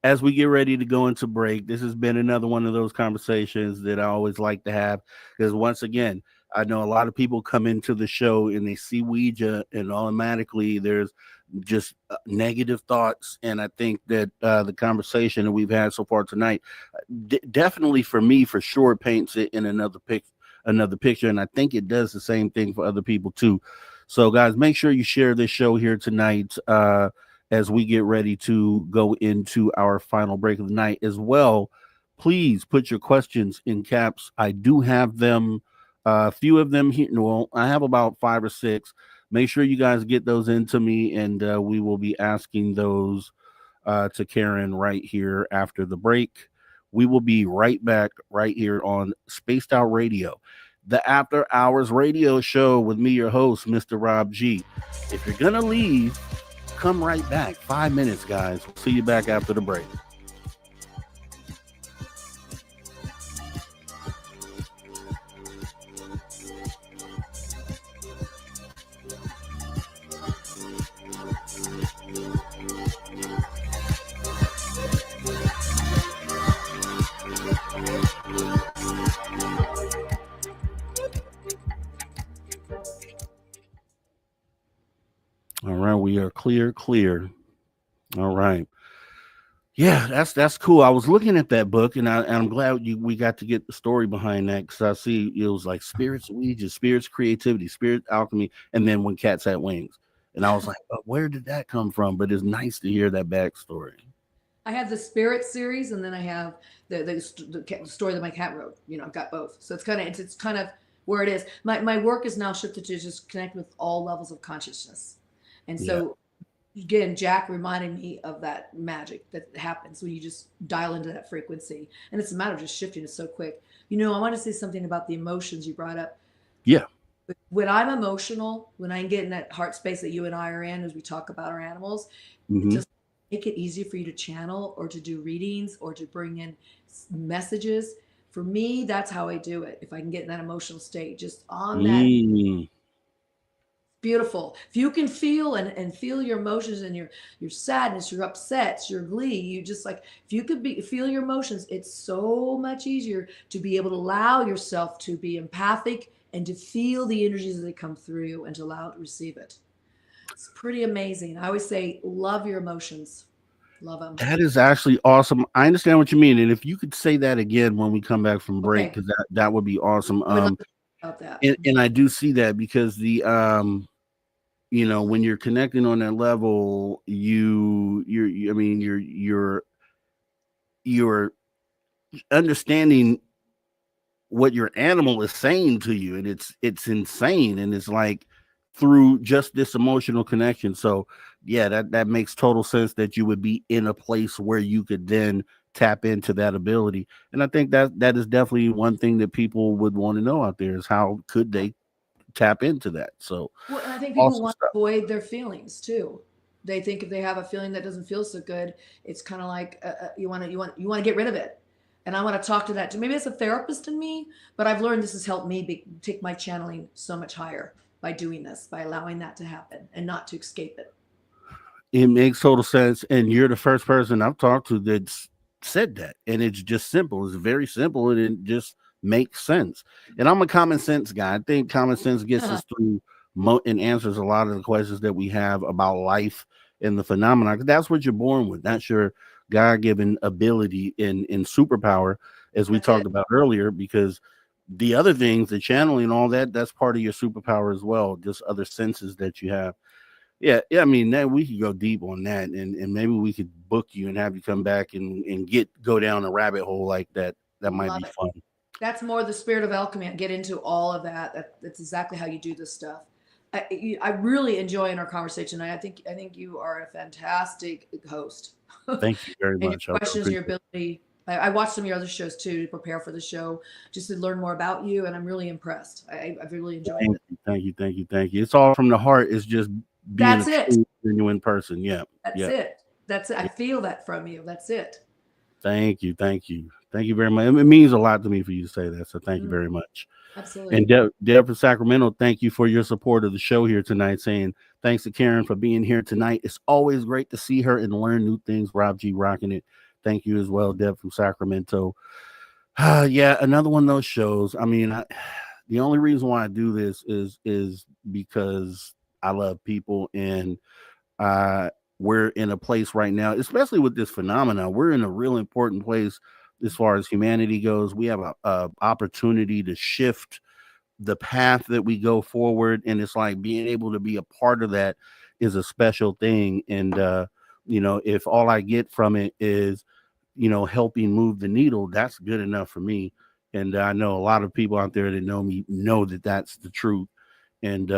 As we get ready to go into break, this has been another one of those conversations that I always like to have, because once again, I know a lot of people come into the show and they see Ouija, and automatically there's just negative thoughts. And I think that the conversation that we've had so far tonight definitely for me, for sure, paints it in another picture. And I think it does the same thing for other people too. So guys, make sure you share this show here tonight as we get ready to go into our final break of the night as well. Please put your questions in caps. I do have them, a few of them here. Well, I have about 5 or 6. Make sure you guys get those into me, and we will be asking those to Karen right here after the break. We will be right back right here on Spaced Out Radio, the After Hours radio show with me, your host, Mr. Rob G. If you're going to leave, come right back. 5 minutes, guys. We'll see you back after the break. All right, we are clear. All right. Yeah, that's cool. I was looking at that book, and I'm glad we got to get the story behind that, because I see it was like spirits, Ouija, spirits, creativity, spirit alchemy, and then when cats had wings, and I was like, where did that come from? But it's nice to hear that backstory. I have the Spirit series, and then I have the story that my cat wrote. I've got both, so it's kind of where it is. My work is now shifted to just connect with all levels of consciousness, and so again, Jack reminded me of that magic that happens when you just dial into that frequency, and it's a matter of just shifting it so quick. I want to say something about the emotions you brought up. Yeah. When I'm emotional, when I get in that heart space that you and I are in, as we talk about our animals, Mhm. just make it easy for you to channel or to do readings or to bring in messages. For me, that's how I do it. If I can get in that emotional state, just on that. Mm. Beautiful. If you can feel and feel your emotions and your sadness, your upsets, your glee, you just like, if you could feel your emotions, it's so much easier to be able to allow yourself to be empathic and to feel the energies as they come through you and to allow it to receive it. It's pretty amazing. I always say, love your emotions. Love them. That is actually awesome. I understand what you mean, and if you could say that again when we come back from break, Okay. because that would be awesome. I would love to talk about that. And I do see that, because the when you're connecting on that level, you're understanding what your animal is saying to you, and it's insane, and it's like through just this emotional connection. So yeah, that makes total sense that you would be in a place where you could then tap into that ability. And I think that is definitely one thing that people would want to know out there, is how could they tap into that. So Well, and I think people awesome want stuff. to avoid their feelings too. They think if they have a feeling that doesn't feel so good, it's kind of like you want to get rid of it. And I want to talk to that too. Maybe it's a therapist in me, but I've learned this has helped me take my channeling so much higher by doing this, by allowing that to happen and not to escape it. It makes total sense, and you're the first person I've talked to that's said that, and it's just simple. It's very simple, and it just makes sense. And I'm a common sense guy. I think common sense gets us through and answers a lot of the questions that we have about life and the phenomena. 'Cause that's what you're born with. That's your God-given ability in superpower, as we That's talked it. about earlier. Because the other things, the channeling and all that, that's part of your superpower as well. Just other senses that you have. Yeah, I mean, that we could go deep on that, and maybe we could book you and have you come back and go down a rabbit hole like that. That might Love be it. fun. That's more the spirit of alchemy. I get into all of that. That's exactly how you do this stuff. I really enjoy in our conversation. I think you are a fantastic host. Thank you very And your much. I really questions, your appreciate ability. I watched some of your other shows too to prepare for the show, just to learn more about you, and I'm really impressed. I've really it. enjoyed it. Thank you. It's all from the heart. It's just being That's a it. true, genuine person. Yeah, That's yeah. it. That's it. I feel that from you. That's it. Thank you very much. It means a lot to me for you to say that. So thank you very much. Absolutely. And Deb from Sacramento, thank you for your support of the show here tonight. Saying thanks to Karen for being here tonight. It's always great to see her and learn new things. Rob G rocking it. Thank you as well, Deb from Sacramento. Yeah, another one of those shows. I mean, the only reason why I do this is because I love people, and we're in a place right now, especially with this phenomena. We're in a real important place as far as humanity goes. We have a opportunity to shift the path that we go forward, and it's like being able to be a part of that is a special thing. And if all I get from it is helping move the needle, that's good enough for me. And I know a lot of people out there that know me know that that's the truth. And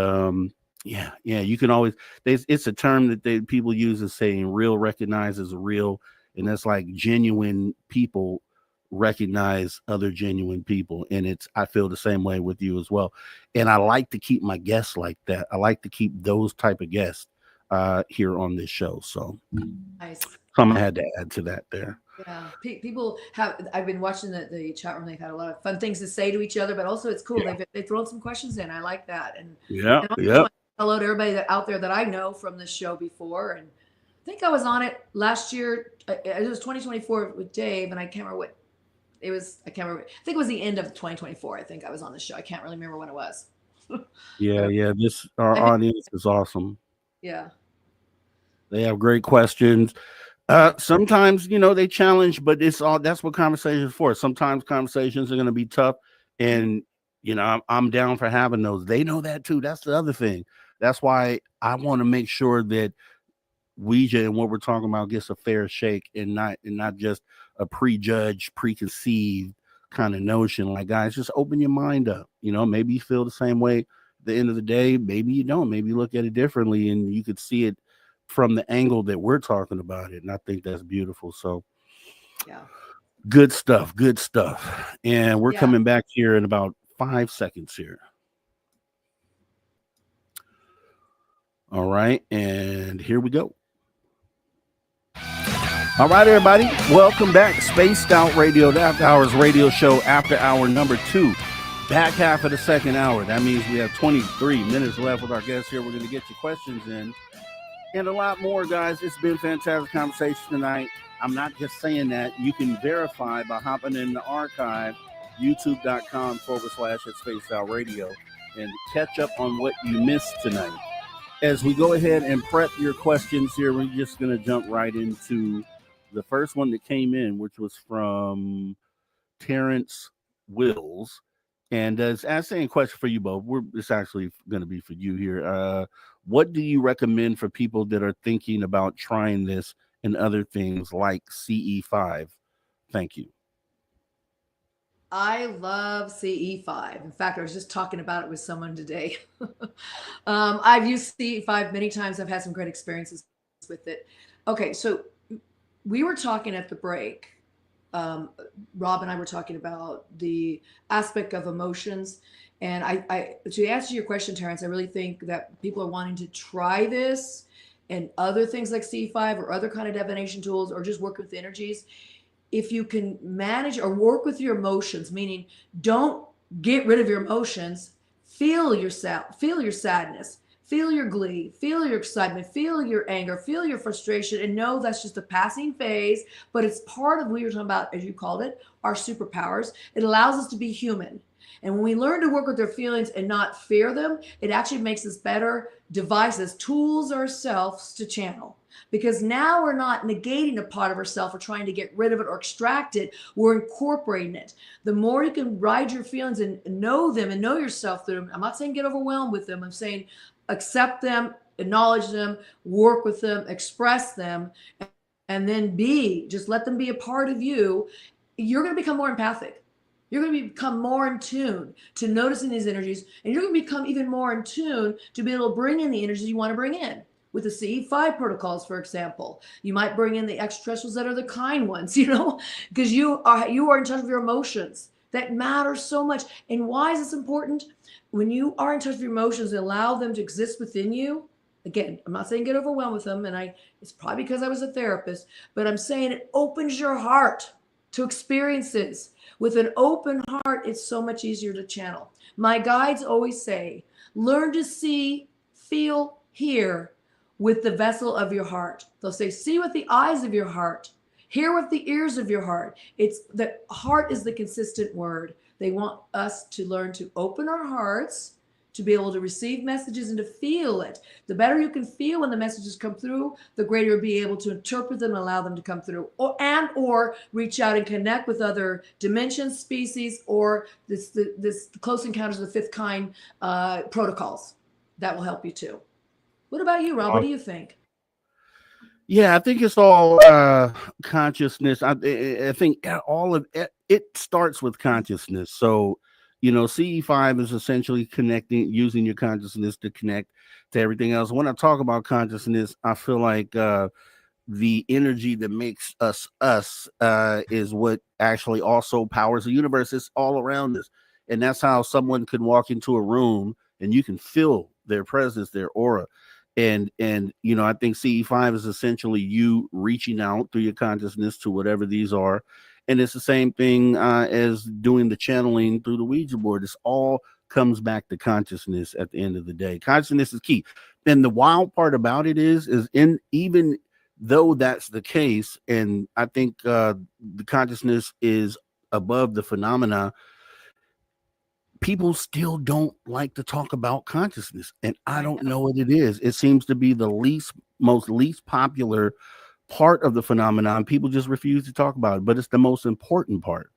yeah, you can always, it's a term that people use as saying real recognizes real, and that's like genuine people recognize other genuine people. And I feel the same way with you as well. And I like to keep my guests like that. I like to keep those type of guests here on this show. So Nice. something I had to add to that there. Yeah, people have. I've been watching the chat room. They've had a lot of fun things to say to each other, but also it's cool. They've thrown some questions in. I like that. And Yeah, and I yeah. just want to say hello to everybody out there that I know from this show before. And I think I was on it last year. It was 2024 with Dave, and I can't remember what it was. I can't remember. I think it was the end of 2024. I think I was on the show. I can't really remember when it was. Yeah. This our I mean, audience is awesome. yeah, They have great questions. Sometimes, they challenge, but that's what conversation is for. Sometimes conversations are going to be tough, and I'm down for having those. They know that too. That's the other thing. That's why I want to make sure that Ouija and what we're talking about gets a fair shake, and not just a prejudged, preconceived kind of notion. Like, guys, just open your mind up. Maybe you feel the same way at the end of the day. Maybe you don't. Maybe you look at it differently, and you could see it from the angle that we're talking about it. And I think that's beautiful. So Yeah. good stuff. And we're Yeah. coming back here in about 5 seconds here. All right. And here we go. All right, everybody. Welcome back. Spaced Out Radio, the After Hours radio show, after hour number 2. Back half of the second hour. That means we have 23 minutes left with our guests here. We're going to get your questions in. And a lot more, guys. It's been fantastic conversation tonight. I'm not just saying that. You can verify by hopping in the archive, youtube.com/at Spaced Out Radio, and catch up on what you missed tonight. As we go ahead and prep your questions here, we're just going to jump right into the first one that came in, which was from Terrence Wills. And it's asking a question for you both. It's actually going to be for you here. What do you recommend for people that are thinking about trying this and other things like CE5? Thank you. I love CE5. In fact, I was just talking about it with someone today. I've used CE5 many times. I've had some great experiences with it. Okay, so we were talking at the break. Rob and I were talking about the aspect of emotions. And I to answer your question, Terrence, I really think that people are wanting to try this and other things like CE5 or other kind of divination tools, or just work with energies. If you can manage or work with your emotions, meaning don't get rid of your emotions, feel yourself, feel your sadness, feel your glee, feel your excitement, feel your anger, feel your frustration, and know that's just a passing phase, but it's part of what you're talking about, as you called it, our superpowers. It allows us to be human. And when we learn to work with their feelings and not fear them, it actually makes us better devices, tools ourselves to channel. Because now we're not negating a part of ourselves or trying to get rid of it or extract it. We're incorporating it. The more you can ride your feelings and know them and know yourself through them, I'm not saying get overwhelmed with them. I'm saying accept them, acknowledge them, work with them, express them, and then just let them be a part of you. You're going to become more empathic. You're going to become more in tune to noticing these energies, and you're going to become even more in tune to be able to bring in the energies you want to bring in. With the CE5 protocols, for example, you might bring in the extraterrestrials that are the kind ones, because you are in touch with your emotions. That matters so much. And why is this important? When you are in touch with your emotions and allow them to exist within you, again, I'm not saying get overwhelmed with them, and it's probably because I was a therapist, but I'm saying it opens your heart to experiences. With an open heart, it's so much easier to channel. My guides always say, learn to see, feel, hear with the vessel of your heart. They'll say, see with the eyes of your heart, hear with the ears of your heart. It's the heart is the consistent word. They want us to learn to open our hearts, to be able to receive messages and to feel it. The better you can feel when the messages come through, the greater you'll be able to interpret them and allow them to come through, or reach out and connect with other dimensions, species, or this Close Encounters of the Fifth Kind protocols. That will help you too. What about you, Rob? What do you think? Yeah, I think it's all consciousness. I think all of it starts with consciousness. So, CE5 is essentially using your consciousness to connect to everything else. When I talk about consciousness, I feel like the energy that makes us is what actually also powers the universe. It's all around us. And that's how someone could walk into a room and you can feel their presence, their aura. And I think CE5 is essentially you reaching out through your consciousness to whatever these are. And it's the same thing as doing the channeling through the Ouija board. This all comes back to consciousness at the end of the day. Consciousness is key. And the wild part about it is even though that's the case, and I think the consciousness is above the phenomena, people still don't like to talk about consciousness. And I don't know what it is. It seems to be the least most least popular part of the phenomenon. People just refuse to talk about it, but it's the most important part.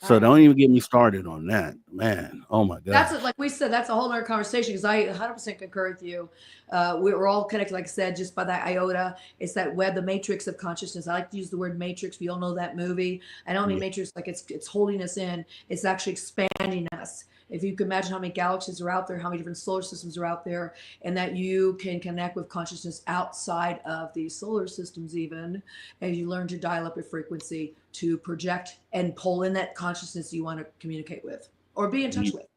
So don't even get me started on that, man. Oh my God. That's like we said, that's a whole other conversation because I 100% concur with you. We're all connected, like I said, just by that iota. It's that web, the matrix of consciousness. I like to use the word matrix. We all know that movie. I don't mean matrix like it's holding us in. It's actually expanding us. If you can imagine how many galaxies are out there, how many different solar systems are out there, and that you can connect with consciousness outside of these solar systems, even as you learn to dial up your frequency to project and pull in that consciousness you want to communicate with or be in touch with.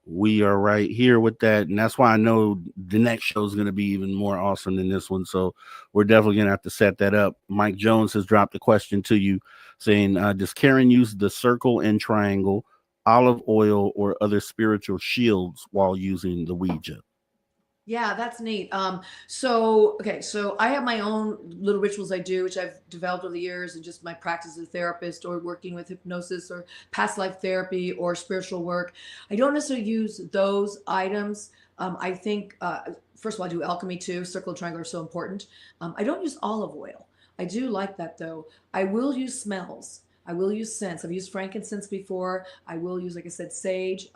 We are right here with that. And that's why I know the next show is going to be even more awesome than this one. So we're definitely going to have to set that up. Mike Jones has dropped a question to you saying, does Karen use the circle and triangle, olive oil, or other spiritual shields while using the Ouija? Yeah, that's neat. So I have my own little rituals I do, which I've developed over the years and just my practice as a therapist or working with hypnosis or past life therapy or spiritual work. I don't necessarily use those items. I think, first of all, I do alchemy too. Circle and triangle are so important. I don't use olive oil. I do like that though. I will use smells. I will use scents. I've used frankincense before. I will use, like I said, sage,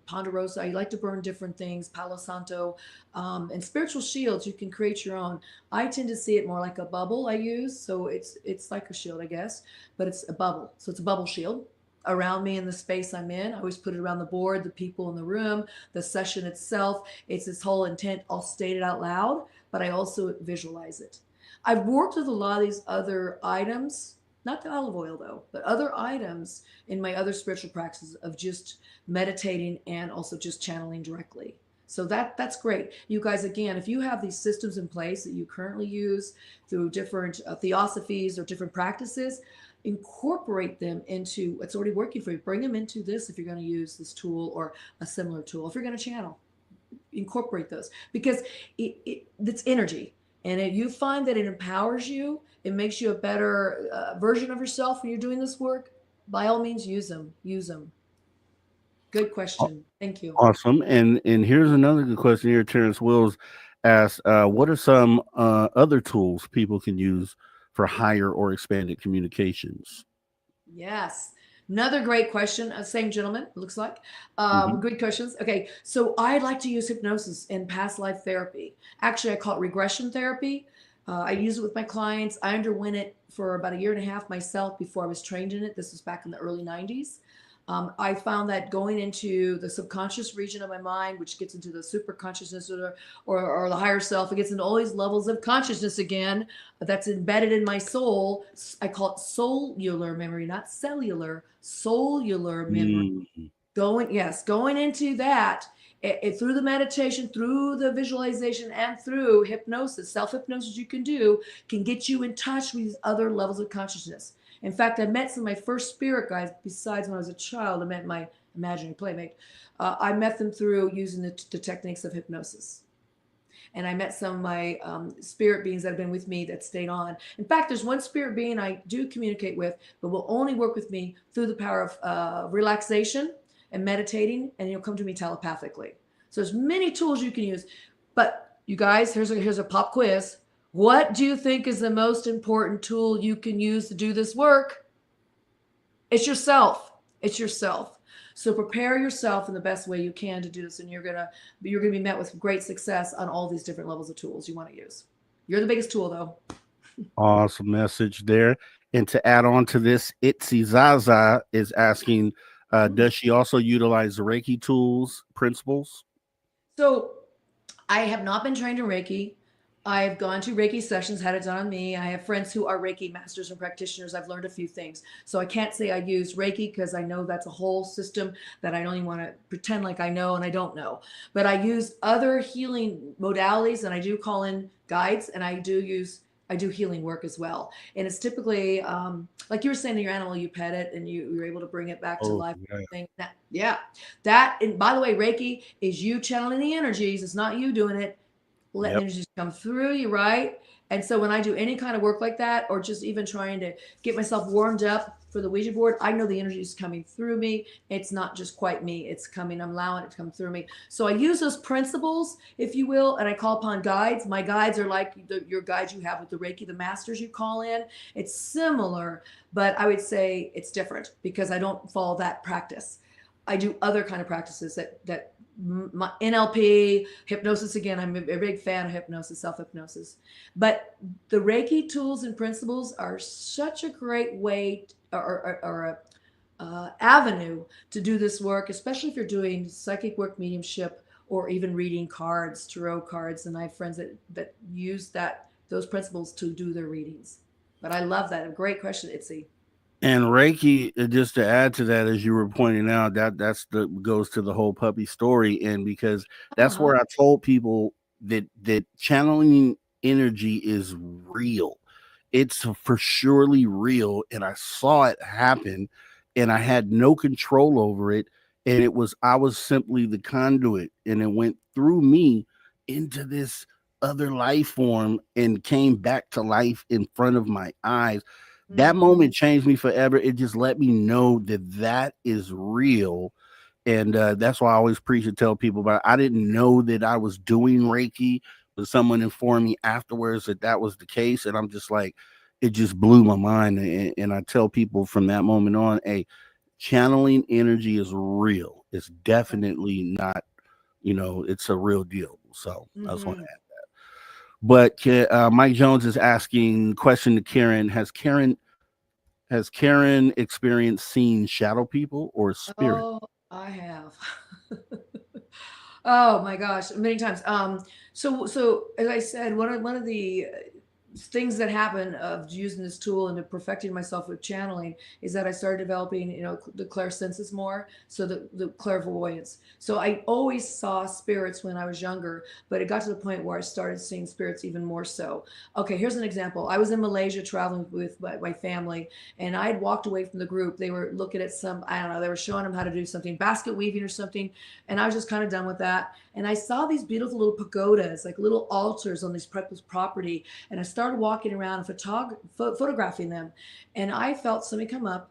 ponderosa. I like to burn different things, Palo Santo, and spiritual shields. You can create your own. I tend to see it more like a bubble I use. So it's like a shield, I guess, but it's a bubble. So it's a bubble shield around me in the space I'm in. I always put it around the board, the people in the room, the session itself. It's this whole intent. I'll state it out loud, but I also visualize it. I've worked with a lot of these other items, not the olive oil though, but other items in my other spiritual practices of just meditating and also just channeling directly. So that's great. You guys, again, if you have these systems in place that you currently use through different theosophies or different practices, incorporate them into what's already working for you. Bring them into this if you're going to use this tool or a similar tool. If you're going to channel, incorporate those because it's energy. And if you find that it empowers you, it makes you a better version of yourself when you're doing this work, by all means, use them. Use them. Good question. Thank you. Awesome. And here's another good question here. Terrence Wills asks, what are some other tools people can use for higher or expanded communications? Yes. Another great question. Same gentleman, it looks like. Good questions. Okay. So I like to use hypnosis and past life therapy. Actually, I call it regression therapy. I use it with my clients. I underwent it for about 1.5 years myself before I was trained in it. This was back in the early 90s. I found that going into the subconscious region of my mind, which gets into the super consciousness or the higher self, it gets into all these levels of consciousness again that's embedded in my soul. I call it cellular memory, not cellular, cellular memory. Going into that through the meditation, through the visualization, and through hypnosis, self-hypnosis you can do, can get you in touch with these other levels of consciousness. In fact, I met some of my first spirit guides, besides when I was a child, I met my imaginary playmate. I met them through using the techniques of hypnosis. And I met some of my spirit beings that have been with me that stayed on. In fact, there's one spirit being I do communicate with, but will only work with me through the power of relaxation and meditating, and you'll come to me telepathically. So there's many tools you can use. But you guys, here's a pop quiz. What do you think is the most important tool you can use to do this work? It's yourself. It's yourself. So prepare yourself in the best way you can to do this, and you're gonna be met with great success on all these different levels of tools you want to use. You're the biggest tool, though. Awesome message there. And to add on to this, Itzy Zaza is asking, does she also utilize the Reiki tools, principles? So I have not been trained in Reiki. I've gone to Reiki sessions, had it done on me. I have friends who are Reiki masters and practitioners. I've learned a few things. So I can't say I use Reiki because I know that's a whole system that I don't even want to pretend like I know and I don't know. But I use other healing modalities, and I do call in guides, and I do healing work as well. And it's typically, like you were saying to your animal, you pet it and you're able to bring it back to life. Yeah. That, and by the way, Reiki is you channeling the energies. It's not you doing it. letting Yep. energies come through you, right? And so when I do any kind of work like that, or just even trying to get myself warmed up for the Ouija board, I know the energy is coming through me. It's not just quite me. It's coming, I'm allowing it to come through me. So I use those principles, if you will, and I call upon guides. My guides are like your guides you have with the Reiki, the masters you call in. It's similar, but I would say it's different because I don't follow that practice. I do other kind of practices that my NLP, hypnosis. Again, I'm a big fan of hypnosis, self-hypnosis. But the Reiki tools and principles are such a great way or avenue to do this work, especially if you're doing psychic work, mediumship, or even reading cards, tarot cards. And I have friends that use those principles to do their readings. But I love that. A great question, Itzy. And Reiki, just to add to that, as you were pointing out, that's the goes to the whole puppy story, and because that's Uh-huh. where I told people that channeling energy is real. It's for surely real, and I saw it happen, and I had no control over it, and I was simply the conduit, and it went through me into this other life form and came back to life in front of my eyes. That moment changed me forever. It just let me know that is real. And that's why I always preach and tell people about it. I didn't know that I was doing Reiki, but someone informed me afterwards that was the case. And I'm just like, it just blew my mind. And I tell people from that moment on, hey, channeling energy is real. It's definitely not, it's a real deal. So I just want to add. But Mike Jones is asking question to Karen. Has Karen experienced seeing shadow people or spirit? Oh, I have. Oh my gosh, many times. So as I said, one of the things that happen of using this tool and to perfecting myself with channeling is that I started developing, the clairsenses more, so the clairvoyance. So I always saw spirits when I was younger, but it got to the point where I started seeing spirits even more so. Okay, here's an example. I was in Malaysia traveling with my family, and I had walked away from the group. They were looking at I don't know, they were showing them how to do something, basket weaving or something, and I was just kind of done with that. And I saw these beautiful little pagodas, like little altars on this property, and I started walking around and photographing them. And I felt somebody come up,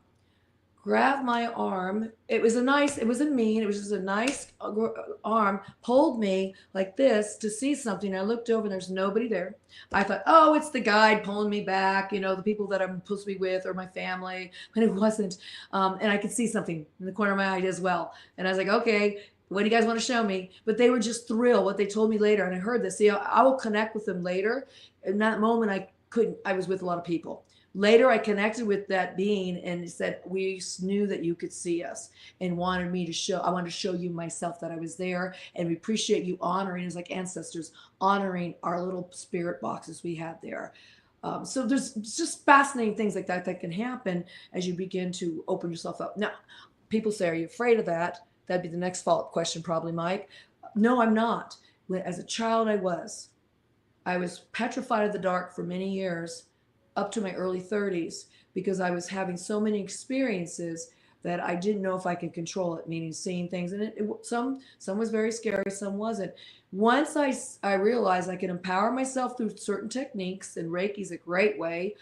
grab my arm. It wasn't mean, it was just a nice arm, pulled me like this to see something. I looked over and there's nobody there. I thought, oh, it's the guide pulling me back, the people that I'm supposed to be with or my family, but it wasn't. And I could see something in the corner of my eye as well. And I was like, okay, what do you guys want to show me? But they were just thrilled what they told me later. And I heard this. See, I will connect with them later. In that moment, I was with a lot of people. Later, I connected with that being and said, we knew that you could see us and I wanted to show you myself that I was there. And we appreciate you honoring us like ancestors, honoring our little spirit boxes we had there. So there's just fascinating things like that can happen as you begin to open yourself up. Now, people say, are you afraid of that? That'd be the next follow-up question, probably, Mike. No, I'm not. As a child, I was petrified of the dark for many years, up to my early 30s, because I was having so many experiences that I didn't know if I could control it, meaning seeing things. And some was very scary, some wasn't. Once I realized I could empower myself through certain techniques, and Reiki is a great way,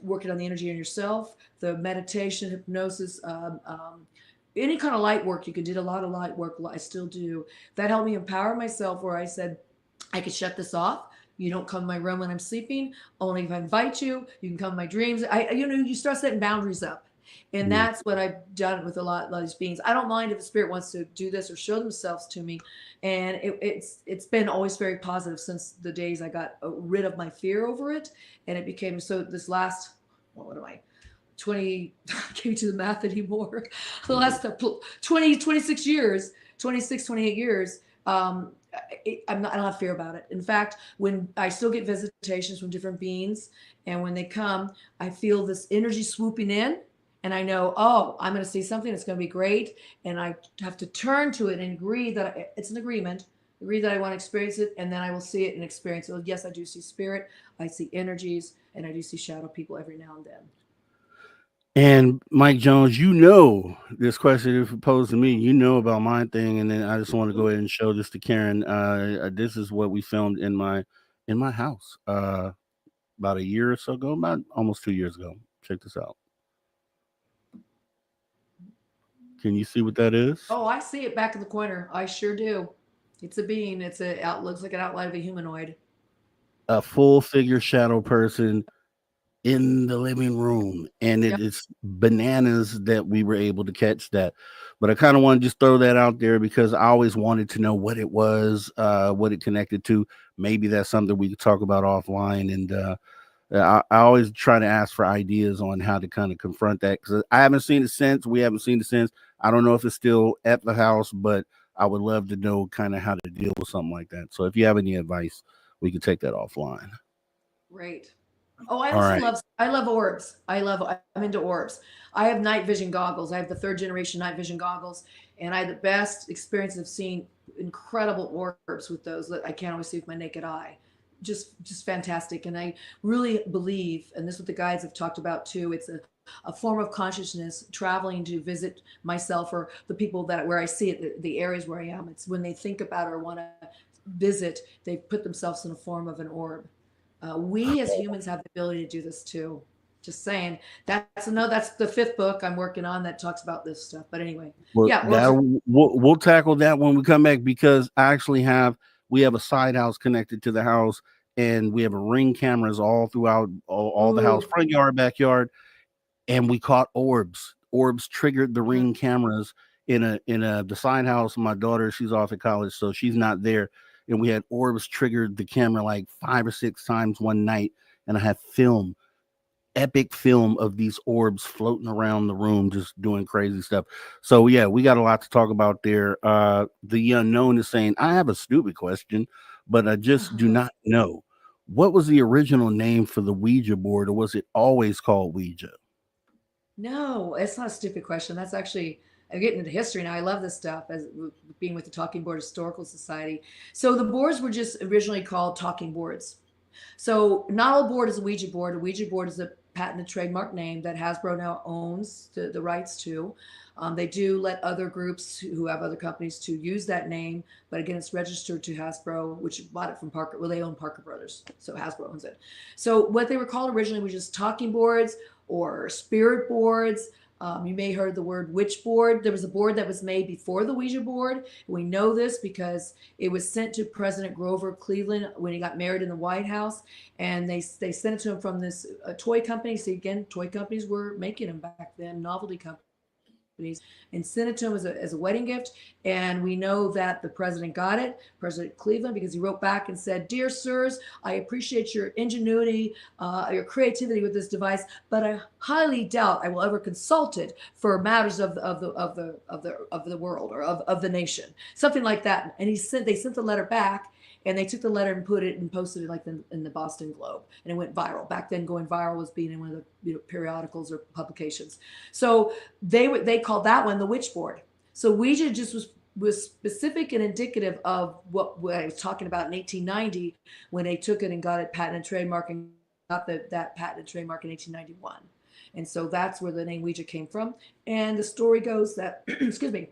working on the energy in yourself, the meditation, hypnosis, any kind of light work. You could do a lot of light work. I still do. That helped me empower myself, where I said, I could shut this off. You don't come to my room when I'm sleeping. Only if I invite you. You can come to my dreams. You start setting boundaries up. And that's what I've done with a lot of these beings. I don't mind if the spirit wants to do this or show themselves to me. And it's been always very positive since the days I got rid of my fear over it. And it became, so this last, what am I? 20, I can't do the math anymore. The last 26 years, 26, 28 years, I don't have fear about it. In fact, when I still get visitations from different beings, and when they come, I feel this energy swooping in, and I know, oh, I'm going to see something. It's going to be great. And I have to turn to it and agree that it's an agreement, agree that I want to experience it, and then I will see it and experience it. Well, yes, I do see spirit, I see energies, and I do see shadow people every now and then. And Mike Jones, you know this question if posed to me, you know about my thing, and then I just want to go ahead and show this to Karen. This is what we filmed in my house about a year or so ago, about almost 2 years ago. Check this out. Can you see what that is? Oh, I see it back in the corner. I sure do. It's a bean. Looks like an outline of a humanoid. A full figure shadow person in the living room, and it Yep. is bananas that we were able to catch that. But I kind of want to just throw that out there because I always wanted to know what it was, what it connected to. Maybe that's something we could talk about offline. And I always try to ask for ideas on how to kind of confront that, because I haven't seen it since. We haven't seen it since. I don't know if it's still at the house, but I would love to know kind of how to deal with something like that. So if you have any advice, we could take that offline. Great. Oh, I All also right. I love orbs. I'm into orbs. I have night vision goggles. I have the third generation night vision goggles, and I had the best experience of seeing incredible orbs with those that I can't always see with my naked eye. Just fantastic. And I really believe, and this is what the guides have talked about too, it's a form of consciousness traveling to visit myself or the people that where I see it, the areas where I am. It's when they think about or want to visit, they put themselves in a form of an orb. We as humans have the ability to do this too. Just saying. That's the fifth book I'm working on that talks about this stuff. But anyway, Well, yeah, that we'll tackle that when we come back, because I actually we have a side house connected to the house, and we have a ring cameras all throughout all the house, Ooh. front yard, backyard, and we caught orbs. Orbs triggered the ring cameras in the side house. My daughter, she's off at college, so she's not there, and we had orbs triggered the camera like 5 or 6 times one night, and I have epic film of these orbs floating around the room just doing crazy stuff. So yeah, we got a lot to talk about there. The unknown is saying, I have a stupid question, but I just do not know. What was the original name for the Ouija board, or was it always called Ouija? No, it's not a stupid question. That's actually, I'm getting into history now. I love this stuff as being with the Talking Board Historical Society. So the boards were just originally called talking boards. So not all board is a Ouija board. A Ouija board is a patented trademark name that Hasbro now owns the rights to. They do let other groups who have other companies to use that name, but again, it's registered to Hasbro, which bought it from Parker. Well, they own Parker Brothers, so Hasbro owns it. So what they were called originally was just talking boards or spirit boards. You may have heard the word witch board. There was a board that was made before the Ouija board. We know this because it was sent to President Grover Cleveland when he got married in the White House, and they sent it to him from this toy company. See, again, toy companies were making them back then, novelty companies, and sent it to him as a wedding gift. And we know that the president got it, President Cleveland, because he wrote back and said, "Dear sirs, I appreciate your ingenuity, your creativity with this device, but I highly doubt I will ever consult it for matters of the world or of the nation," something like that. And they sent the letter back. And they took the letter and put it and posted it like in the Boston Globe, and it went viral. Back then, going viral was being in one of the periodicals or publications. So they called that one the witch board. So Ouija just was specific and indicative of what I was talking about in 1890 when they took it and got it patent and trademark and got that patent and trademark in 1891. And so that's where the name Ouija came from. And the story goes that, excuse me,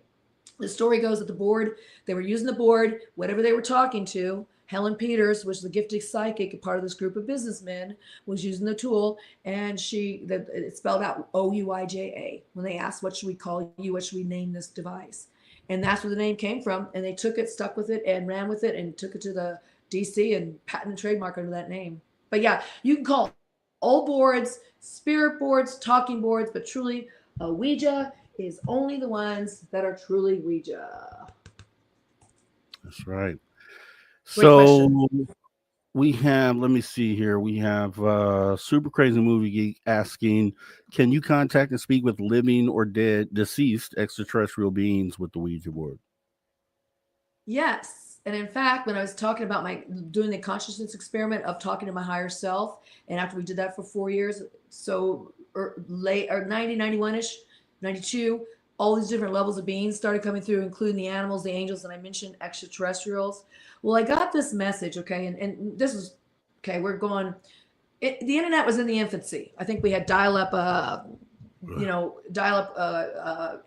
the story goes that the board, they were using the board, whatever they were talking to. Helen Peters, which was the gifted psychic, a part of this group of businessmen, was using the tool, and it spelled out Ouija. When they asked, what should we call you? What should we name this device? And that's where the name came from. And they took it, stuck with it, and ran with it, and took it to the DC and patent and trademark under that name. But yeah, you can call all boards, spirit boards, talking boards, but truly a Ouija is only the ones that are truly Ouija. That's right. Great So question. we have, let me see here. We have Super Crazy Movie Geek asking, can you contact and speak with living or deceased extraterrestrial beings with the Ouija board? Yes. And in fact, when I was talking about doing the consciousness experiment of talking to my higher self, and after we did that for 4 years, so late or 90, 91-ish, 92, all these different levels of beings started coming through, including the animals, the angels, and I mentioned extraterrestrials. Well, I got this message, okay, and this is, okay, we're going, the internet was in the infancy. I think we had dial-up dial up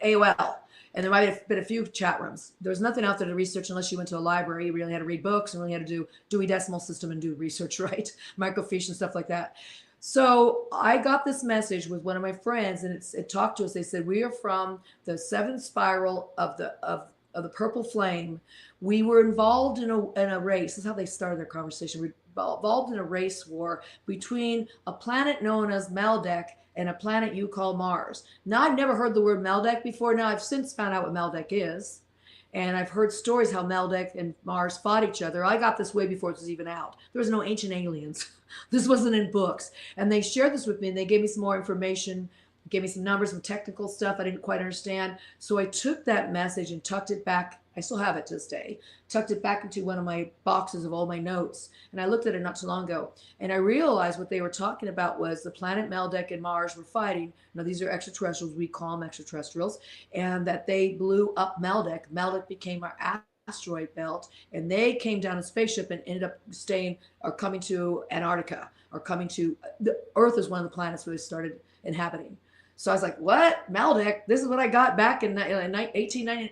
AOL. And there might have been a few chat rooms. There was nothing out there to research unless you went to a library. You really had to read books and really had to do Dewey Decimal System and do research, right? Microfiche and stuff like that. So I got this message with one of my friends, and it talked to us. They said, we are from the seventh spiral of the purple flame. We were involved in a race. This is how they started their conversation. We were involved in a race war between a planet known as Maldek and a planet you call Mars. Now, I've never heard the word Maldek before. Now, I've since found out what Maldek is. And I've heard stories how Maldek and Mars fought each other. I got this way before it was even out. There was no ancient aliens. This wasn't in books. And they shared this with me, and they gave me some more information, gave me some numbers, some technical stuff I didn't quite understand. So I took that message and tucked it back. I still have it to this day. Tucked it back into one of my boxes of all my notes. And I looked at it not too long ago. And I realized what they were talking about was the planet Maldek and Mars were fighting. Now, these are extraterrestrials. We call them extraterrestrials. And that they blew up Maldek. Maldek became our asteroid belt. And they came down in a spaceship and ended up staying or coming to Antarctica or coming to the Earth is one of the planets where they started inhabiting. So I was like, what? Maldek? This is what I got back in 1989,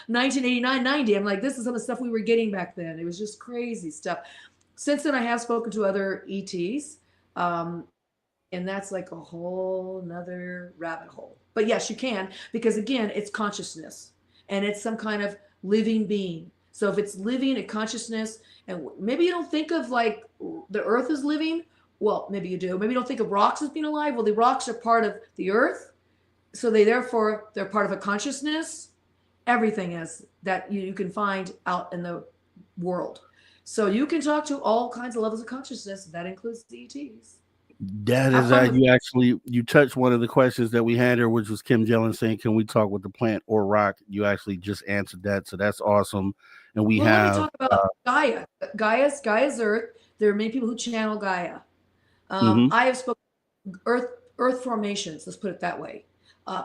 90. I'm like, this is some of the stuff we were getting back then. It was just crazy stuff. Since then, I have spoken to other ETs. And that's like a whole nother rabbit hole. But yes, you can, because again, it's consciousness and it's some kind of living being. So if it's living a consciousness, and maybe you don't think of like the earth as living. Well, maybe you do. Maybe you don't think of rocks as being alive. Well, the rocks are part of the earth. So they're part of a consciousness. Everything is that you can find out in the world. So you can talk to all kinds of levels of consciousness. That includes the ETs. That is you touched one of the questions that we had here, which was Kim Jellin saying, can we talk with the plant or rock? You actually just answered that. So that's awesome. And let me talk about Gaia. Gaia's Earth. There are many people who channel Gaia. I have spoken earth formations. Let's put it that way.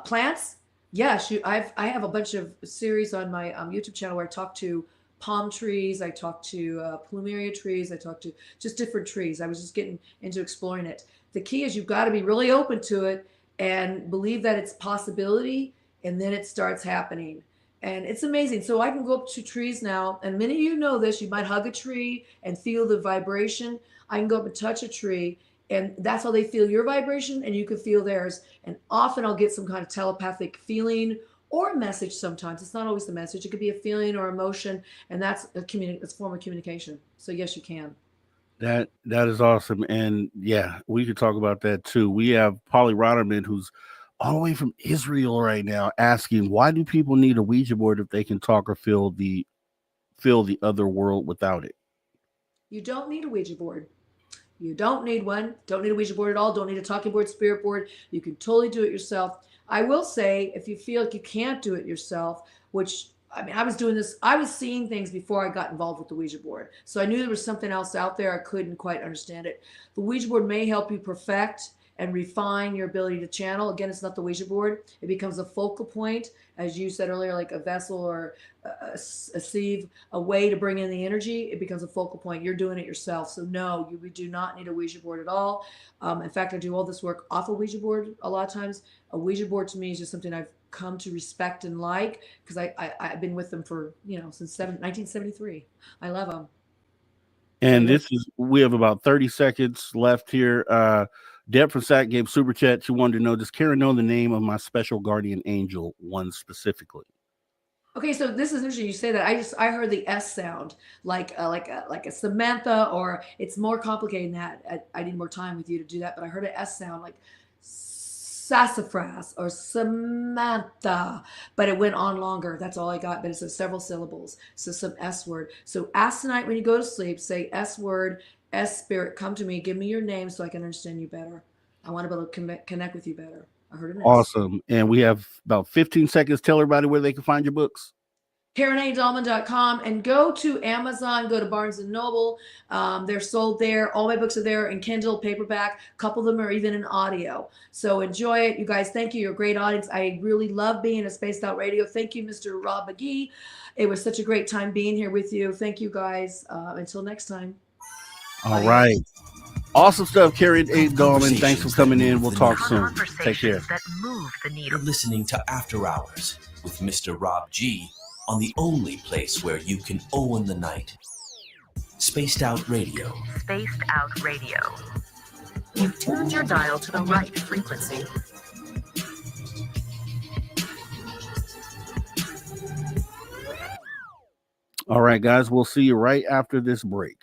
Plants. Yes. I have a bunch of series on my YouTube channel where I talk to palm trees. I talk to plumeria trees. I talk to just different trees. I was just getting into exploring it. The key is you've got to be really open to it and believe that it's possibility, and then it starts happening. And it's amazing. So I can go up to trees now, and many of you know this. You might hug a tree and feel the vibration. I can go up and touch a tree, and that's how they feel your vibration, and you can feel theirs. And often I'll get some kind of telepathic feeling or a message sometimes. It's not always the message. It could be a feeling or emotion, and that's a form of communication. So yes, you can. That is awesome. And yeah, we could talk about that too. We have Polly Rotterman, who's all the way from Israel right now, asking, why do people need a Ouija board if they can talk or feel the other world without it? You don't need a Ouija board. You don't need one. Don't need a Ouija board at all. Don't need a talking board, spirit board. You can totally do it yourself. I will say, if you feel like you can't do it yourself, which, I mean, I was doing this, I was seeing things before I got involved with the Ouija board. So I knew there was something else out there. I couldn't quite understand it. The Ouija board may help you perfect and refine your ability to channel. Again, it's not the Ouija board. It becomes a focal point, as you said earlier, like a vessel or a sieve, a way to bring in the energy. It becomes a focal point. You're doing it yourself. So no, we do not need a Ouija board at all. In fact, I do all this work off a Ouija board a lot of times. A Ouija board to me is just something I've come to respect and like, because I've been with them for, since 1973. I love them. And we have about 30 seconds left here. Deb from SAC gave super chat. She wanted to know, does Karen know the name of my special guardian angel, one specifically? Okay, so this is interesting you say that. I heard the S sound, like a Samantha, or it's more complicated than that. I need more time with you to do that, but I heard an S sound like sassafras or Samantha, but it went on longer. That's all I got, but it's several syllables. So some S word. So ask tonight when you go to sleep, say S word, S spirit, come to me, give me your name so I can understand you better. I want to be able to connect with you better. I heard an S. Awesome. And we have about 15 seconds. Tell everybody where they can find your books. KarenADahlman.com, and go to Amazon, go to Barnes & Noble. They're sold there. All my books are there in Kindle, paperback. A couple of them are even in audio. So enjoy it. You guys, thank you. You're a great audience. I really love being at Spaced Out Radio. Thank you, Mr. Rob McGee. It was such a great time being here with you. Thank you, guys. Until next time. All right. Awesome stuff, Carrie A. Dahlman. Thanks for coming in. We'll talk soon. Take care. That move the needle. You're listening to After Hours with Mr. Rob G on the only place where you can own the night. Spaced Out Radio. Spaced Out Radio. You've tuned your dial to the right frequency. All right, guys. We'll see you right after this break.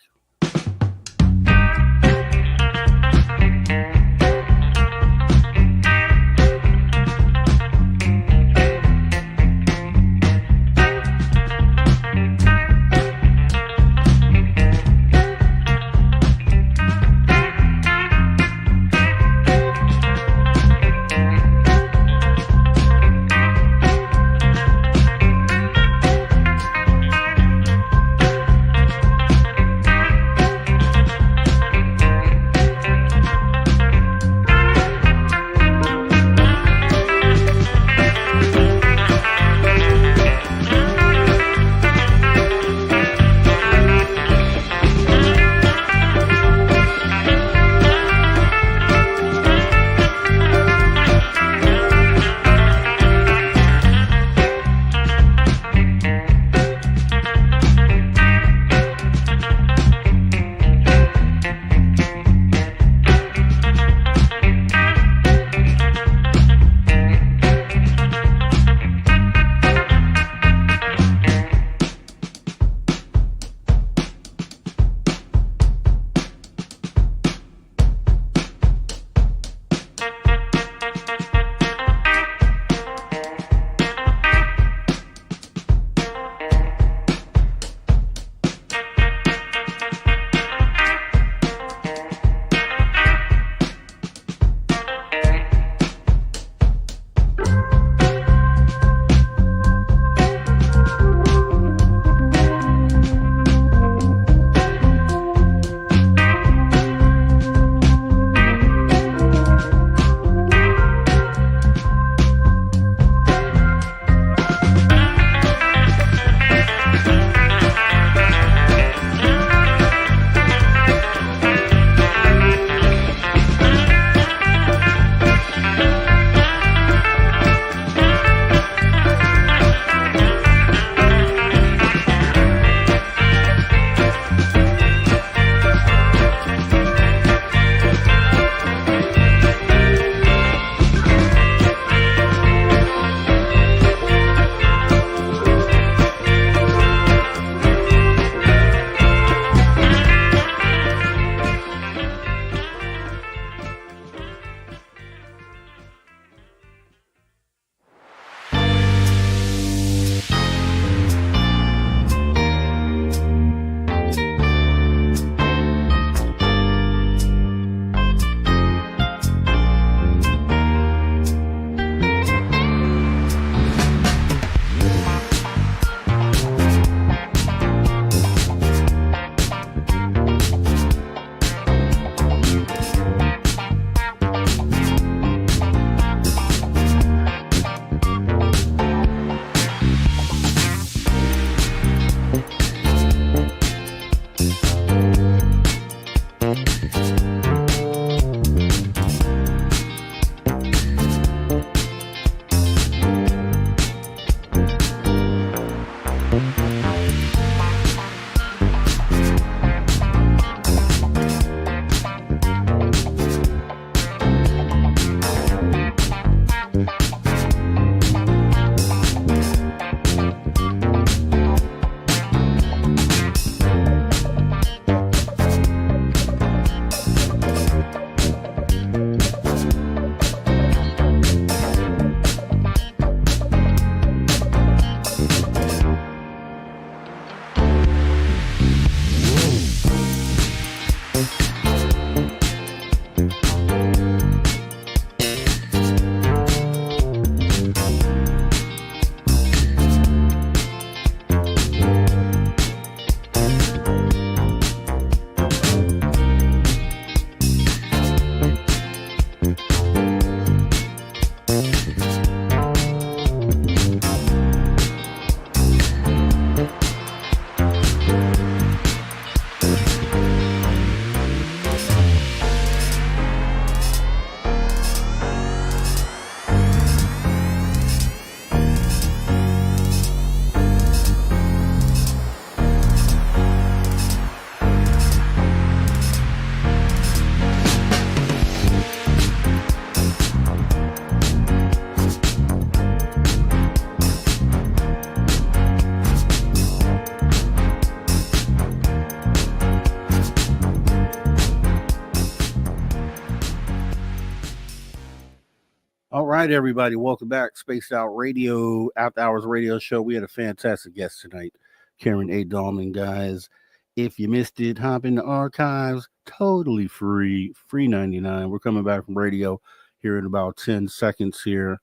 right, everybody, welcome back. Spaced Out Radio, After Hours Radio Show. We had a fantastic guest tonight, Karen A. Dahlman, guys. If you missed it, hop in the archives, totally free 99. We're coming back from radio here in about 10 seconds here.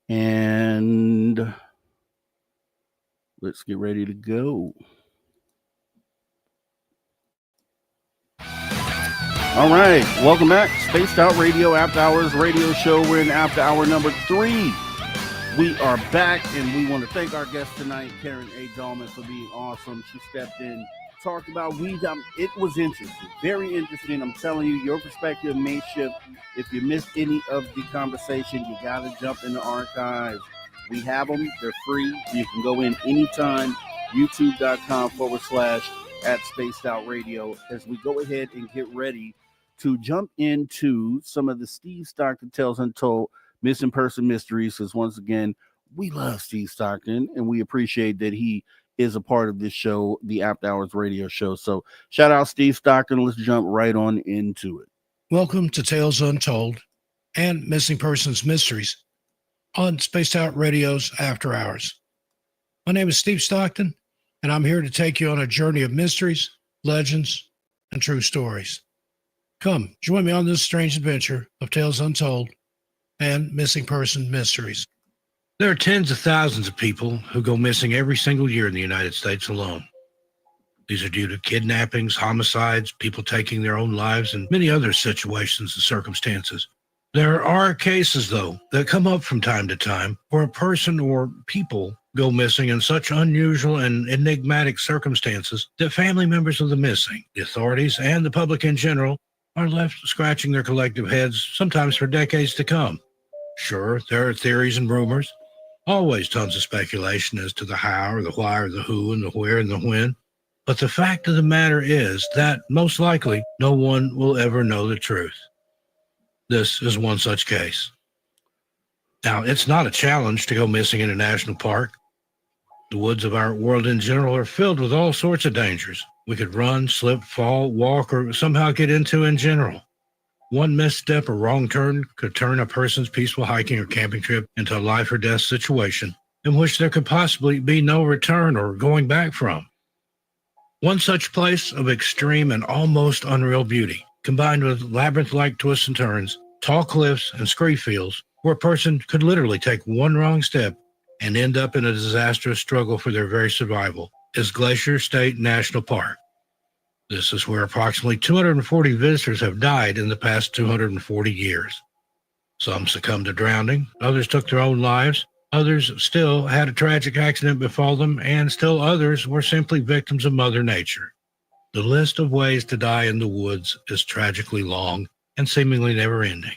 And let's get ready to go. All right, welcome back. Spaced Out Radio, After Hours Radio Show. We're in After Hour number 3. We are back, and we want to thank our guest tonight, Karen A. Dahlman, for being awesome. She stepped in, talked about weed. It was interesting, very interesting. I'm telling you, your perspective may shift. If you missed any of the conversation, you got to jump in the archives. We have them. They're free. You can go in anytime, youtube.com/@SpacedOutRadio, as we go ahead and get ready to jump into some of the Steve Stockton Tales Untold Missing Person Mysteries, because once again, we love Steve Stockton, and we appreciate that he is a part of this show, the After Hours Radio Show. So shout out Steve Stockton. Let's jump right on into it. Welcome to Tales Untold and Missing Persons Mysteries on Spaced Out Radio's After Hours. My name is Steve Stockton, and I'm here to take you on a journey of mysteries, legends, and true stories. Come, join me on this strange adventure of Tales Untold and Missing Person Mysteries. There are tens of thousands of people who go missing every single year in the United States alone. These are due to kidnappings, homicides, people taking their own lives, and many other situations and circumstances. There are cases, though, that come up from time to time where a person or people go missing in such unusual and enigmatic circumstances that family members of the missing, the authorities, and the public in general are left scratching their collective heads, sometimes for decades to come. Sure, there are theories and rumors, always tons of speculation as to the how or the why or the who and the where and the when. But the fact of the matter is that most likely no one will ever know the truth. This is one such case. Now, it's not a challenge to go missing in a national park. The woods of our world in general are filled with all sorts of dangers we could run, slip, fall, walk, or somehow get into in general. One misstep or wrong turn could turn a person's peaceful hiking or camping trip into a life or death situation in which there could possibly be no return or going back from. One such place of extreme and almost unreal beauty, combined with labyrinth-like twists and turns, tall cliffs, and scree fields, where a person could literally take one wrong step and end up in a disastrous struggle for their very survival, is Glacier State National Park. This is where approximately 240 visitors have died in the past 240 years. Some succumbed to drowning, others took their own lives, others still had a tragic accident befall them, and still others were simply victims of Mother Nature. The list of ways to die in the woods is tragically long and seemingly never-ending.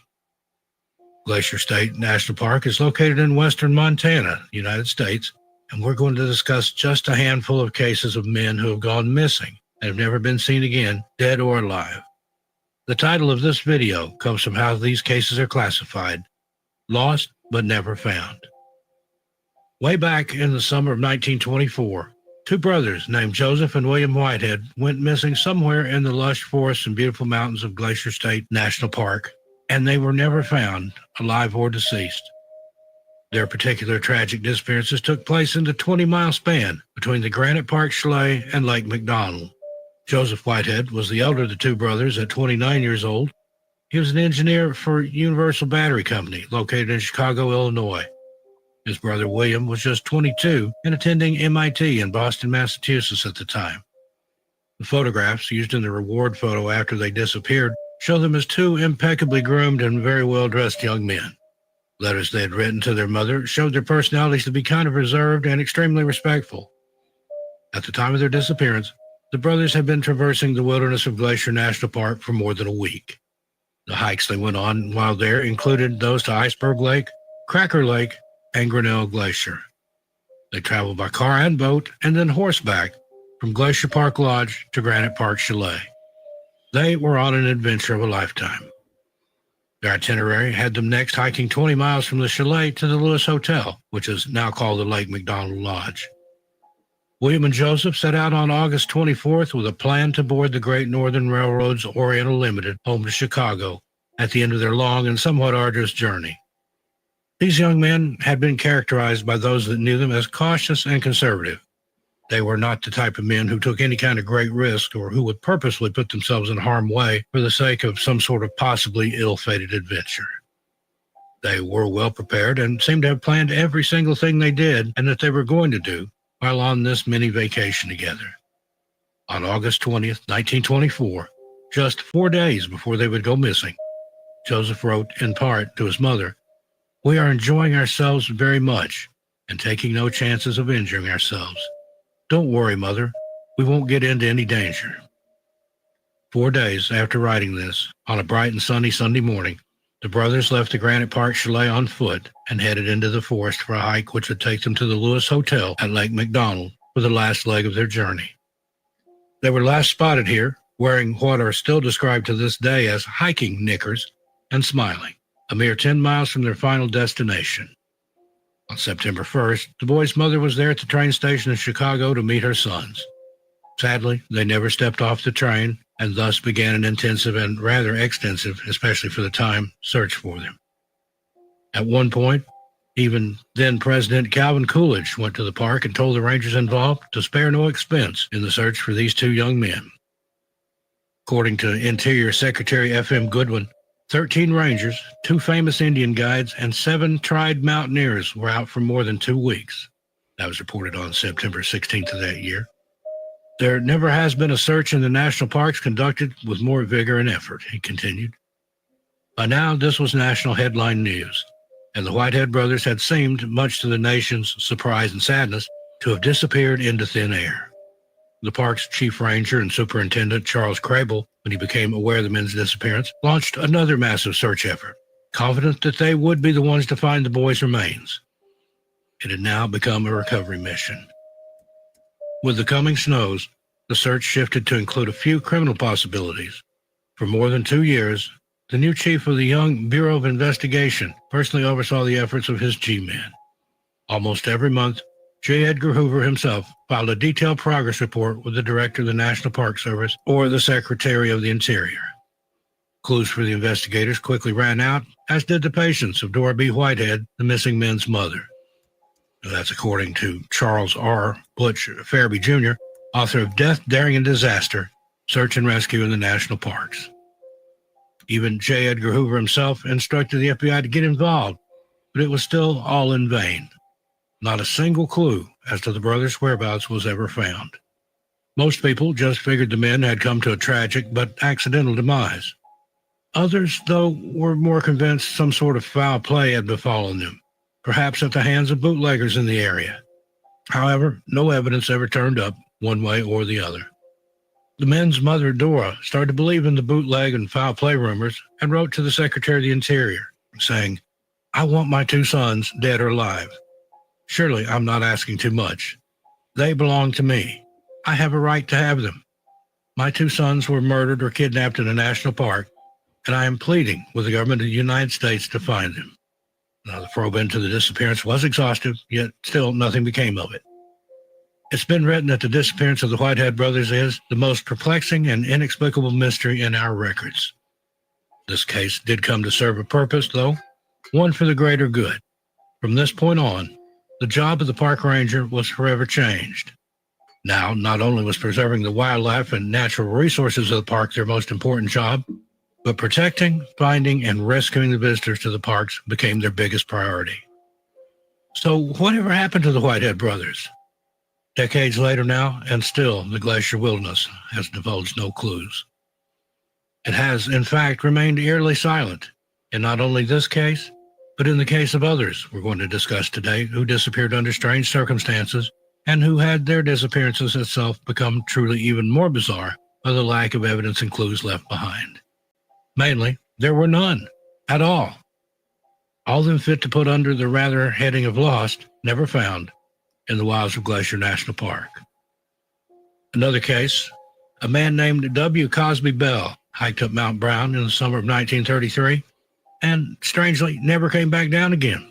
Glacier State National Park is located in western Montana, United States, and we're going to discuss just a handful of cases of men who have gone missing and have never been seen again, dead or alive. The title of this video comes from how these cases are classified: Lost but Never Found. Way back in the summer of 1924, two brothers named Joseph and William Whitehead went missing somewhere in the lush forests and beautiful mountains of Glacier State National Park, and they were never found, alive or deceased. Their particular tragic disappearances took place in the 20-mile span between the Granite Park Chalet and Lake McDonald. Joseph Whitehead was the elder of the two brothers at 29 years old. He was an engineer for Universal Battery Company, located in Chicago, Illinois. His brother William was just 22 and attending MIT in Boston, Massachusetts at the time. The photographs used in the reward photo after they disappeared show them as two impeccably groomed and very well-dressed young men. Letters they had written to their mother showed their personalities to be kind of reserved and extremely respectful. At the time of their disappearance, the brothers had been traversing the wilderness of Glacier National Park for more than a week. The hikes they went on while there included those to Iceberg Lake, Cracker Lake, and Grinnell Glacier. They traveled by car and boat and then horseback from Glacier Park Lodge to Granite Park Chalet. They were on an adventure of a lifetime. Their itinerary had them next hiking 20 miles from the chalet to the Lewis Hotel, which is now called the Lake McDonald Lodge. William and Joseph set out on August 24th with a plan to board the Great Northern Railroad's Oriental Limited home to Chicago at the end of their long and somewhat arduous journey. These young men had been characterized by those that knew them as cautious and conservative. They were not the type of men who took any kind of great risk or who would purposely put themselves in harm's way for the sake of some sort of possibly ill-fated adventure. They were well prepared and seemed to have planned every single thing they did and that they were going to do while on this mini vacation together. On August 20th, 1924, just 4 days before they would go missing, Joseph wrote in part to his mother, "We are enjoying ourselves very much and taking no chances of injuring ourselves. Don't worry, Mother. We won't get into any danger." 4 days after writing this, on a bright and sunny Sunday morning, the brothers left the Granite Park Chalet on foot and headed into the forest for a hike which would take them to the Lewis Hotel at Lake McDonald for the last leg of their journey. They were last spotted here, wearing what are still described to this day as hiking knickers, and smiling, a mere 10 miles from their final destination. On September 1st, the boy's mother was there at the train station in Chicago to meet her sons. Sadly, they never stepped off the train, and thus began an intensive and rather extensive, especially for the time, search for them. At one point, even then-President Calvin Coolidge went to the park and told the rangers involved to spare no expense in the search for these two young men. According to Interior Secretary F.M. Goodwin, 13 rangers, 2 famous Indian guides, and 7 tried mountaineers were out for more than 2 weeks. That was reported on September 16th of that year. There never has been a search in the national parks conducted with more vigor and effort, he continued. By now, this was national headline news, and the Whitehead brothers had seemed, much to the nation's surprise and sadness, to have disappeared into thin air. The park's chief ranger and superintendent, Charles Crable, when he became aware of the men's disappearance, launched another massive search effort, confident that they would be the ones to find the boys' remains. It had now become a recovery mission. With the coming snows, the search shifted to include a few criminal possibilities. For more than 2 years, the new chief of the Young Bureau of Investigation personally oversaw the efforts of his G-men. Almost every month, J. Edgar Hoover himself filed a detailed progress report with the director of the National Park Service or the Secretary of the Interior. Clues for the investigators quickly ran out, as did the patience of Dora B. Whitehead, the missing men's mother. That's according to Charles R. Butch Farabee, Jr., author of Death, Daring, and Disaster, Search and Rescue in the National Parks. Even J. Edgar Hoover himself instructed the FBI to get involved, but it was still all in vain. Not a single clue as to the brothers' whereabouts was ever found. Most people just figured the men had come to a tragic but accidental demise. Others, though, were more convinced some sort of foul play had befallen them, perhaps at the hands of bootleggers in the area. However, no evidence ever turned up one way or the other. The men's mother, Dora, started to believe in the bootleg and foul play rumors and wrote to the Secretary of the Interior, saying, "I want my 2 sons dead or alive. Surely I'm not asking too much. They belong to me. I have a right to have them. My 2 sons were murdered or kidnapped in a national park, and I am pleading with the government of the United States to find them." Now, the probe into the disappearance was exhaustive, yet still nothing became of it. It's been written that the disappearance of the Whitehead brothers is the most perplexing and inexplicable mystery in our records. This case did come to serve a purpose, though, one for the greater good. From this point on, the job of the park ranger was forever changed. Now, not only was preserving the wildlife and natural resources of the park their most important job, but protecting, finding, and rescuing the visitors to the parks became their biggest priority. So whatever happened to the Whitehead brothers? Decades later now, and still the glacier wilderness has divulged no clues. It has, in fact, remained eerily silent in not only this case, but in the case of others we're going to discuss today who disappeared under strange circumstances and who had their disappearances itself become truly even more bizarre by the lack of evidence and clues left behind. Mainly, there were none at all. All of them fit to put under the rather heading of lost, never found, in the wilds of Glacier National Park. Another case, a man named W. Cosby Bell hiked up Mount Brown in the summer of 1933 and, strangely, never came back down again.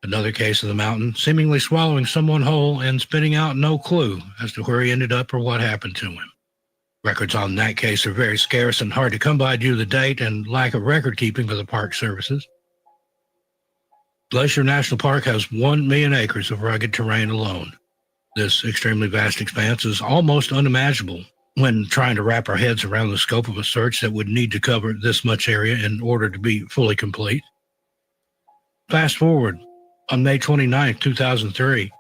Another case of the mountain seemingly swallowing someone whole and spitting out no clue as to where he ended up or what happened to him. Records on that case are very scarce and hard to come by due to the date and lack of record keeping for the park services. Glacier National Park has 1 million acres of rugged terrain alone. This extremely vast expanse is almost unimaginable when trying to wrap our heads around the scope of a search that would need to cover this much area in order to be fully complete. Fast forward, on May 29, 2003,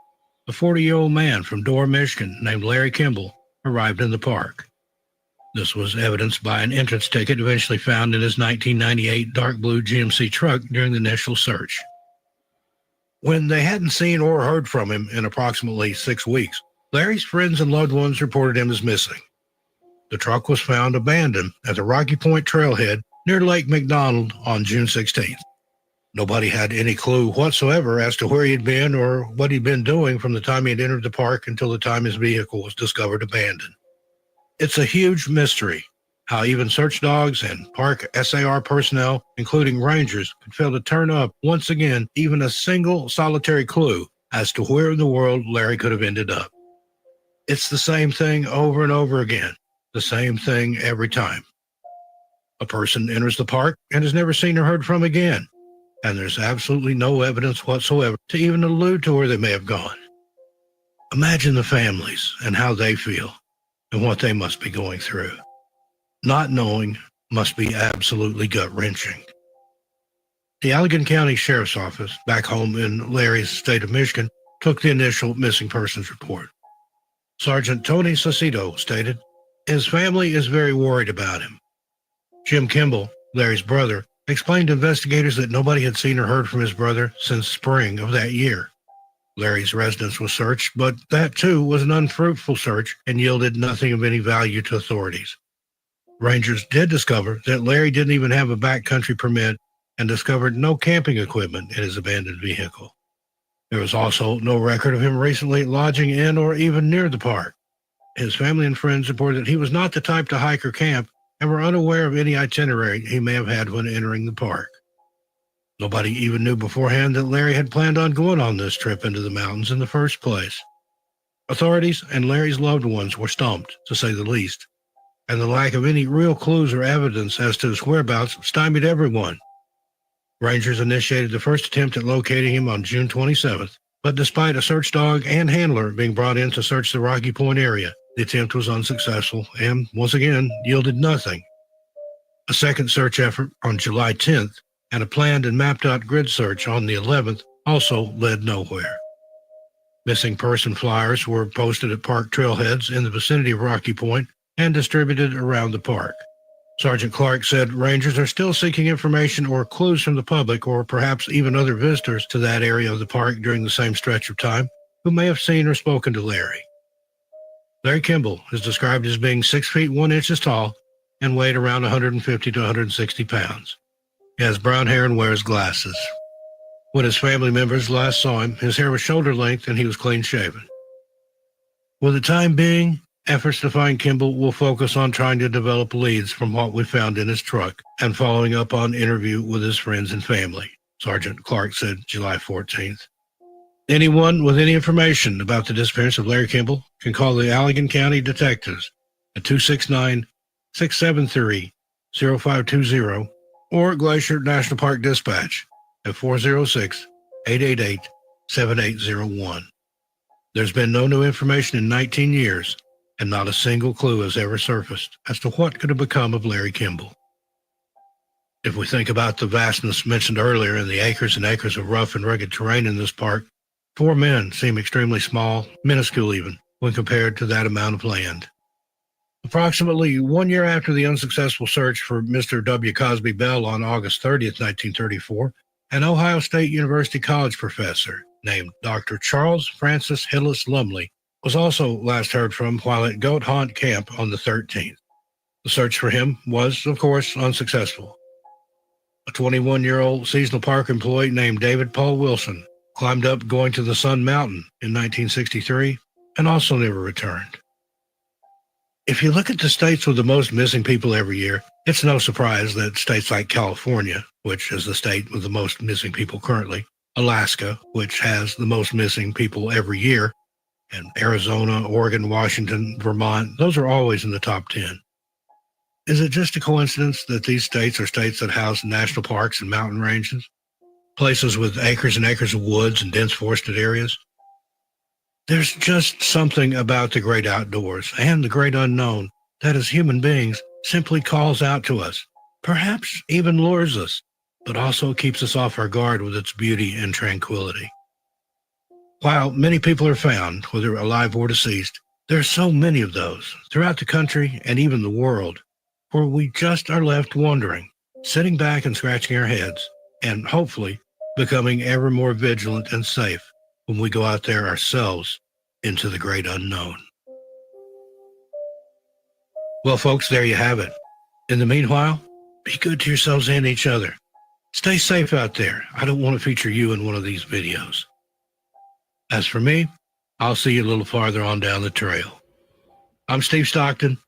a 40-year-old man from Dora, Michigan, named Larry Kimball, arrived in the park. This was evidenced by an entrance ticket eventually found in his 1998 dark blue GMC truck during the initial search. When they hadn't seen or heard from him in approximately 6 weeks, Larry's friends and loved ones reported him as missing. The truck was found abandoned at the Rocky Point trailhead near Lake McDonald on June 16th. Nobody had any clue whatsoever as to where he'd been or what he'd been doing from the time he had entered the park until the time his vehicle was discovered abandoned. It's a huge mystery how even search dogs and park SAR personnel, including rangers, could fail to turn up once again even a single solitary clue as to where in the world Larry could have ended up. It's the same thing over and over again, the same thing every time. A person enters the park and is never seen or heard from again, and there's absolutely no evidence whatsoever to even allude to where they may have gone. Imagine the families and how they feel and what they must be going through. Not knowing must be absolutely gut-wrenching. The Allegan County Sheriff's Office, back home in Larry's state of Michigan, took the initial missing persons report. Sergeant Tony Saucedo stated, his family is very worried about him. Jim Kimball, Larry's brother, explained to investigators that nobody had seen or heard from his brother since spring of that year. Larry's residence was searched, but that too was an unfruitful search and yielded nothing of any value to authorities. Rangers did discover that Larry didn't even have a backcountry permit and discovered no camping equipment in his abandoned vehicle. There was also no record of him recently lodging in or even near the park. His family and friends reported that he was not the type to hike or camp and were unaware of any itinerary he may have had when entering the park. Nobody even knew beforehand that Larry had planned on going on this trip into the mountains in the first place. Authorities and Larry's loved ones were stumped, to say the least, and the lack of any real clues or evidence as to his whereabouts stymied everyone. Rangers initiated the first attempt at locating him on June 27th, but despite a search dog and handler being brought in to search the Rocky Point area, the attempt was unsuccessful and, once again, yielded nothing. A second search effort on July 10th and a planned and mapped-out grid search on the 11th also led nowhere. Missing person flyers were posted at park trailheads in the vicinity of Rocky Point and distributed around the park. Sergeant Clark said rangers are still seeking information or clues from the public or perhaps even other visitors to that area of the park during the same stretch of time who may have seen or spoken to Larry. Larry Kimball is described as being 6 feet 1 inches tall and weighed around 150 to 160 pounds. He has brown hair and wears glasses. When his family members last saw him, his hair was shoulder length and he was clean shaven. For the time being, efforts to find Kimball will focus on trying to develop leads from what we found in his truck and following up on interview with his friends and family, Sergeant Clark said July 14th. Anyone with any information about the disappearance of Larry Kimball can call the Allegan County Detectives at 269-673-0520 or Glacier National Park Dispatch at 406-888-7801. There's been no new information in 19 years, and not a single clue has ever surfaced as to what could have become of Larry Kimball. If we think about the vastness mentioned earlier and the acres and acres of rough and rugged terrain in this park, 4 men seem extremely small, minuscule even, when compared to that amount of land. Approximately 1 year after the unsuccessful search for Mr. W. Cosby Bell on August 30th, 1934, an Ohio State University college professor named Dr. Charles Francis Hillis Lumley was also last heard from while at Goat Haunt Camp on the 13th. The search for him was, of course, unsuccessful. A 21-year-old seasonal park employee named David Paul Wilson climbed up going to the Sun Mountain in 1963 and also never returned. If you look at the states with the most missing people every year, it's no surprise that states like California, which is the state with the most missing people currently, Alaska, which has the most missing people every year, and Arizona, Oregon, Washington, Vermont, those are always in the top 10. Is it just a coincidence that these states are states that house national parks and mountain ranges? places with acres and acres of woods and dense forested areas. There's just something about the great outdoors and the great unknown that as human beings simply calls out to us, perhaps even lures us, but also keeps us off our guard with its beauty and tranquility. While many people are found, whether alive or deceased, there are so many of those throughout the country and even the world where we just are left wondering, sitting back and scratching our heads, and hopefully becoming ever more vigilant and safe when we go out there ourselves into the great unknown. Well, folks, there you have it. In the meanwhile, be good to yourselves and each other. Stay safe out there. I don't want to feature you in one of these videos. As for me, I'll see you a little farther on down the trail. I'm Steve Stockton,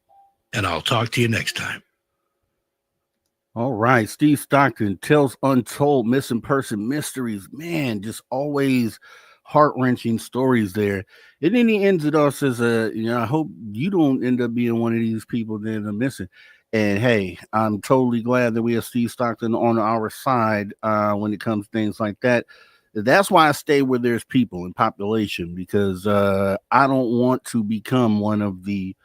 and I'll talk to you next time. All right, Steve Stockton, Tales Untold, Missing Person Mysteries. Man, just always heart-wrenching stories there. And then he ends it off, says, I hope you don't end up being one of these people that are missing. And hey, I'm totally glad that we have Steve Stockton on our side when it comes to things like that. That's why I stay where there's people and population, because I don't want to become one of the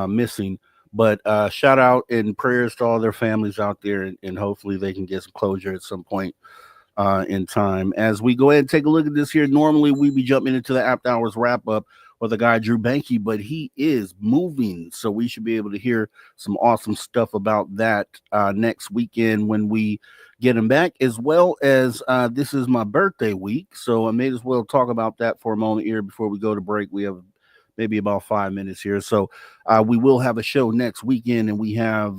missing. But shout out and prayers to all their families out there, and hopefully they can get some closure at some point in time. As we go ahead and take a look at this here, normally we'd be jumping into the After Hours wrap up with the guy Drew Banky, but he is moving, so we should be able to hear some awesome stuff about that next weekend when we get him back, as well as this is my birthday week, so I may as well talk about that for a moment here before we go to break. We have maybe about 5 minutes here. So we will have a show next weekend, and we have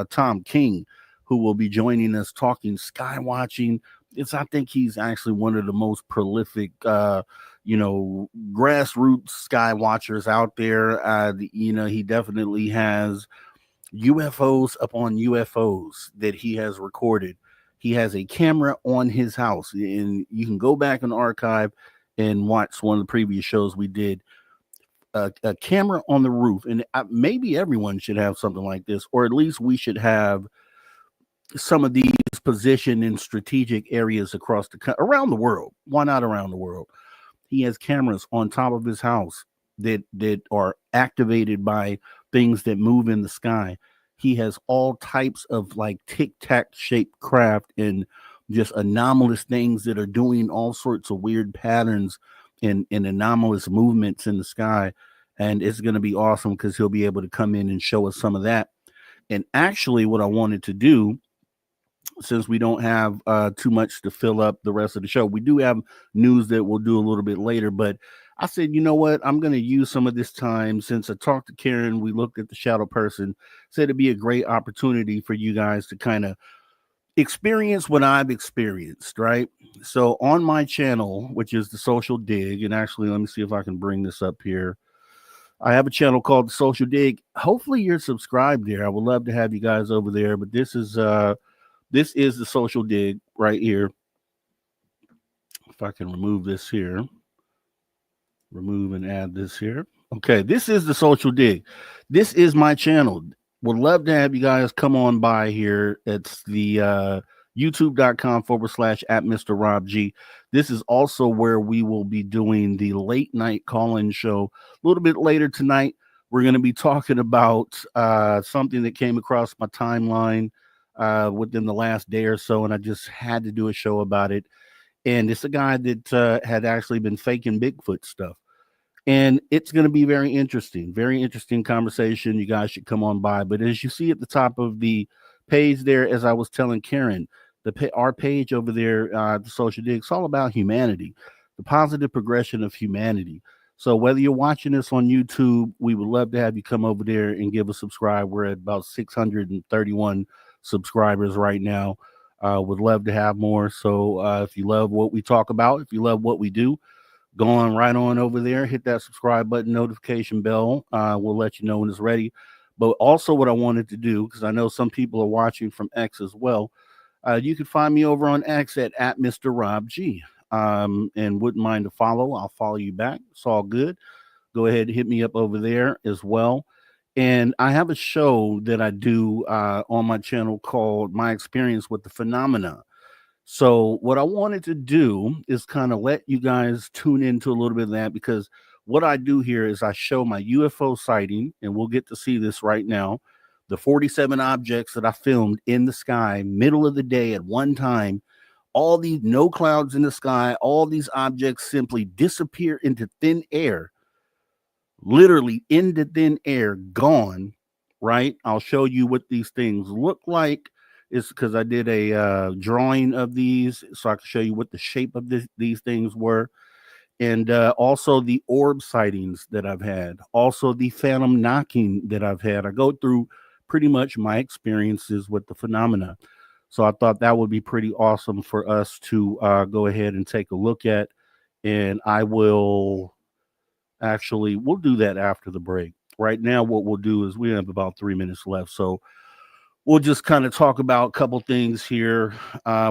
Tom King, who will be joining us talking sky watching. I think he's actually one of the most prolific, grassroots sky watchers out there. He definitely has UFOs upon UFOs that he has recorded. He has a camera on his house, and you can go back and archive and watch one of the previous shows we did. A camera on the roof, and maybe everyone should have something like this, or at least we should have some of these positioned in strategic areas around the world. Why not around the world? He has cameras on top of his house that are activated by things that move in the sky. He has all types of like tic-tac shaped craft and just anomalous things that are doing all sorts of weird patterns in anomalous movements in the sky. And it's going to be awesome because he'll be able to come in and show us some of that. And actually what I wanted to do, since we don't have too much to fill up the rest of the show, we do have news that we'll do a little bit later, but I said, you know what, I'm going to use some of this time, since I talked to Karen, we looked at the shadow person, said it'd be a great opportunity for you guys to kind of experience what I've experienced, right? So on my channel, which is the Social Dig, and actually let me see if I can bring this up here. I have a channel called the Social Dig. Hopefully you're subscribed there. I would love to have you guys over there, but this is the Social Dig right here. If I can remove this here, remove and add this here. Okay, this is the Social Dig. This is my channel. Would love to have you guys come on by here. It's the youtube.com/@MrRobG. This is also where we will be doing the late night call-in show a little bit later tonight. We're going to be talking about something that came across my timeline within the last day or so, and I just had to do a show about it. And it's a guy that had actually been faking Bigfoot stuff. And it's going to be very interesting conversation. You guys should come on by. But as you see at the top of the page there, as I was telling Karen, our page over there, the Social Dig, it's all about humanity, the positive progression of humanity. So whether you're watching this on YouTube, we would love to have you come over there and give a subscribe. We're at about 631 subscribers right now. Would love to have more. So if you love what we talk about, if you love what we do, go on right on over there, hit that subscribe button, notification bell. We'll let you know when it's ready. But also what I wanted to do, because I know some people are watching from X as well, you can find me over on X at Mr. Rob G. And wouldn't mind to follow. I'll follow you back. It's all good. Go ahead and hit me up over there as well. And I have a show that I do on my channel called My Experience with the Phenomena. So what I wanted to do is kind of let you guys tune into a little bit of that, because what I do here is I show my UFO sighting, and we'll get to see this right now. The 47 objects that I filmed in the sky, middle of the day at one time, all these no clouds in the sky, all these objects simply disappear into thin air, literally into thin air, gone, right? I'll show you what these things look like. It's because I did a drawing of these so I can show you what the shape of these things were. And also the orb sightings that I've had, also the phantom knocking that I've had. I go through pretty much my experiences with the phenomena. So I thought that would be pretty awesome for us to go ahead and take a look at. And I will actually, we'll do that after the break. Right now, what we'll do is we have about 3 minutes left. So we'll just kind of talk about a couple things here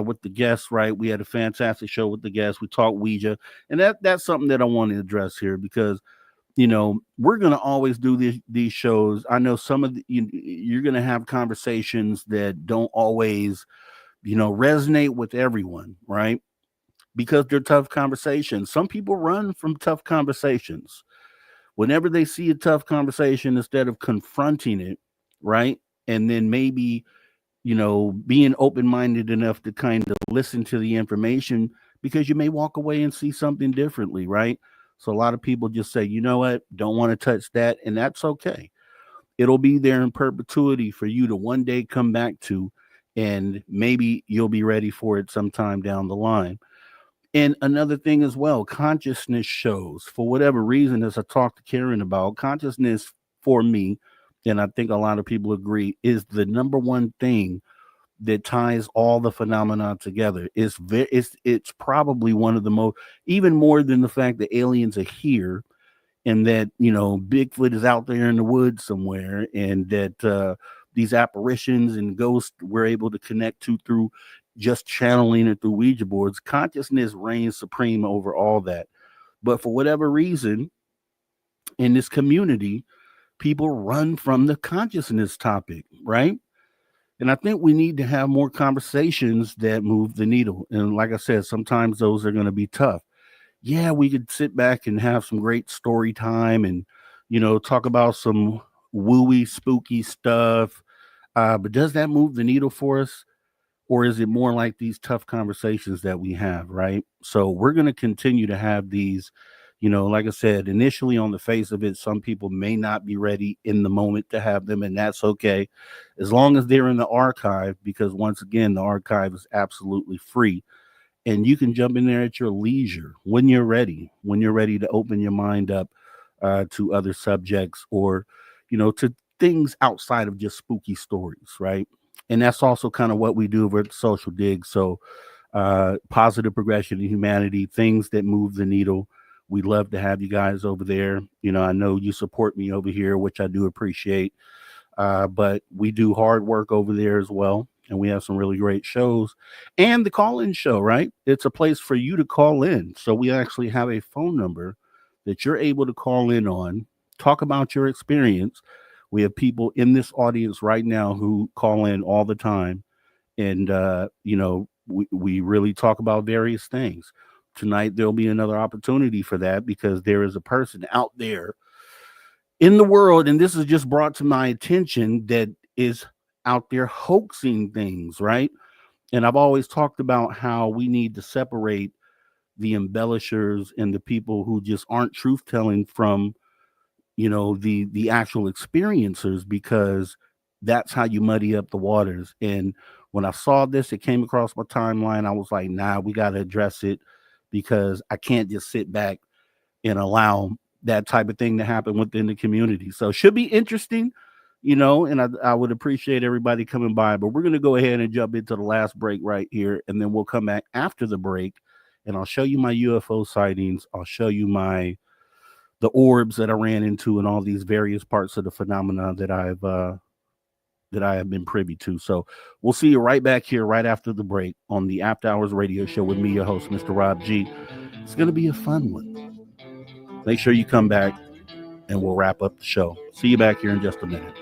with the guests, right? We had a fantastic show with the guests. We talked Ouija, and that's something that I want to address here, because, you know, we're going to always do these shows. I know some of you're going to have conversations that don't always, you know, resonate with everyone, right? Because they're tough conversations. Some people run from tough conversations. Whenever they see a tough conversation, instead of confronting it, right? And then maybe, you know, being open-minded enough to kind of listen to the information, because you may walk away and see something differently, right? So a lot of people just say, you know what, don't want to touch that. And that's okay. It'll be there in perpetuity for you to one day come back to, and maybe you'll be ready for it sometime down the line. And another thing as well, consciousness shows, for whatever reason, as I talked to Karen about, consciousness for me, and I think a lot of people agree, is the number one thing that ties all the phenomena together. It's probably one of the most, even more than the fact that aliens are here, and that, you know, Bigfoot is out there in the woods somewhere, and that these apparitions and ghosts we're able to connect to through just channeling it through Ouija boards. Consciousness reigns supreme over all that. But for whatever reason, in this community, people run from the consciousness topic, right? And I think we need to have more conversations that move the needle. And like I said, sometimes those are going to be tough. Yeah, we could sit back and have some great story time and, you know, talk about some wooey, spooky stuff. But does that move the needle for us? Or is it more like these tough conversations that we have, right? So we're going to continue to have these, you know, like I said, initially on the face of it, some people may not be ready in the moment to have them, and that's okay, as long as they're in the archive, because once again, the archive is absolutely free, and you can jump in there at your leisure when you're ready to open your mind up to other subjects, or, you know, to things outside of just spooky stories, right? And that's also kind of what we do over at the Social Dig. So positive progression in humanity, things that move the needle. We'd love to have you guys over there. You know, I know you support me over here, which I do appreciate. But we do hard work over there as well. And we have some really great shows. And the call-in show, right? It's a place for you to call in. So we actually have a phone number that you're able to call in on, talk about your experience. We have people in this audience right now who call in all the time. And, you know, we really talk about various things. Tonight, there'll be another opportunity for that, because there is a person out there in the world, and this is just brought to my attention, that is out there hoaxing things, right? And I've always talked about how we need to separate the embellishers and the people who just aren't truth-telling from, you know, the actual experiencers, because that's how you muddy up the waters. And when I saw this, it came across my timeline. I was like, nah, we got to address it, because I can't just sit back and allow that type of thing to happen within the community. So it should be interesting, you know, and I would appreciate everybody coming by. But we're going to go ahead and jump into the last break right here, and then we'll come back after the break, and I'll show you my UFO sightings. I'll show you the orbs that I ran into, and all these various parts of the phenomena that I have been privy to. So we'll see you right back here right after the break on the After Hours Radio Show with me, your host, Mr. Rob G. It's going to be a fun one. Make sure you come back, and we'll wrap up the show. See you back here in just a minute.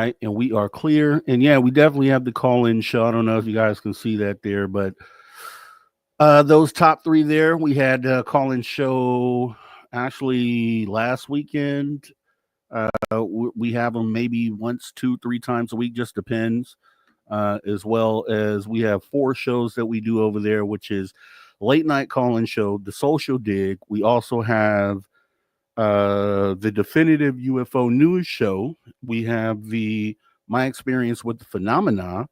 right, and we are clear. And yeah, we definitely have the call-in show. I don't know if you guys can see that there, but those top three there, we had a call-in show actually last weekend. We have them maybe once, 2, 3 times a week, just depends. As well as we have 4 shows that we do over there, which is late night call-in show, the social dig. We also have the definitive UFO news show. We have the my experience with the phenomena,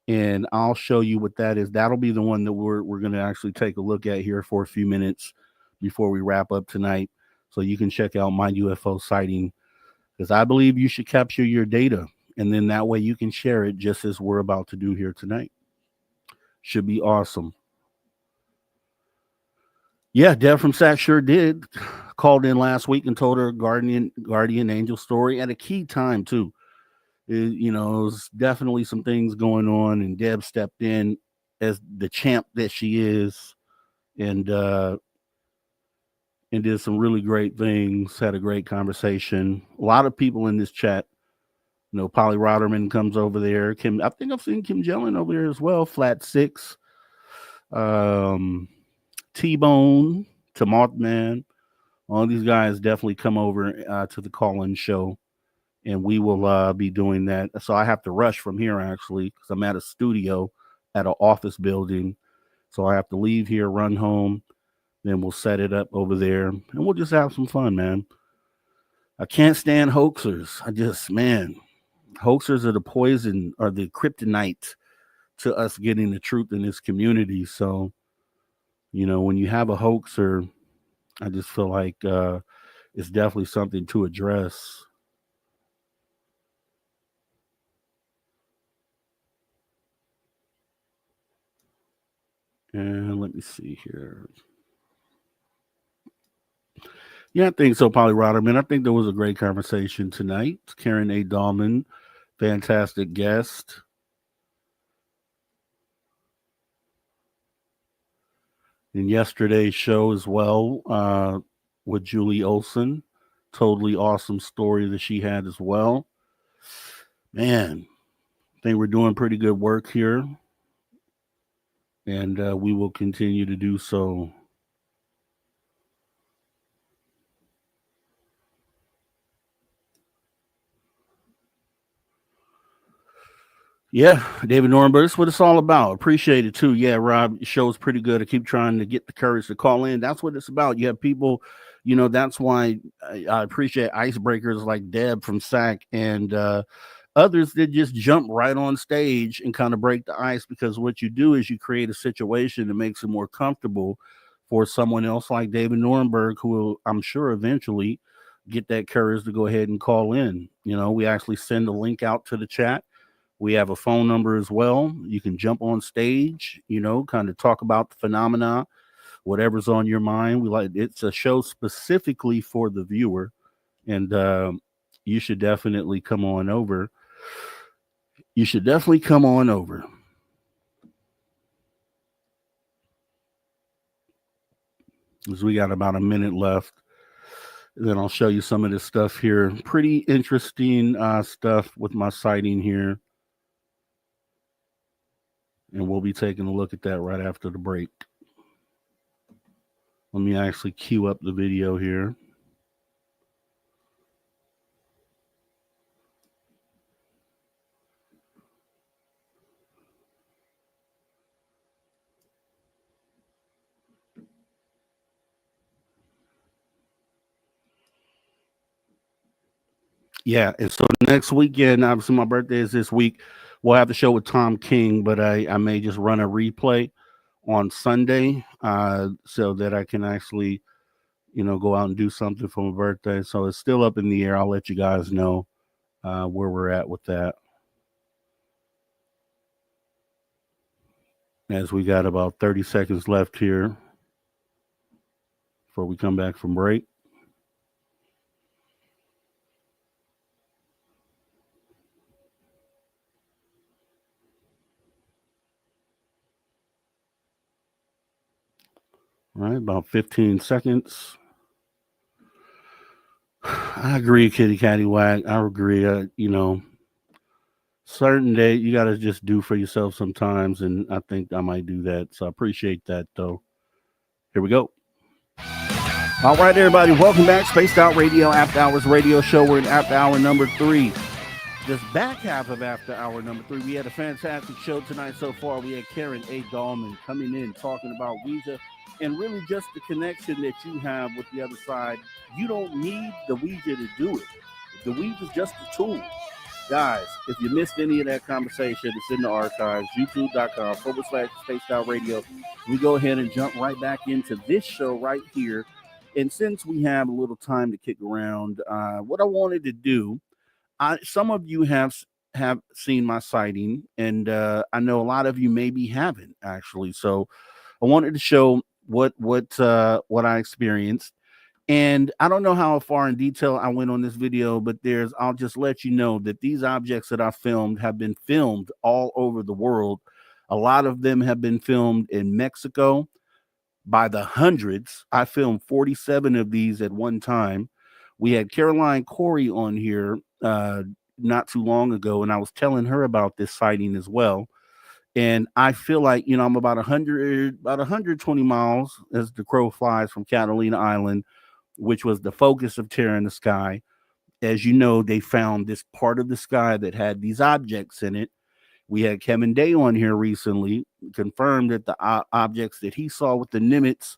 and I'll show you what that is. That'll be the one that we're going to actually take a look at here for a few minutes before we wrap up tonight, so you can check out my UFO sighting, because I believe you should capture your data, and then that way you can share it just as we're about to do here tonight. Should be awesome. Yeah, Deb from Sac sure did. Called in last week and told her guardian angel story at a key time too. It was definitely some things going on, and Deb stepped in as the champ that she is, and did some really great things. Had a great conversation. A lot of people in this chat. Polly Rotterman comes over there. Kim, I think I've seen Kim Jellin over there as well. Flat Six, T-Bone, to Mothman. All these guys definitely come over to the call-in show, and we will be doing that. So I have to rush from here, actually, because I'm at a studio at an office building. So I have to leave here, run home, then we'll set it up over there, and we'll just have some fun, man. I can't stand hoaxers. Hoaxers are the poison, or the kryptonite to us getting the truth in this community. So, when you have a hoaxer, I just feel like it's definitely something to address. And let me see here. Yeah, I think so, Polly Rotterman. I think there was a great conversation tonight. Karen A. Dahlman, fantastic guest. In yesterday's show as well, with Julie Olson. Totally awesome story that she had as well. Man, I think we're doing pretty good work here, and we will continue to do so. Yeah, David Norenberg, that's what it's all about. Appreciate it too. Yeah, Rob, your show's pretty good. I keep trying to get the courage to call in. That's what it's about. You have people, that's why I appreciate icebreakers like Deb from SAC and others that just jump right on stage and kind of break the ice, because what you do is you create a situation that makes it more comfortable for someone else like David Norenberg, who will, I'm sure, eventually get that courage to go ahead and call in. We actually send a link out to the chat. We have a phone number as well. You can jump on stage, kind of talk about the phenomena, whatever's on your mind. It's a show specifically for the viewer, and you should definitely come on over. As we got about a minute left. Then I'll show you some of this stuff here. Pretty interesting stuff with my sighting here. And we'll be taking a look at that right after the break. Let me actually queue up the video here. Yeah, and so next weekend, obviously my birthday is this week. We'll have the show with Tom King, but I may just run a replay on Sunday so that I can actually, go out and do something for my birthday. So it's still up in the air. I'll let you guys know where we're at with that. As we got about 30 seconds left here before we come back from break. All right, about 15 seconds. I agree, Kitty Catty Wag. I agree. certain day you got to just do for yourself sometimes, and I think I might do that. So I appreciate that, though. Here we go. All right, everybody, welcome back. Spaced Out Radio, After Hours Radio Show. We're in After Hour number 3. This back half of After Hour number 3, we had a fantastic show tonight so far. We had Karen A. Dahlman coming in, talking about Ouija, and really just the connection that you have with the other side. You don't need the Ouija to do it. The Ouija is just a tool. Guys, if you missed any of that conversation, it's in the archives, youtube.com/Spaced Out Radio. We go ahead and jump right back into this show right here. And since we have a little time to kick around, what I wanted to do, some of you have seen my sighting, and I know a lot of you maybe haven't actually. So I wanted to show what I experienced. And I don't know how far in detail I went on this video, but I'll just let you know that these objects that I filmed have been filmed all over the world. A lot of them have been filmed in Mexico by the hundreds. I filmed 47 of these at one time. We had Caroline Corey on here not too long ago, and I was telling her about this sighting as well. And I feel like, I'm about 120 miles as the crow flies from Catalina Island, which was the focus of Terror in the Sky. As you know, they found this part of the sky that had these objects in it. We had Kevin Day on here recently, confirmed that the objects that he saw with the Nimitz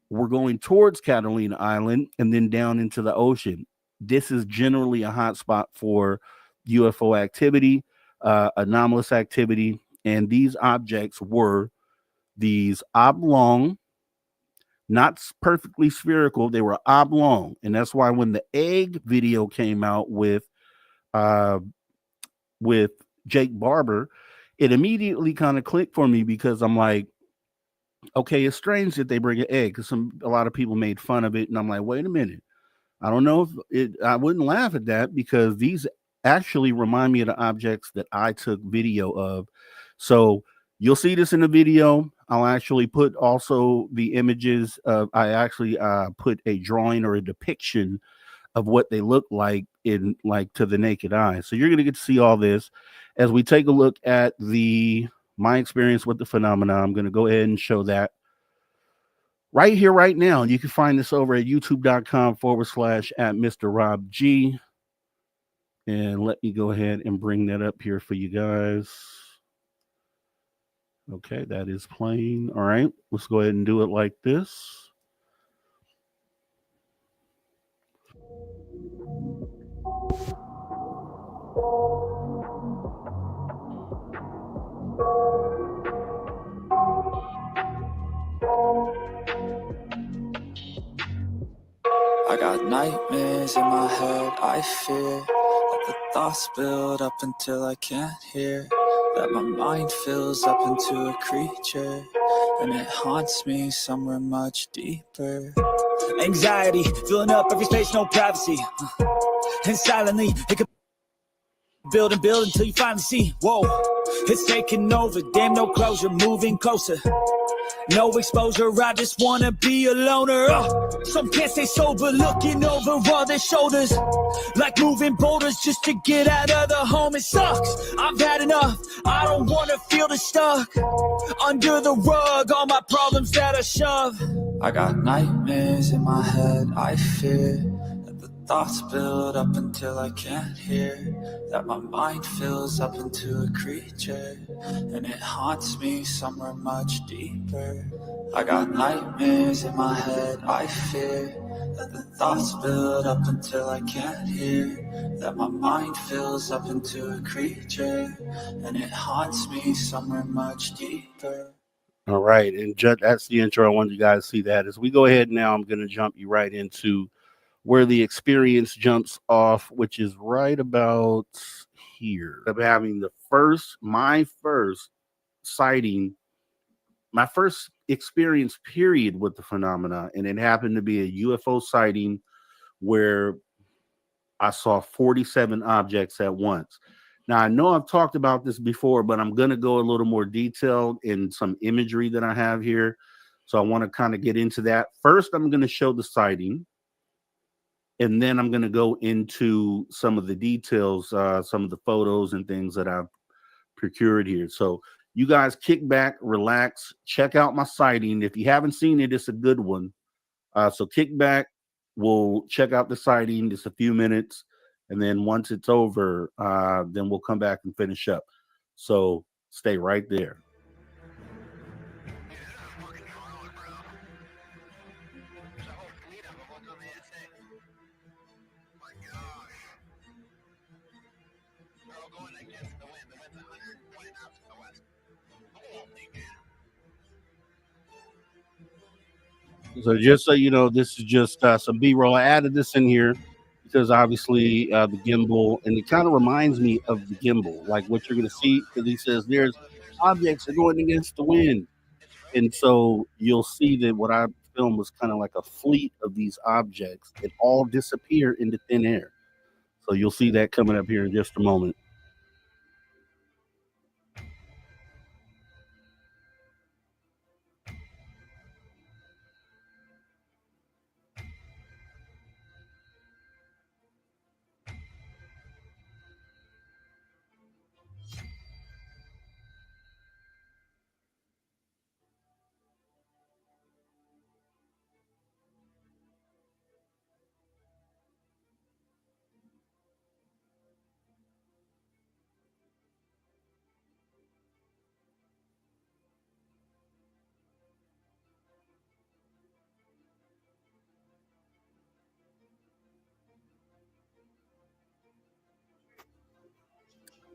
were going towards Catalina Island and then down into the ocean. This is generally a hot spot for UFO activity, anomalous activity, and these objects were these oblong, not perfectly spherical, they were oblong. And that's why when the egg video came out with Jake Barber, it immediately kind of clicked for me, because I'm like, okay, it's strange that they bring an egg, because a lot of people made fun of it, and I'm like, wait a minute, I don't know if I wouldn't laugh at that, because these actually remind me of the objects that I took video of. So you'll see this in the video. I'll actually put also the images of, I actually put a drawing or a depiction of what they look like in, like, to the naked eye. So you're going to get to see all this as we take a look at my experience with the phenomena. I'm going to go ahead and show that right here, right now. You can find this over at youtube.com/@Mr. Rob G. And let me go ahead and bring that up here for you guys. Okay, that is playing. All right, let's go ahead and do it like this. I got nightmares in my head, I fear that the thoughts build up until I can't hear, that my mind fills up into a creature, and it haunts me somewhere much deeper. Anxiety, filling up every space, no privacy, and silently it could build and build until you finally see, whoa, it's taking over, damn, no closure, moving closer. No exposure, I just wanna be a loner. Some can't stay sober, looking over all their shoulders, like moving boulders just to get out of the home. It sucks, I've had enough, I don't wanna feel the stuck under the rug, all my problems that I shove. I got nightmares in my head, I fear that the thoughts build up until I can't hear, that my mind fills up into a creature, and it haunts me somewhere much deeper. I got nightmares in my head, I fear that the thoughts build up until I can't hear, that my mind fills up into a creature, and it haunts me somewhere much deeper. All right, and that's the intro. I wanted you guys to see that. As we go ahead now, I'm going to jump you right into where the experience jumps off, which is right about here. Of having my first sighting, my first experience period with the phenomena, and it happened to be a UFO sighting where I saw 47 objects at once. Now, I know I've talked about this before, but I'm going to go a little more detailed in some imagery that I have here. So I want to kind of get into that. First, I'm going to show the sighting. and then I'm going to go into some of the details, some of the photos and things that I've procured here. So you guys kick back, relax, check out my sighting. If you haven't seen it, it's a good one. So kick back, we'll check out the sighting, just a few minutes. And then once it's over, then we'll come back and finish up. So stay right there. So just so you know, this is just some B-roll. I added this in here because obviously the gimbal, and it kind of reminds me of the gimbal, like what you're going to see, because he says there's objects are going against the wind. And so you'll see that what I filmed was kind of like a fleet of these objects that all disappear into thin air. So you'll see that coming up here in just a moment.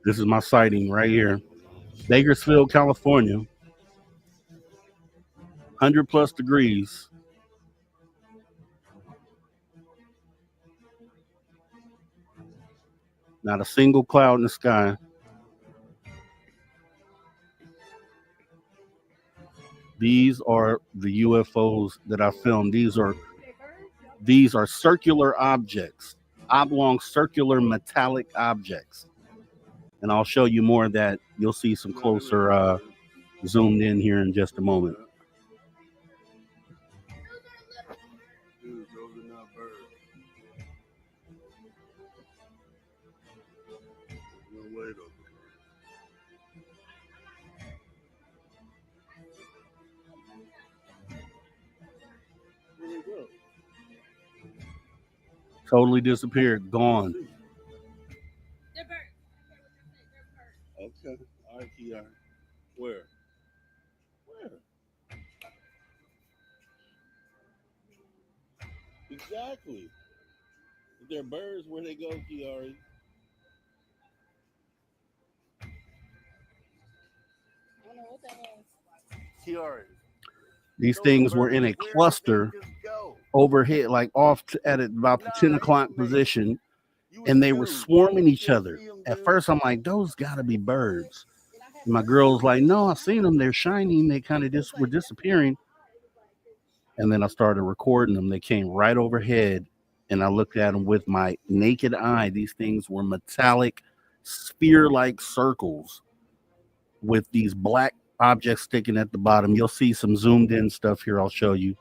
This is my sighting right here. Bakersfield, California. 100 plus degrees. Not a single cloud in the sky. These are the UFOs that I filmed. These are circular objects, oblong circular metallic objects. And I'll show you more of that. You'll see some closer zoomed in here in just a moment. Totally disappeared, gone. Okay. All right, Kiara. Where? Exactly. If they're birds, where they go, Kiara? Kiara. These things were in a cluster overhead, like at about the 10 o'clock position, and they were swarming each other. At first, I'm like, those gotta be birds. And my girl's like, no, I've seen them. They're shining. They kind of just were disappearing. And then I started recording them. They came right overhead, and I looked at them with my naked eye. These things were metallic, sphere-like circles with these black objects sticking at the bottom. You'll see some zoomed in stuff here. I'll show you.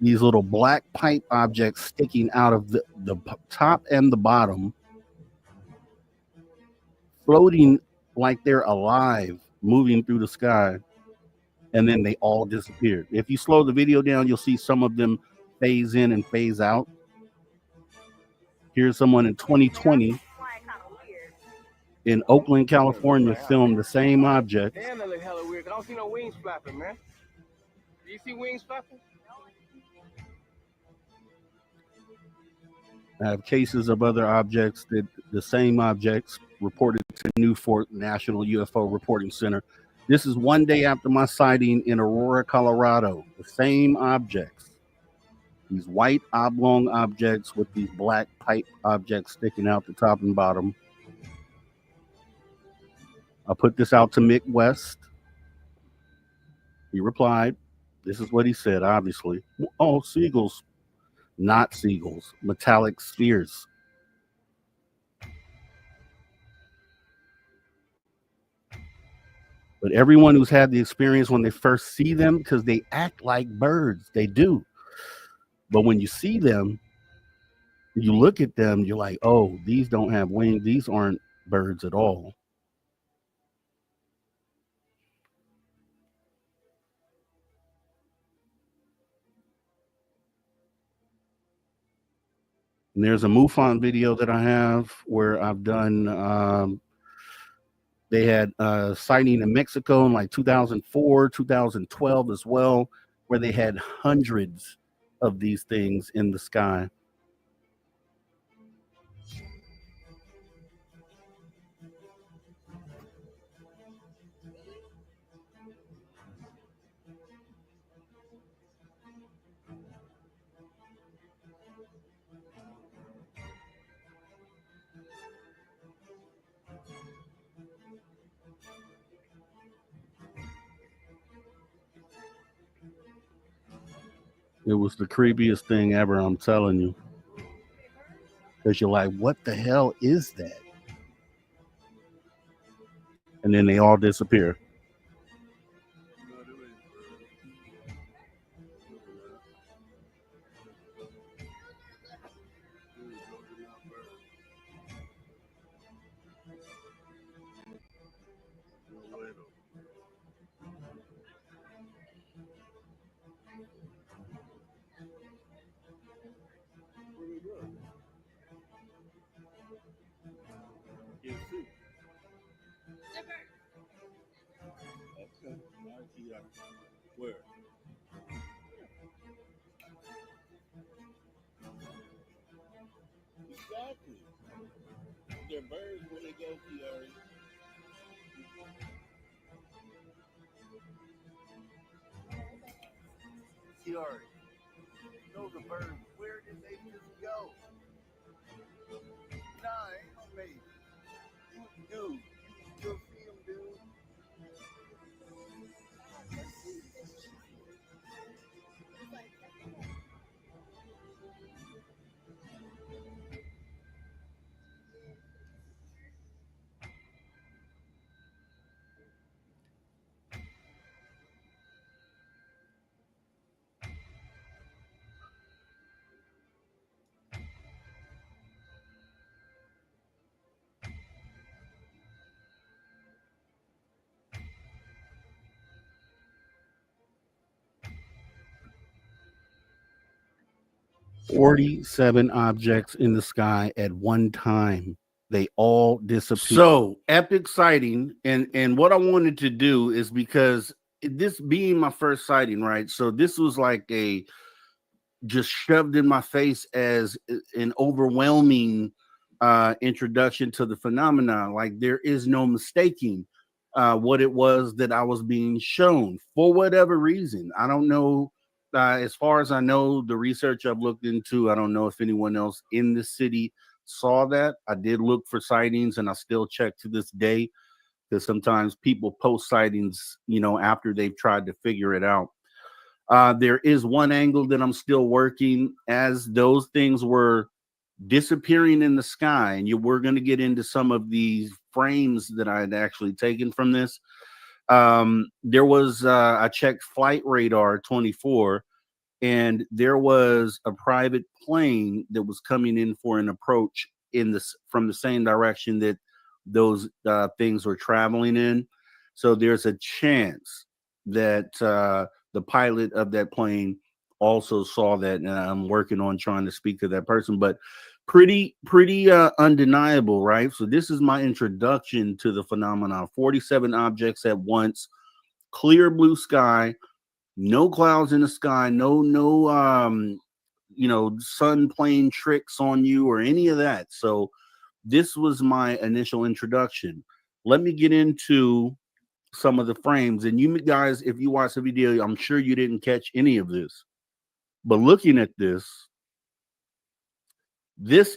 These little black pipe objects sticking out of the top and the bottom, floating like they're alive, moving through the sky, and then they all disappeared. If you slow the video down, you'll see some of them phase in and phase out. Here's someone in 2020 in Oakland, California, filmed the same object. Damn, that look hella weird. I don't see no wings flapping, man. Do you see wings flapping? I have cases of other objects that the same objects reported to Newport National UFO Reporting Center. This is one day after my sighting in Aurora, Colorado. The same objects. These white oblong objects with these black pipe objects sticking out the top and bottom. I put this out to Mick West. He replied. This is what he said, obviously. Oh, seagulls. Not seagulls, metallic spheres. But everyone who's had the experience when they first see them, because they act like birds, they do. But when you see them, You look at them, you're like, oh, these don't have wings. These aren't birds at all. And there's a MUFON video that I have where I've done, they had a sighting in Mexico in like 2004, 2012 as well, where they had hundreds of these things in the sky. It was the creepiest thing ever, I'm telling you. Because you're like, what the hell is that? And then they all disappear. Where? Exactly. They're birds when they go, Kiari. Kiari, those are birds. Where did they just go? Nah, ain't no maybe. Dude, you can still see them, dude. "47 objects in the sky at one time. They all disappeared." So epic sighting, and what I wanted to do is, because this being my first sighting, right? So this was like a just shoved in my face as an overwhelming introduction to the phenomenon. Like, there is no mistaking what it was that I was being shown for whatever reason. I don't know. As far as I know, the research I've looked into, I don't know if anyone else in the city saw that. I did look for sightings, and I still check to this day, because sometimes people post sightings, after they've tried to figure it out. There is one angle that I'm still working as those things were disappearing in the sky, and we're going to get into some of these frames that I had actually taken from this. There was I checked Flight Radar 24, and there was a private plane that was coming in for an approach from the same direction that those things were traveling in. So there's a chance that the pilot of that plane also saw that, and I'm working on trying to speak to that person. But pretty undeniable, right? So this is my introduction to the phenomenon. 47 objects at once, clear blue sky, no clouds in the sky, no sun playing tricks on you or any of that. So this was my initial introduction. Let me get into some of the frames. And you guys, if you watch the video, I'm sure you didn't catch any of this. But looking at this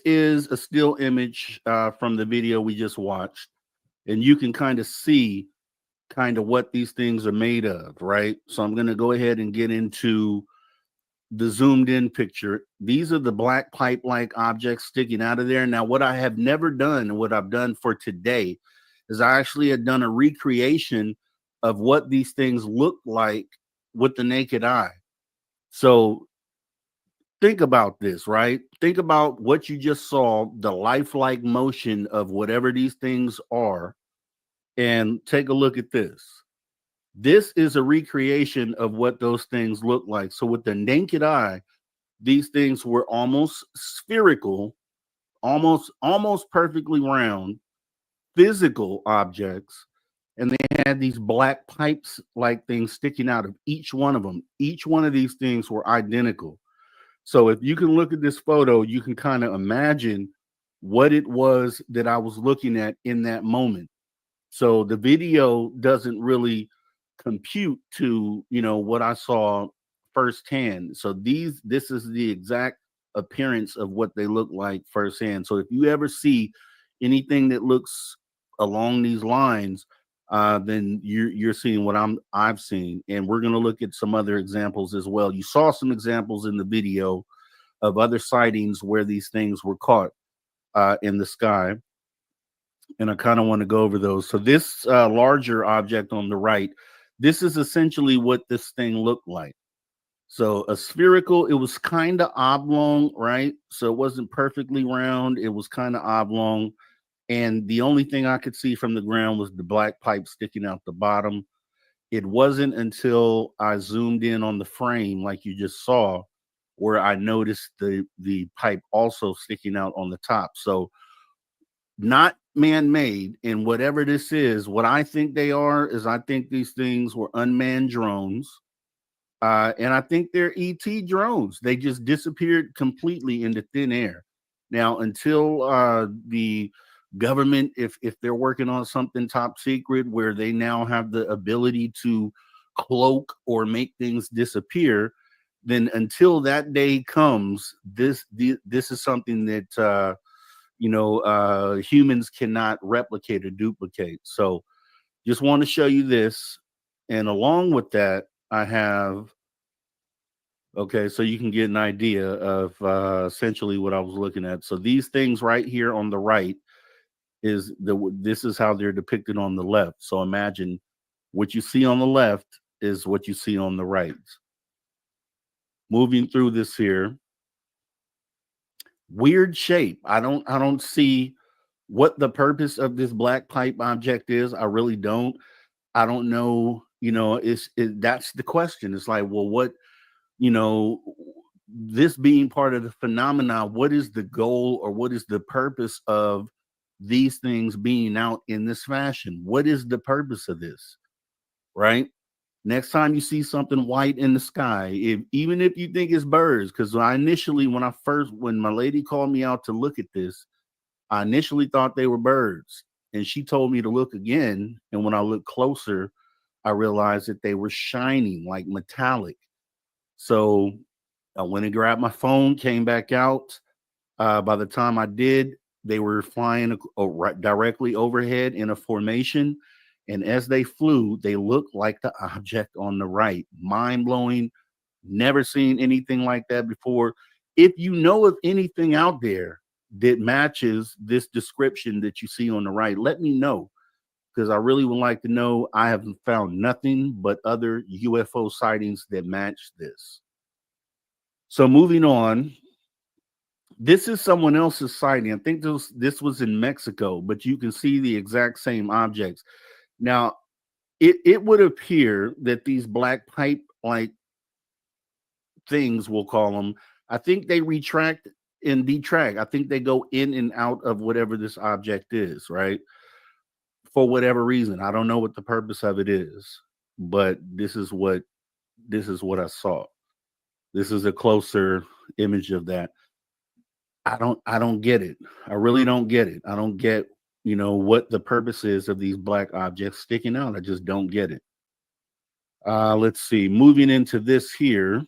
is a still image from the video we just watched. And you can kind of see what these things are made of, right? So I'm going to go ahead and get into the zoomed in picture. These are the black pipe-like objects sticking out of there. Now, what I have never done, and what I've done for today, is I actually had done a recreation of what these things look like with the naked eye. So think about this, right? Think about what you just saw, the lifelike motion of whatever these things are, and take a look at this. This is a recreation of what those things look like. So with the naked eye, these things were almost spherical, almost perfectly round, physical objects, and they had these black pipes like things sticking out of each one of them. Each one of these things were identical. So if you can look at this photo, you can kind of imagine what it was that I was looking at in that moment. So the video doesn't really compute to, you know, what I saw firsthand. So this is the exact appearance of what they look like firsthand. So if you ever see anything that looks along these lines, then you're seeing what I've seen, and we're going to look at some other examples as well. You saw some examples in the video of other sightings where these things were caught in the sky, and I kind of want to go over those. So this larger object on the right, this is essentially what this thing looked like. So a spherical, it was kind of oblong, right? So it wasn't perfectly round. It was kind of oblong. And the only thing I could see from the ground was the black pipe sticking out the bottom. It wasn't until I zoomed in on the frame, like you just saw, where I noticed the pipe also sticking out on the top. So not man-made. And whatever this is, what I think they are is I think these things were unmanned drones. And I think they're ET drones. They just disappeared completely into thin air. Now, until the government, if they're working on something top secret where they now have the ability to cloak or make things disappear, then until that day comes, this is something that humans cannot replicate or duplicate. So just want to show you this, and along with that, I have, okay, so you can get an idea of essentially what I was looking at. So these things right here on the right this is how they're depicted on the left. So imagine what you see on the left is what you see on the right. Moving through this here, weird shape. I don't see what the purpose of this black pipe object is. I really don't. I don't know. That's the question. It's like, well, what, this being part of the phenomena, what is the goal or what is the purpose of these things being out in this fashion? What is the purpose of this? Right? Next time you see something white in the sky, even if you think it's birds, because when my lady called me out to look at this, I initially thought they were birds, and she told me to look again. And when I looked closer, I realized that they were shining like metallic. So I went and grabbed my phone, came back out. By the time I did, they were flying directly overhead in a formation. And as they flew, they looked like the object on the right. Mind-blowing. Never seen anything like that before. If you know of anything out there that matches this description that you see on the right, let me know, because I really would like to know. I have found nothing but other UFO sightings that match this. So moving on, this is someone else's sighting. I think this was in Mexico, but you can see the exact same objects. Now, it would appear that these black pipe-like things, we'll call them, I think they retract and detract. I think they go in and out of whatever this object is, right? For whatever reason. I don't know what the purpose of it is, but this is what I saw. This is a closer image of that. I don't get it. I really don't get it. I don't get, what the purpose is of these black objects sticking out. I just don't get it. Let's see. Moving into this here.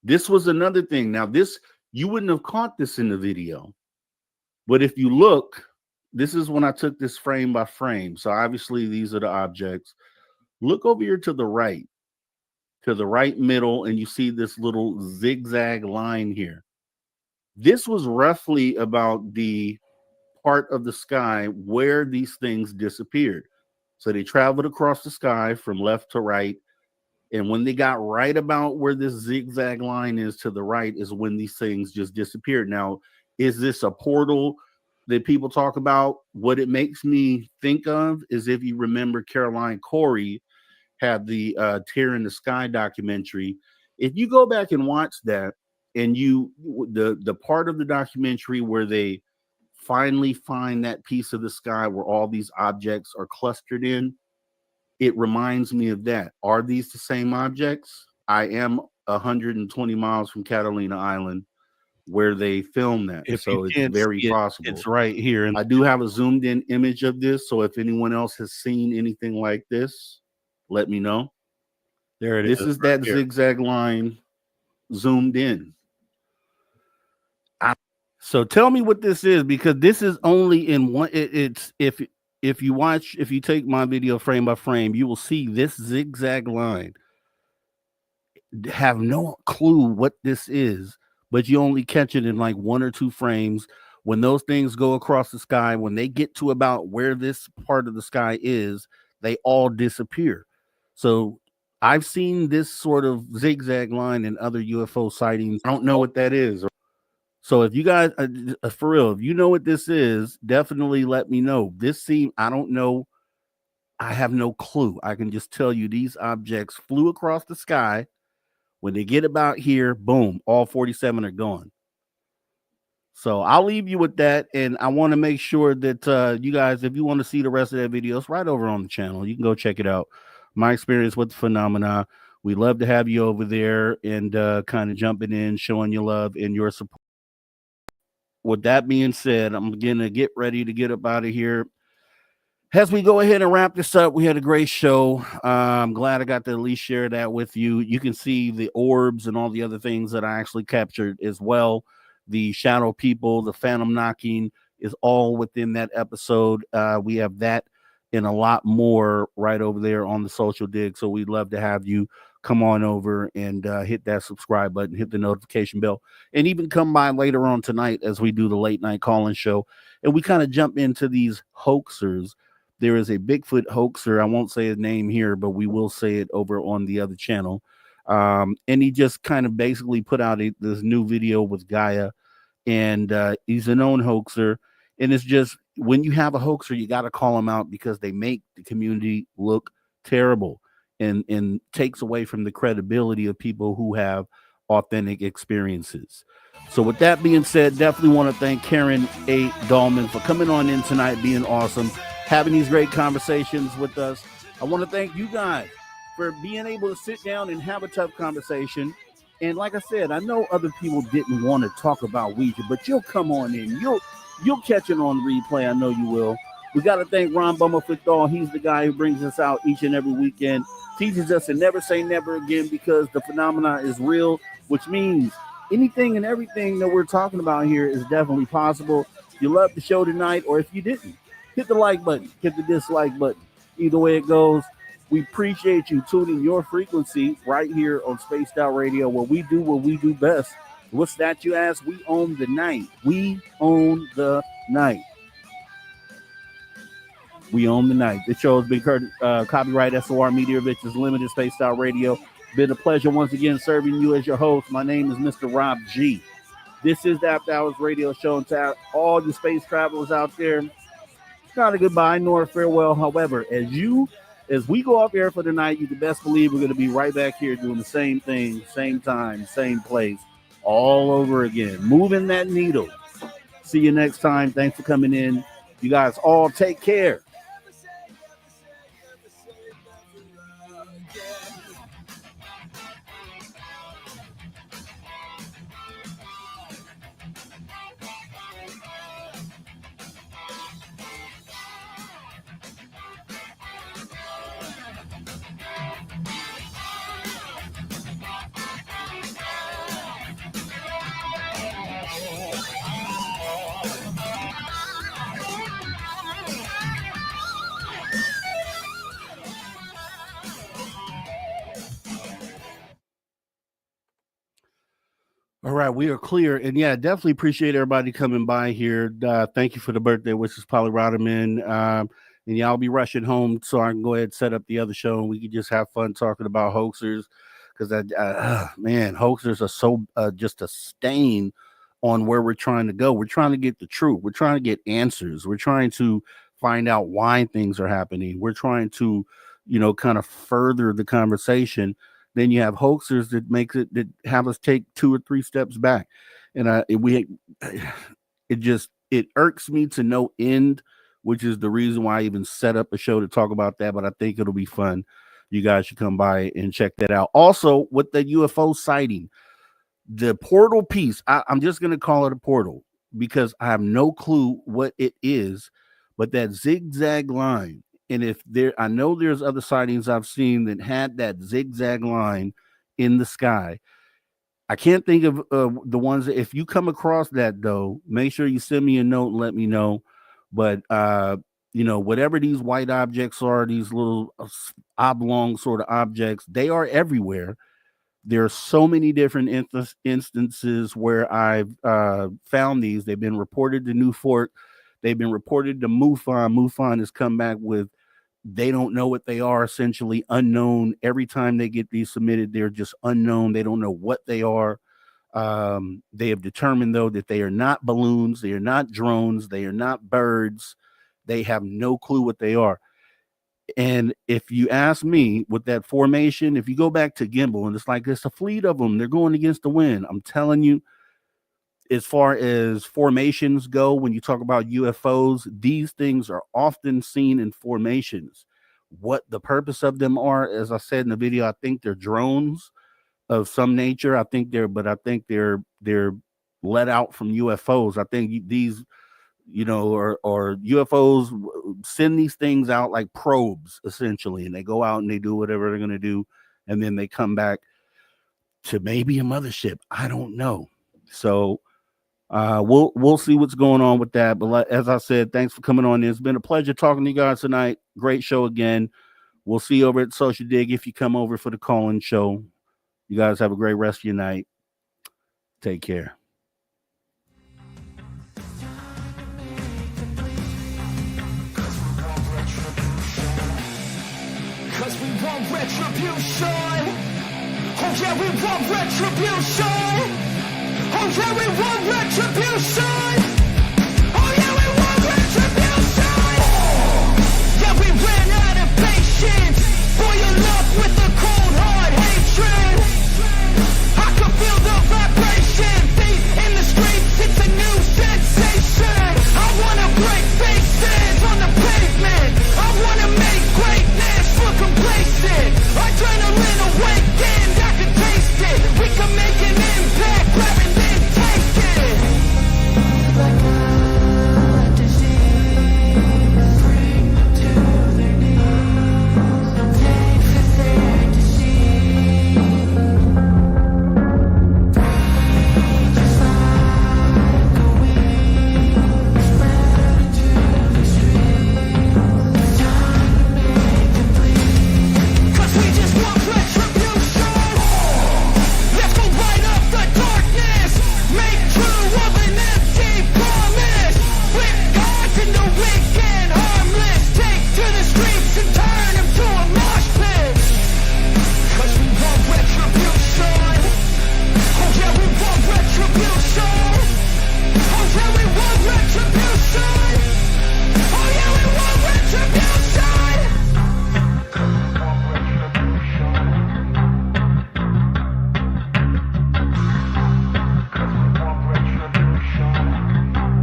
This was another thing. Now, you wouldn't have caught this in the video, but if you look, this is when I took this frame by frame. So obviously these are the objects. Look over here to the right middle, and you see this little zigzag line here. This was roughly about the part of the sky where these things disappeared. So they traveled across the sky from left to right. And when they got right about where this zigzag line is to the right is when these things just disappeared. Now, is this a portal that people talk about? What it makes me think of is, if you remember, Caroline Corey had the Tear in the Sky documentary. If you go back and watch that, and the part of the documentary where they finally find that piece of the sky where all these objects are clustered in, it reminds me of that. Are these the same objects? I am 120 miles from Catalina Island, where they filmed that. If So you it's can't very see it, possible. it's right here. And I do have a zoomed in image of this. So if anyone else has seen anything like this, let me know. there it This is that here. zigzag line zoomed in. So tell me what this is, because this is only in one. It's if you take my video frame by frame, you will see this zigzag line. Have no clue what this is, but you only catch it in like 1 or 2 frames. When those things go across the sky, when they get to about where this part of the sky is, they all disappear. So I've seen this sort of zigzag line in other UFO sightings. I don't know what that is. So if you guys, for real, if you know what this is, definitely let me know. I don't know. I have no clue. I can just tell you these objects flew across the sky. When they get about here, boom, all 47 are gone. So I'll leave you with that. And I want to make sure that you guys, if you want to see the rest of that video, it's right over on the channel. You can go check it out. My experience with the phenomena. We love to have you over there and kind of jumping in, showing your love and your support. With that being said, I'm going to get ready to get up out of here. As we go ahead and wrap this up, we had a great show. I'm glad I got to at least share that with you. You can see the orbs and all the other things that I actually captured as well. The shadow people, the phantom knocking is all within that episode. We have that and a lot more right over there on the Social Dig. So we'd love to have you come on over and hit that subscribe button, hit the notification bell, and even come by later on tonight as we do the late night call-in show. And we kind of jump into these hoaxers. There is a Bigfoot hoaxer. I won't say his name here, but we will say it over on the other channel. And he just kind of basically put out this new video with Gaia, and he's a known hoaxer. And it's just, when you have a hoaxer, you got to call them out, because they make the community look terrible and takes away from the credibility of people who have authentic experiences. So with that being said, definitely want to thank Karen A. Dahlman for coming on in tonight, being awesome, having these great conversations with us. I want to thank you guys for being able to sit down and have a tough conversation. And like I said, I know other people didn't want to talk about Ouija, but you'll come on in. You'll catch it on replay. I know you will. We got to thank Ron Bummerfithall. He's the guy who brings us out each and every weekend, teaches us to never say never again, because the phenomena is real, which means anything and everything that we're talking about here is definitely possible. If you loved the show tonight, or if you didn't, hit the like button, hit the dislike button. Either way it goes, we appreciate you tuning your frequency right here on Spaced Out Radio, where we do what we do best. What's that, you ask? We own the night. We own the night. We own the night. This show has been copyright SOR Media Ventures Limited, Spaced Out Radio. Been a pleasure once again serving you as your host. My name is Mr. Rob G. This is the After Hours Radio Show. And to all the space travelers out there, it's not a goodbye nor a farewell. However, as we go off air for the night, you can best believe we're going to be right back here doing the same thing, same time, same place, all over again, moving that needle. See you next time. Thanks for coming in. You guys all take care. All right, we are clear. And yeah, definitely appreciate everybody coming by here. Thank you for the birthday wishes, Polly Rodderman. and y'all be rushing home so I can go ahead and set up the other show and we can just have fun talking about hoaxers. Because man, hoaxers are so just a stain on where we're trying to go. We're trying to get the truth. We're trying to get answers. We're trying to find out why things are happening. We're trying to, kind of further the conversation. Then you have hoaxers that that have us take 2 or 3 steps back. And it irks me to no end, which is the reason why I even set up a show to talk about that. But I think it'll be fun. You guys should come by and check that out. Also, with the UFO sighting, the portal piece, I'm just going to call it a portal because I have no clue what it is, but that zigzag line. And I know there's other sightings I've seen that had that zigzag line in the sky. I can't think of the ones that, if you come across that though, make sure you send me a note and let me know. But, whatever these white objects are, these little oblong sort of objects, they are everywhere. There are so many different instances where I've found these. They've been reported to Newport. They've been reported to MUFON. MUFON has come back with, they don't know what they are, essentially unknown. Every time they get these submitted, they're just unknown. They don't know what they are. They have determined, though, that they are not balloons. They are not drones. They are not birds. They have no clue what they are. And if you ask me, with that formation, if you go back to Gimbal, and it's a fleet of them, they're going against the wind. I'm telling you, as far as formations go, when you talk about UFOs, these things are often seen in formations. What the purpose of them are, as I said in the video, I think they're drones of some nature. I think they're let out from UFOs. I think these, or UFOs send these things out like probes, essentially, and they go out and they do whatever they're going to do, and then they come back to maybe a mothership. I don't know. So we'll see what's going on with that. But as I said, thanks for coming on. It's been a pleasure talking to you guys tonight. Great show again. We'll see you over at Social Dig if you come over for the call-in show. You guys have a great rest of your night. Take care. Cause we want retribution. Oh yeah, we want retribution. Oh yeah, we want retribution.